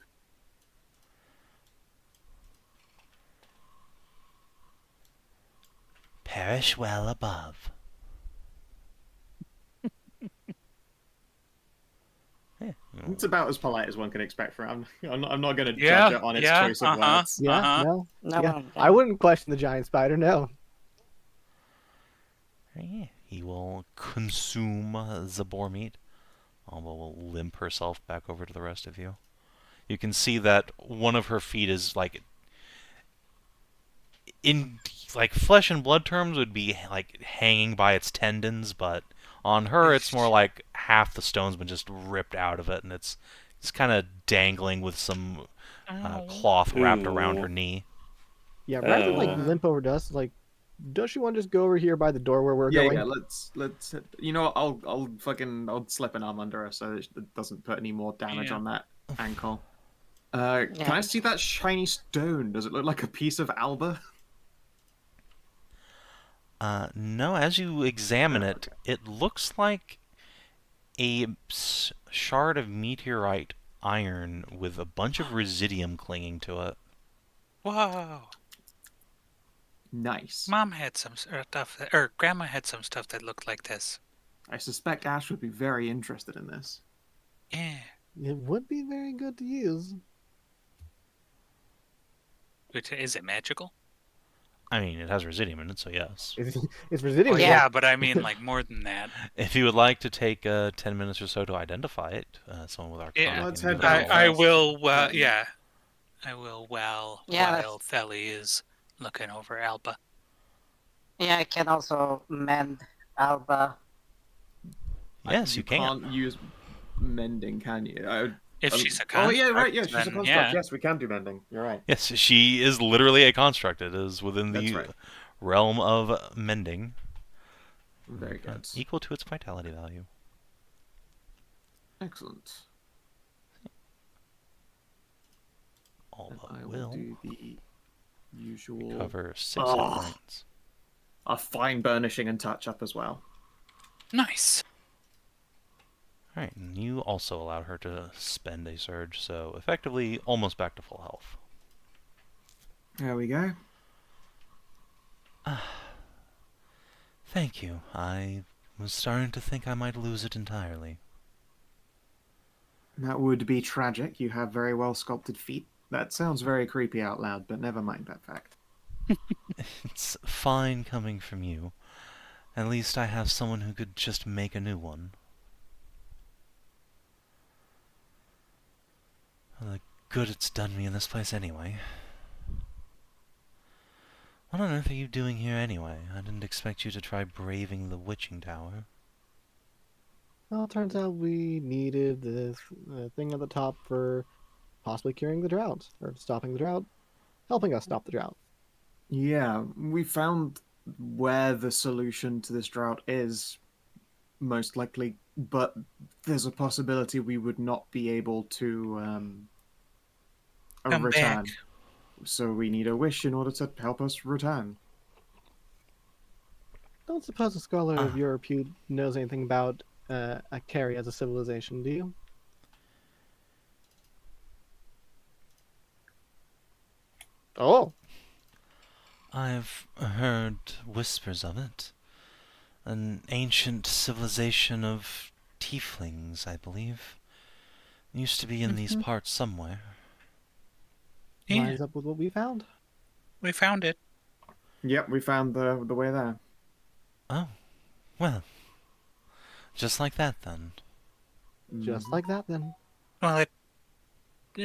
Perish well above. Yeah, It's about as polite as one can expect from him. I'm not going to Yeah, judge it on its yeah, choice of uh-huh. words. Yeah, Uh-huh. no, No, yeah. I wouldn't question the giant spider. No. yeah. He will consume the boar meat. Alba will limp herself back over to the rest of you. You can see that one of her feet is in flesh and blood terms would be like hanging by its tendons, but on her it's more like half the stone's been just ripped out of it, and it's kind of dangling with some cloth wrapped around her knee. Yeah, rather than like Oh. limp over to us, like, does she want to just go over here by the door where we're Yeah, going? yeah. Let's. I'll slip an arm under her so it doesn't put any more damage Yeah. on that ankle. Can I see that shiny stone? Does it look like a piece of Alba? No, as you examine it, it looks like a shard of meteorite iron with a bunch of residium clinging to it. Whoa. Nice. Mom had some stuff, or Grandma had some stuff that looked like this. I suspect Ashe would be very interested in this. Yeah. It would be very good to use. Is it magical? I mean, it has residium in it, so yes. It's residual. Well, yeah, but I mean, like, more than that. If you would like to take 10 minutes or so to identify it, someone with Arcana Yeah, Let's can do head that. down. I will, yeah. I will, while Yeah, Theli is looking over Alba. Yeah, I can also mend Alba. Yes, you can. Can't use mending, can you? If she's a Oh construct, yeah, right. Yeah, she's a then, construct. yeah. Yes, we can do mending. You're right. Yes, she is literally a construct. It is within That's the right. realm of mending. Very good. Equal to its vitality value. Excellent. All And I but will will do the usual cover 6 hit Oh. points. a fine burnishing and touch up as well. Nice. Alright, and you also allowed her to spend a surge, so effectively almost back to full health. There we go. Thank you. I was starting to think I might lose it entirely. That would be tragic. You have very well sculpted feet. That sounds very creepy out loud, but never mind that fact. It's fine coming from you. At least I have someone who could just make a new one. Well, the good it's done me in this place anyway. What on earth are you doing here anyway? I didn't expect you to try braving the witching tower. Well, it turns out we needed this thing at the top for possibly curing the drought, or stopping the drought, helping us stop the drought. Yeah, we found where the solution to this drought is, most likely, but there's a possibility we would not be able to Come return. back. So we need a wish in order to help us return. Don't suppose a scholar of your repute knows anything about Akheri as a civilization, do you? Oh, I've heard whispers of it. An ancient civilization of tieflings, I believe. Used to be in these parts somewhere. Yeah, lines up with what we found. we found it. Yep, we found the way there. Oh, well. Just like that, then. Just like that, then. Well, it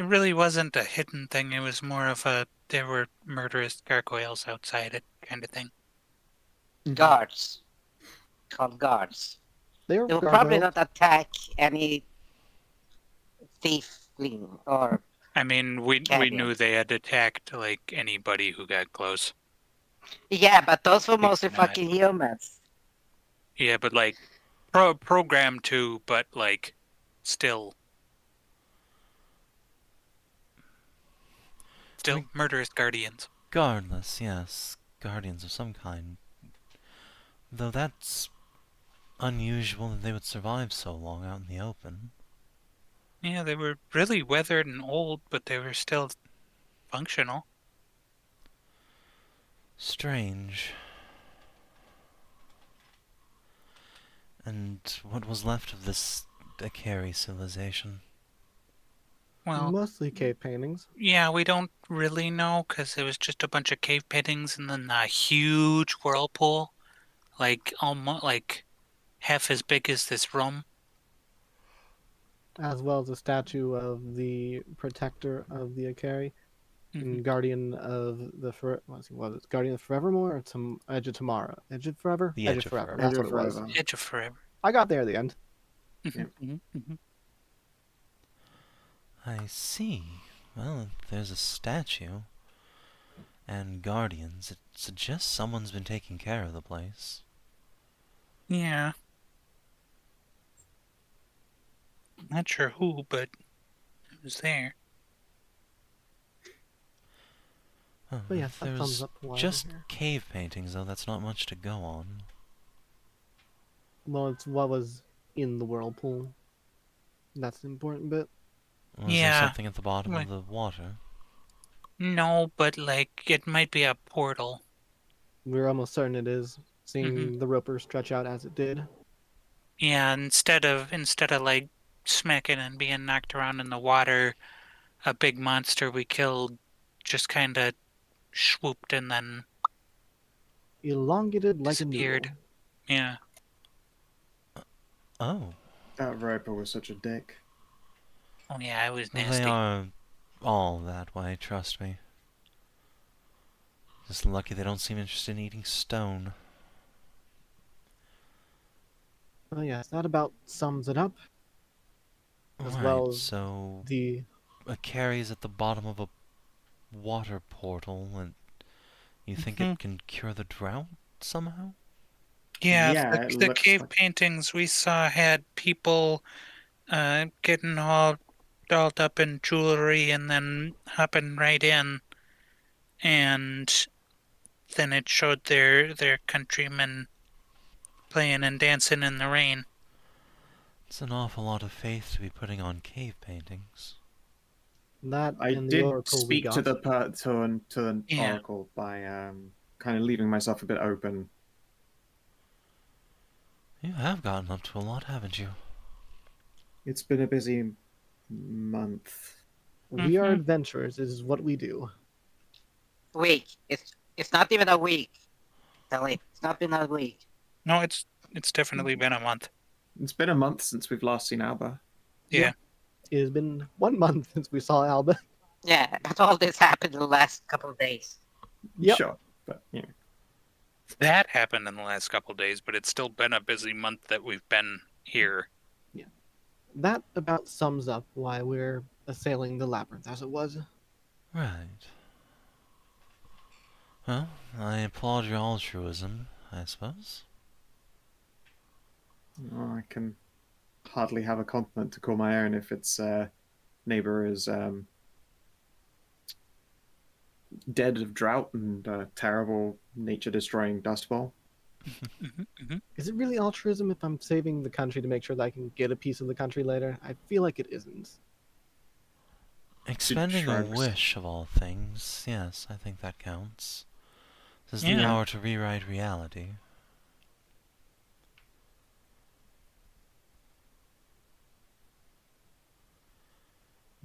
really wasn't a hidden thing. It was more of a there were murderous gargoyles outside it kind of thing. Guards. Called guards. They were They will probably gargoyles. not attack any thiefling or... I mean, we Canyon. knew they had attacked like anybody who got close. Yeah, but those were mostly Not. fucking humans. Yeah, but like programmed to, but like still murderous guardians. Regardless, yes. Guardians of some kind. Though that's unusual that they would survive so long out in the open. Yeah, they were really weathered and old, but they were still functional. Strange. And what was left of this Akheri civilization? Well, Mostly cave paintings. yeah, we don't really know because it was just a bunch of cave paintings and then a huge whirlpool, like almost like half as big as this room. As well as a statue of the protector of the Akheri, Mhm. and guardian of the what was it? Guardian of Forevermore or Edge of Tomorrow? Edge of Forever? The Edge of Forever. That's Edge what of it was. Forever. Edge of Forever. I got there at the end. I see. Well, if there's a statue and guardians, it suggests someone's been taking care of the place. Yeah. Not sure who, but it was there. Oh, But yes, if that sums there's up why we're just here. cave paintings, though, that's not much to go on. Well, it's what was in the whirlpool. That's the important bit. Was there Yeah. something at the bottom Wait. of the water? No, but like it might be a portal. We're almost certain it is, seeing Mhm. the roper stretch out as it did. Yeah, instead of like smacking and being knocked around in the water, a big monster we killed just kind of swooped and then Elongated like a disappeared. noodle. Yeah. Oh. That Viper was such a dick. Oh yeah, it was Well, nasty. they are all that way, trust me. Just lucky they don't seem interested in eating stone. Oh yes, that about sums it up. As Right, well as so the Akheri's at the bottom of a water portal, and you think Mhm. it can cure the drought somehow? Yeah, Yeah, it the looks cave like- paintings we saw had people getting all dolled up in jewelry and then hopping right in, and then it showed their countrymen playing and dancing in the rain. It's an awful lot of faith to be putting on cave paintings. that I and the did oracle we speak got. to the Yeah. Oracle by kind of leaving myself a bit open. You have gotten up to a lot, haven't you? It's been a busy month. We are Mhm. adventurers. This is what we do. Week. It's not even a week. Telly. It's not been a week. No, it's definitely been a month. It's been a month since we've last seen Alba. Yeah. It has been 1 month since we saw Alba. Yeah, all this happened in the last couple of days. Yep. Sure, but yeah. That happened in the last couple of days, but it's still been a busy month that we've been here. That about sums up why we're assailing the labyrinth as it was. Right. Well, I applaud your altruism, I suppose. I can hardly have a continent to call my own if its neighbor is dead of drought and terrible nature-destroying dust bowl. Is it really altruism if I'm saving the country to make sure that I can get a piece of the country later? I feel like it isn't. Expending a shrugs. wish of all things, yes, I think that counts. This is the Yeah. power to rewrite reality.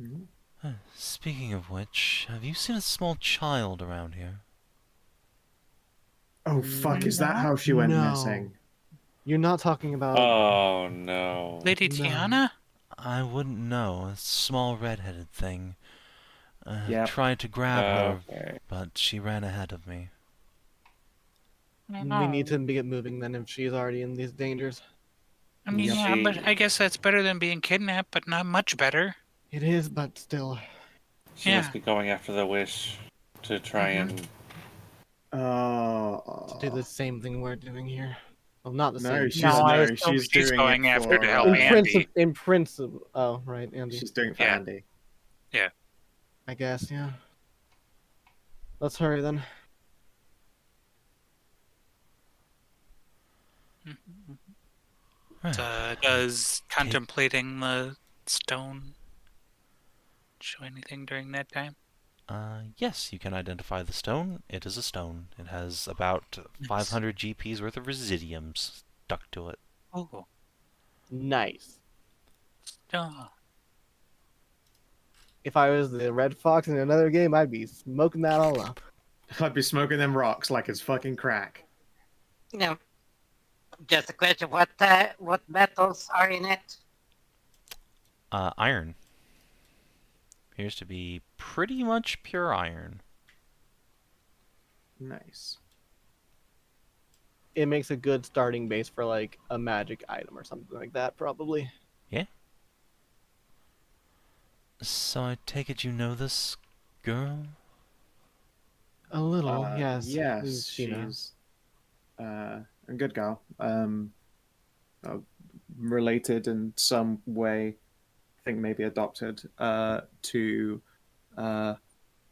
Mhm. Speaking of which, have you seen a small child around here? Oh fuck! Is that how she went No. missing? You're not talking about. Oh no. Lady No. Tiana? I wouldn't know. A small red-headed thing. Yep. Tried to grab her, Okay. but she ran ahead of me. We need to get moving then if she's already in these dangers. I mean, Yep. yeah, but I guess that's better than being kidnapped, but not much better. It is, but still. She Yeah. must be going after the wish to try and. To do the same thing we're doing here. Well, not the No, same. she's No, I no, assume she's she's doing going it after for, to help in Andy. principle. Oh, right, Andy. She's doing it for Yeah. Andy. I guess, yeah. Let's hurry then. Right. Does contemplating the stone show anything during that time? Yes, you can identify the stone. It is a stone. It has about 500 GPs worth of residiums stuck to it. Oh, Nice. oh. If I was the Red Fox in another game, I'd be smoking that all up. I'd be smoking them rocks like it's fucking crack. No. Just a question, what metals are in it? Iron. Appears to be pretty much pure iron. Nice. It makes a good starting base for like a magic item or something like that, probably. So I take it you know this girl? A little, yes. Yes, we've seen her. she's a good girl. Related in some way, I think maybe adopted to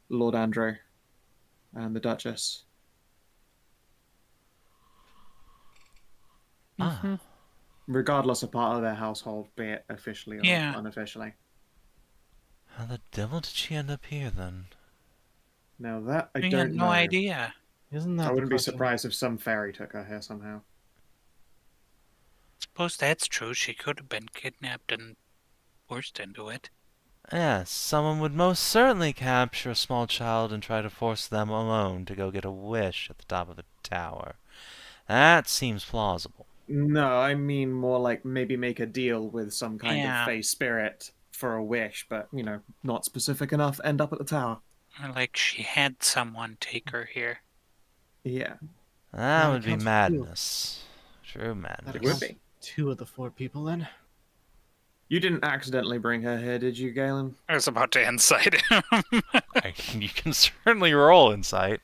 Lord Andrew and the Duchess. Ah, Regardless of part of their household, be it officially or Yeah. unofficially. how the devil did she end up here then? Now that I We don't had no know. idea. Isn't that I the wouldn't be question? surprised if some fairy took her here somehow. Suppose that's true. She could have been kidnapped and forced into it. Yes, someone would most certainly capture a small child and try to force them alone to go get a wish at the top of a tower. That seems plausible. No, I mean more like maybe make a deal with some kind Yeah. of fey spirit for a wish, but not specific enough. End up at the tower. Or like she had someone take her here. Yeah, That That would be accounts for two. madness. True madness. That it would accounts be. 2 of the 4 people then. You didn't accidentally bring her here, did you, Galen? I was about to incite him. You can certainly roll insight.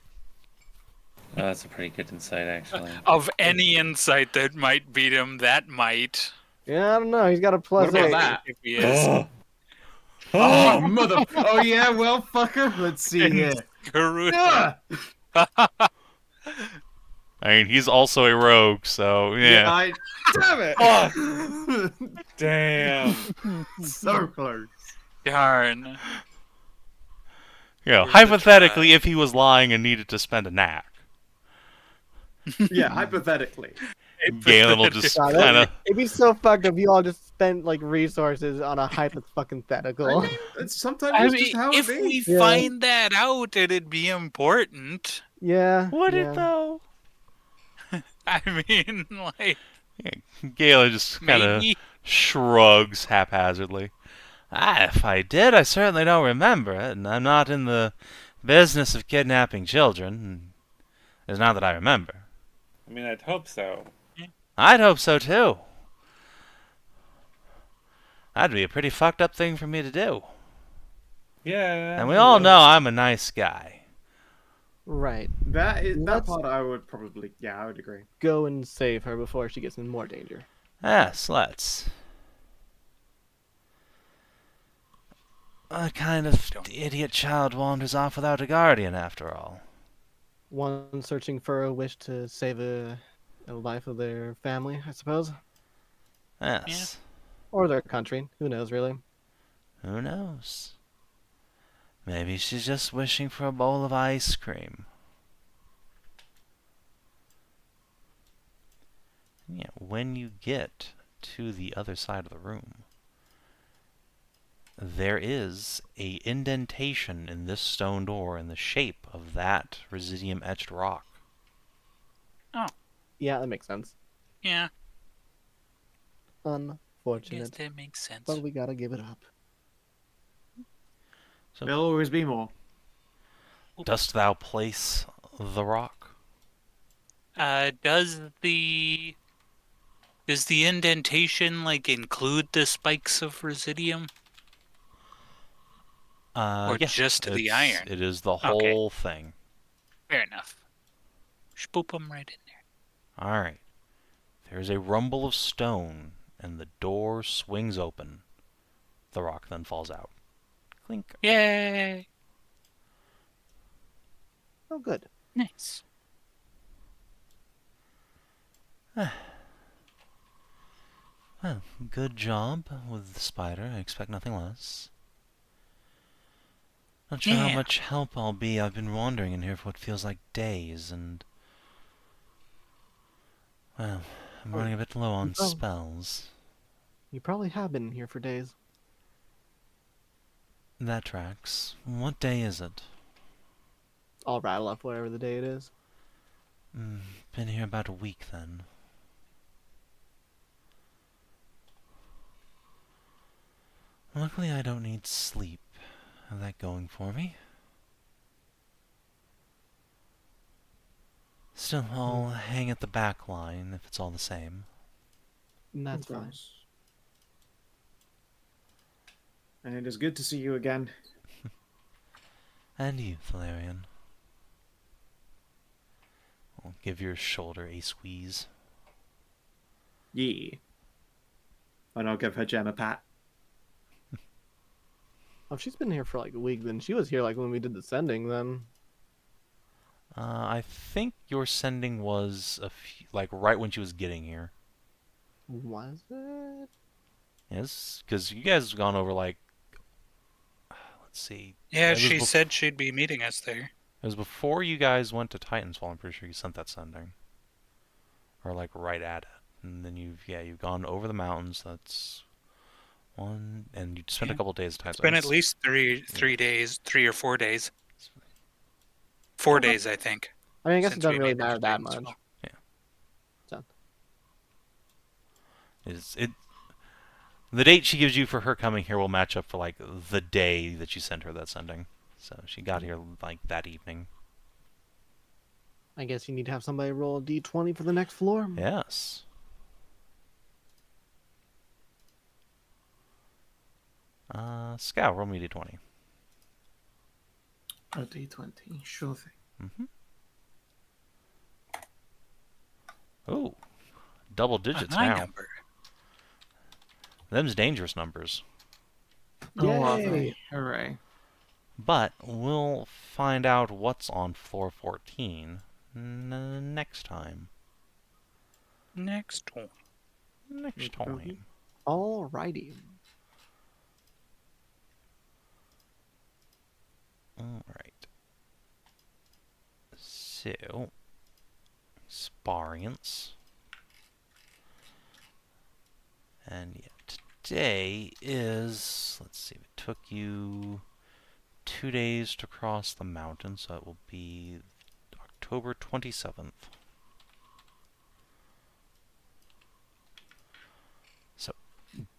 Oh, that's a pretty good insight, actually. Of any insight that might beat him, that might. Yeah, I don't know. He's got a plus What about 8. that? If he is. Oh, mother! Oh yeah, well, fucker. Let's see here. Screw it. Ah! I mean, he's also a rogue, so yeah. Damn it! Damn. So close. Darn. Yeah, Worth a hypothetically, try. if he was lying and needed to spend a knack, Yeah, hypothetically. Galen will just God, kind of. It'd be so fucked if you all just spent like resources on a hypothetical. I mean, sometimes I it's mean, just how if it we be. Yeah. find that out, it'd be important. Yeah. Would yeah. it though? I mean, like, Galen just kind of maybe. shrugs haphazardly. If I did, I certainly don't remember it, and I'm not in the business of kidnapping children. It's not that I remember. I mean, I'd hope so. I'd hope so too. That'd be a pretty fucked up thing for me to do. Yeah. And we all know I'm a nice guy. Right. That Let's- part I would probably, I would agree. Go and save her before she gets in more danger. Yes, let's. A kind of Don't- idiot child wanders off without a guardian, after all. One searching for a wish to save a life of their family, I suppose. Yes. Or their country. Who knows, really? Who knows? Maybe she's just wishing for a bowl of ice cream. Yeah, when you get to the other side of the room, there is a indentation in this stone door in the shape of that residium etched rock. Yeah, that makes sense. Yeah, I guess Unfortunate. that makes sense. But we gotta give it up. There'll always be more. Dost thou place the rock? Does the indentation like include the spikes of residium, or Yes, just the iron? It is the Okay. whole thing. Fair enough. Spoop them right in there. Alright. There's a rumble of stone, and the door swings open. The rock then falls out. Clink. Yay! Oh, good. Nice. Well, good job with the spider. I expect nothing less. Not sure how Yeah. much help I'll be. I've been wandering in here for what feels like days, and... Well, I'm running a bit low on Oh. spells. You probably have been here for days. That tracks. What day is it? I'll rattle off whatever the day it is. Been here about a week, then. Luckily, I don't need sleep. Have that going for me. Still, I'll hang at the back line if it's all the same. And that's Of fine. course. And it is good to see you again. And you, Thelerien. I'll give your shoulder a squeeze. Yeah. And I'll give her gem a pat. Oh, if she's been here for like a week, then she was here like when we did the sending, then. I think your sending was like right when she was getting here. Was it? Yes, because you guys have gone over like, let's see. Yeah, It was she bef- said she'd be meeting us there. It was before you guys went to Titan's Fall. I'm pretty sure you sent that sending, or like right at it. And then you've gone over the mountains. That's one, and you spent a Yeah. couple days at Titan's. It's been at least three days, 3 or 4 days. 4 days, I think. I mean, I guess it since doesn't we really made it to matter that Titan's much. Fall. It the date she gives you for her coming here will match up for like the day that you sent her that sending. So she got here like that evening. I guess you need to have somebody roll a d20 for the next floor. Yes. Skow, roll me a d20. A d20, sure thing. Ooh, double A digits high now. number. Them's dangerous numbers. Oh, are Yay. they? Hooray. But we'll find out what's on floor 14 next time. Next one. Next Okay. time. Alrighty. Alright. So, experience. And yeah, today is, let's see, it took you 2 days to cross the mountain, so it will be October 27th. So,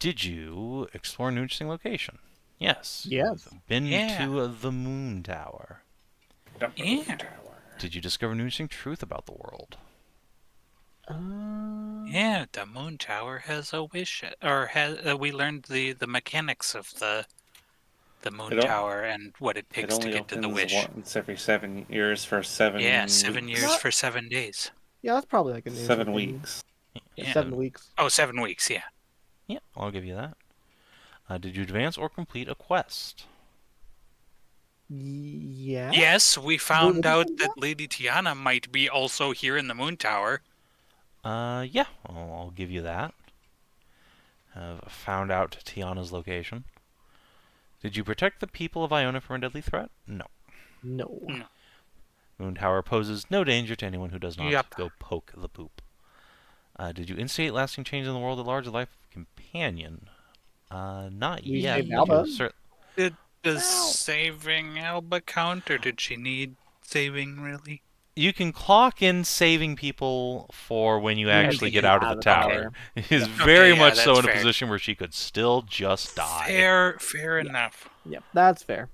did you explore a new interesting location? Yes. Yes. You've been Yeah. to the Moon Tower. Yeah. Did you discover an interesting truth about the world? Yeah, the Moon Tower has a wish, or has we learned the mechanics of the Moon It al- Tower and what it It takes to only get to the opens wish. once every 7 years for 7 Yeah, 7 weeks. years for 7 days. Yeah, that's probably like a new 7 thing. weeks. Yeah, Yeah. 7 weeks. Oh, 7 weeks, yeah. Yeah, I'll give you that. Did you advance or complete a quest? Yeah. Yes, we found What out was that Lady Tiana might be also here in the Moon Tower. Yeah, I'll give you that. Have found out Tiana's location. Did you protect the people of Iona from a deadly threat? No. No. No. Moon Tower poses no danger to anyone who does not Yup. go poke the poop. Did you instigate lasting change in the world at large? A life companion? Not We yet. saved But Alba. Does saving Alba count, or did she need saving, really? You can clock in saving people for when you We had actually to get get out of out the of the tower. tower. Is Yeah. very Okay, yeah, much so that's in a fair. position where she could still just die. Fair enough. Yep, that's fair.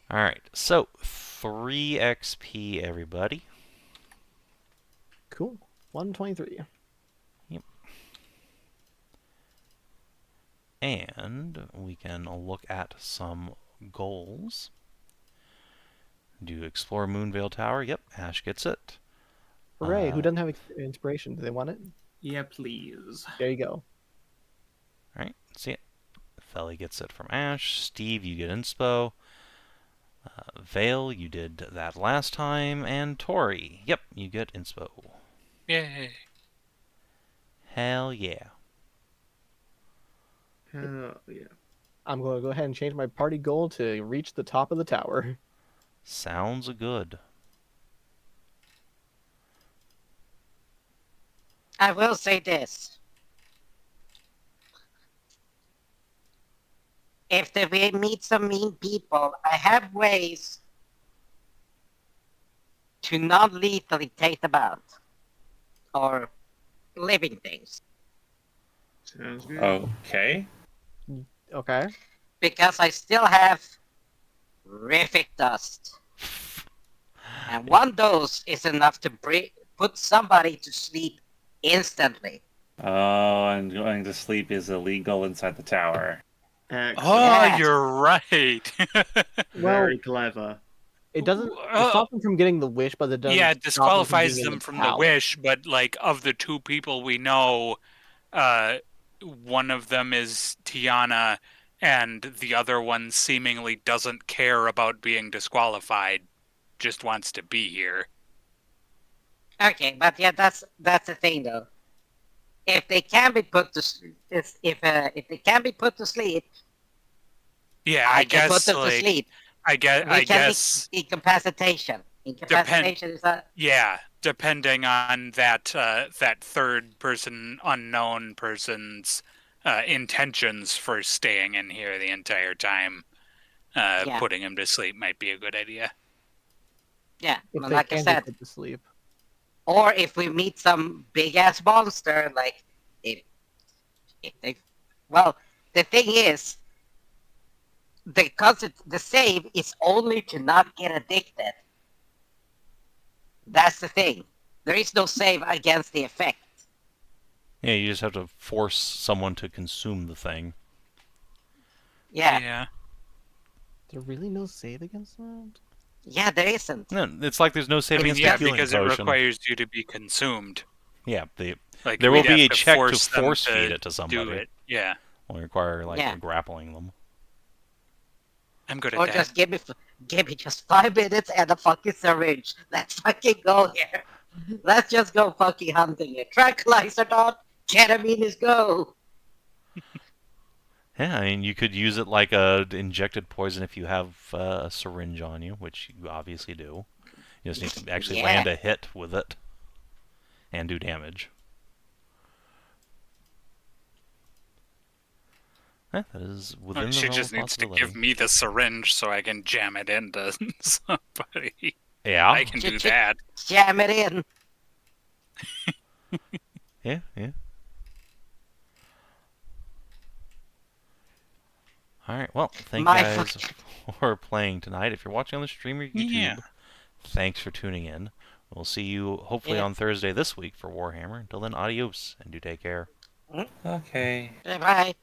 Alright, so 3 XP, everybody. Cool. 123. And we can look at some goals. Do you explore Moonveil Tower? Yep, Ashe gets it. Hooray! Who doesn't have inspiration? Do they want it? Yeah, please. There you go. Alright, see it. Felly gets it from Ashe. Steve, you get inspo. Vale, you did that last time. And Tori, yep, you get inspo. Yay. Hell yeah. Yeah. I'm going to go ahead and change my party goal to reach the top of the tower. Sounds good. I will say this. If we meet some mean people, I have ways to non-lethally take them out. Or living things. Sounds good. Okay. Okay. Because I still have Rific Dust. And one dose is enough to put somebody to sleep instantly. Oh, and going to sleep is illegal inside the tower. Excellent. Oh, Yeah. you're right. Very clever. It doesn't it stops them from getting the wish, but it doesn't. Yeah, stop it them disqualifies being in them from the tower. wish, but like of the two people we know, one of them is Tiana, and the other one seemingly doesn't care about being disqualified, just wants to be here. Okay, but yeah, that's the thing though. If they can be put to if they can be put to sleep, Yeah, I I can put guess them to like sleep. I guess Incapacitation. Incapacitation is that. yeah, depending on that that third person, unknown person's intentions for staying in here the entire time, Yeah. putting him to sleep might be a good idea. Yeah, If well, they like I can said, get to sleep. or if we meet some big ass monster, like if they, well, the thing is, the save is only to not get addicted. That's the thing. There is no save against the effect. Yeah, you just have to force someone to consume the thing. Yeah, Yeah. Is there really no save against that? yeah, there isn't. No, it's like there's no save against Yeah, the healing because potion. it requires you to be consumed. Yeah, Like there will we'd be have a check to them force feed it to do somebody. it. Yeah, Will require like Yeah. grappling them. I'm good at Or that. just give me just 5 minutes and a fucking syringe. Let's fucking go here. Let's just go fucking hunting it. Tranquilizer dot, ketamine is go. Yeah, I mean you could use it like a injected poison if you have a syringe on you, which you obviously do. You just need to actually Yeah. land a hit with it and do damage. That is within the She realm just of needs to possibility. give me the syringe so I can jam it into somebody. Yeah. I can do that. Jam it in. Yeah, yeah. Alright, well, thank My you guys fucking- for playing tonight. If you're watching on the stream or YouTube, Yeah. thanks for tuning in. We'll see you hopefully Yeah. on Thursday this week for Warhammer. Until then, adios, and do take care. Okay. Bye.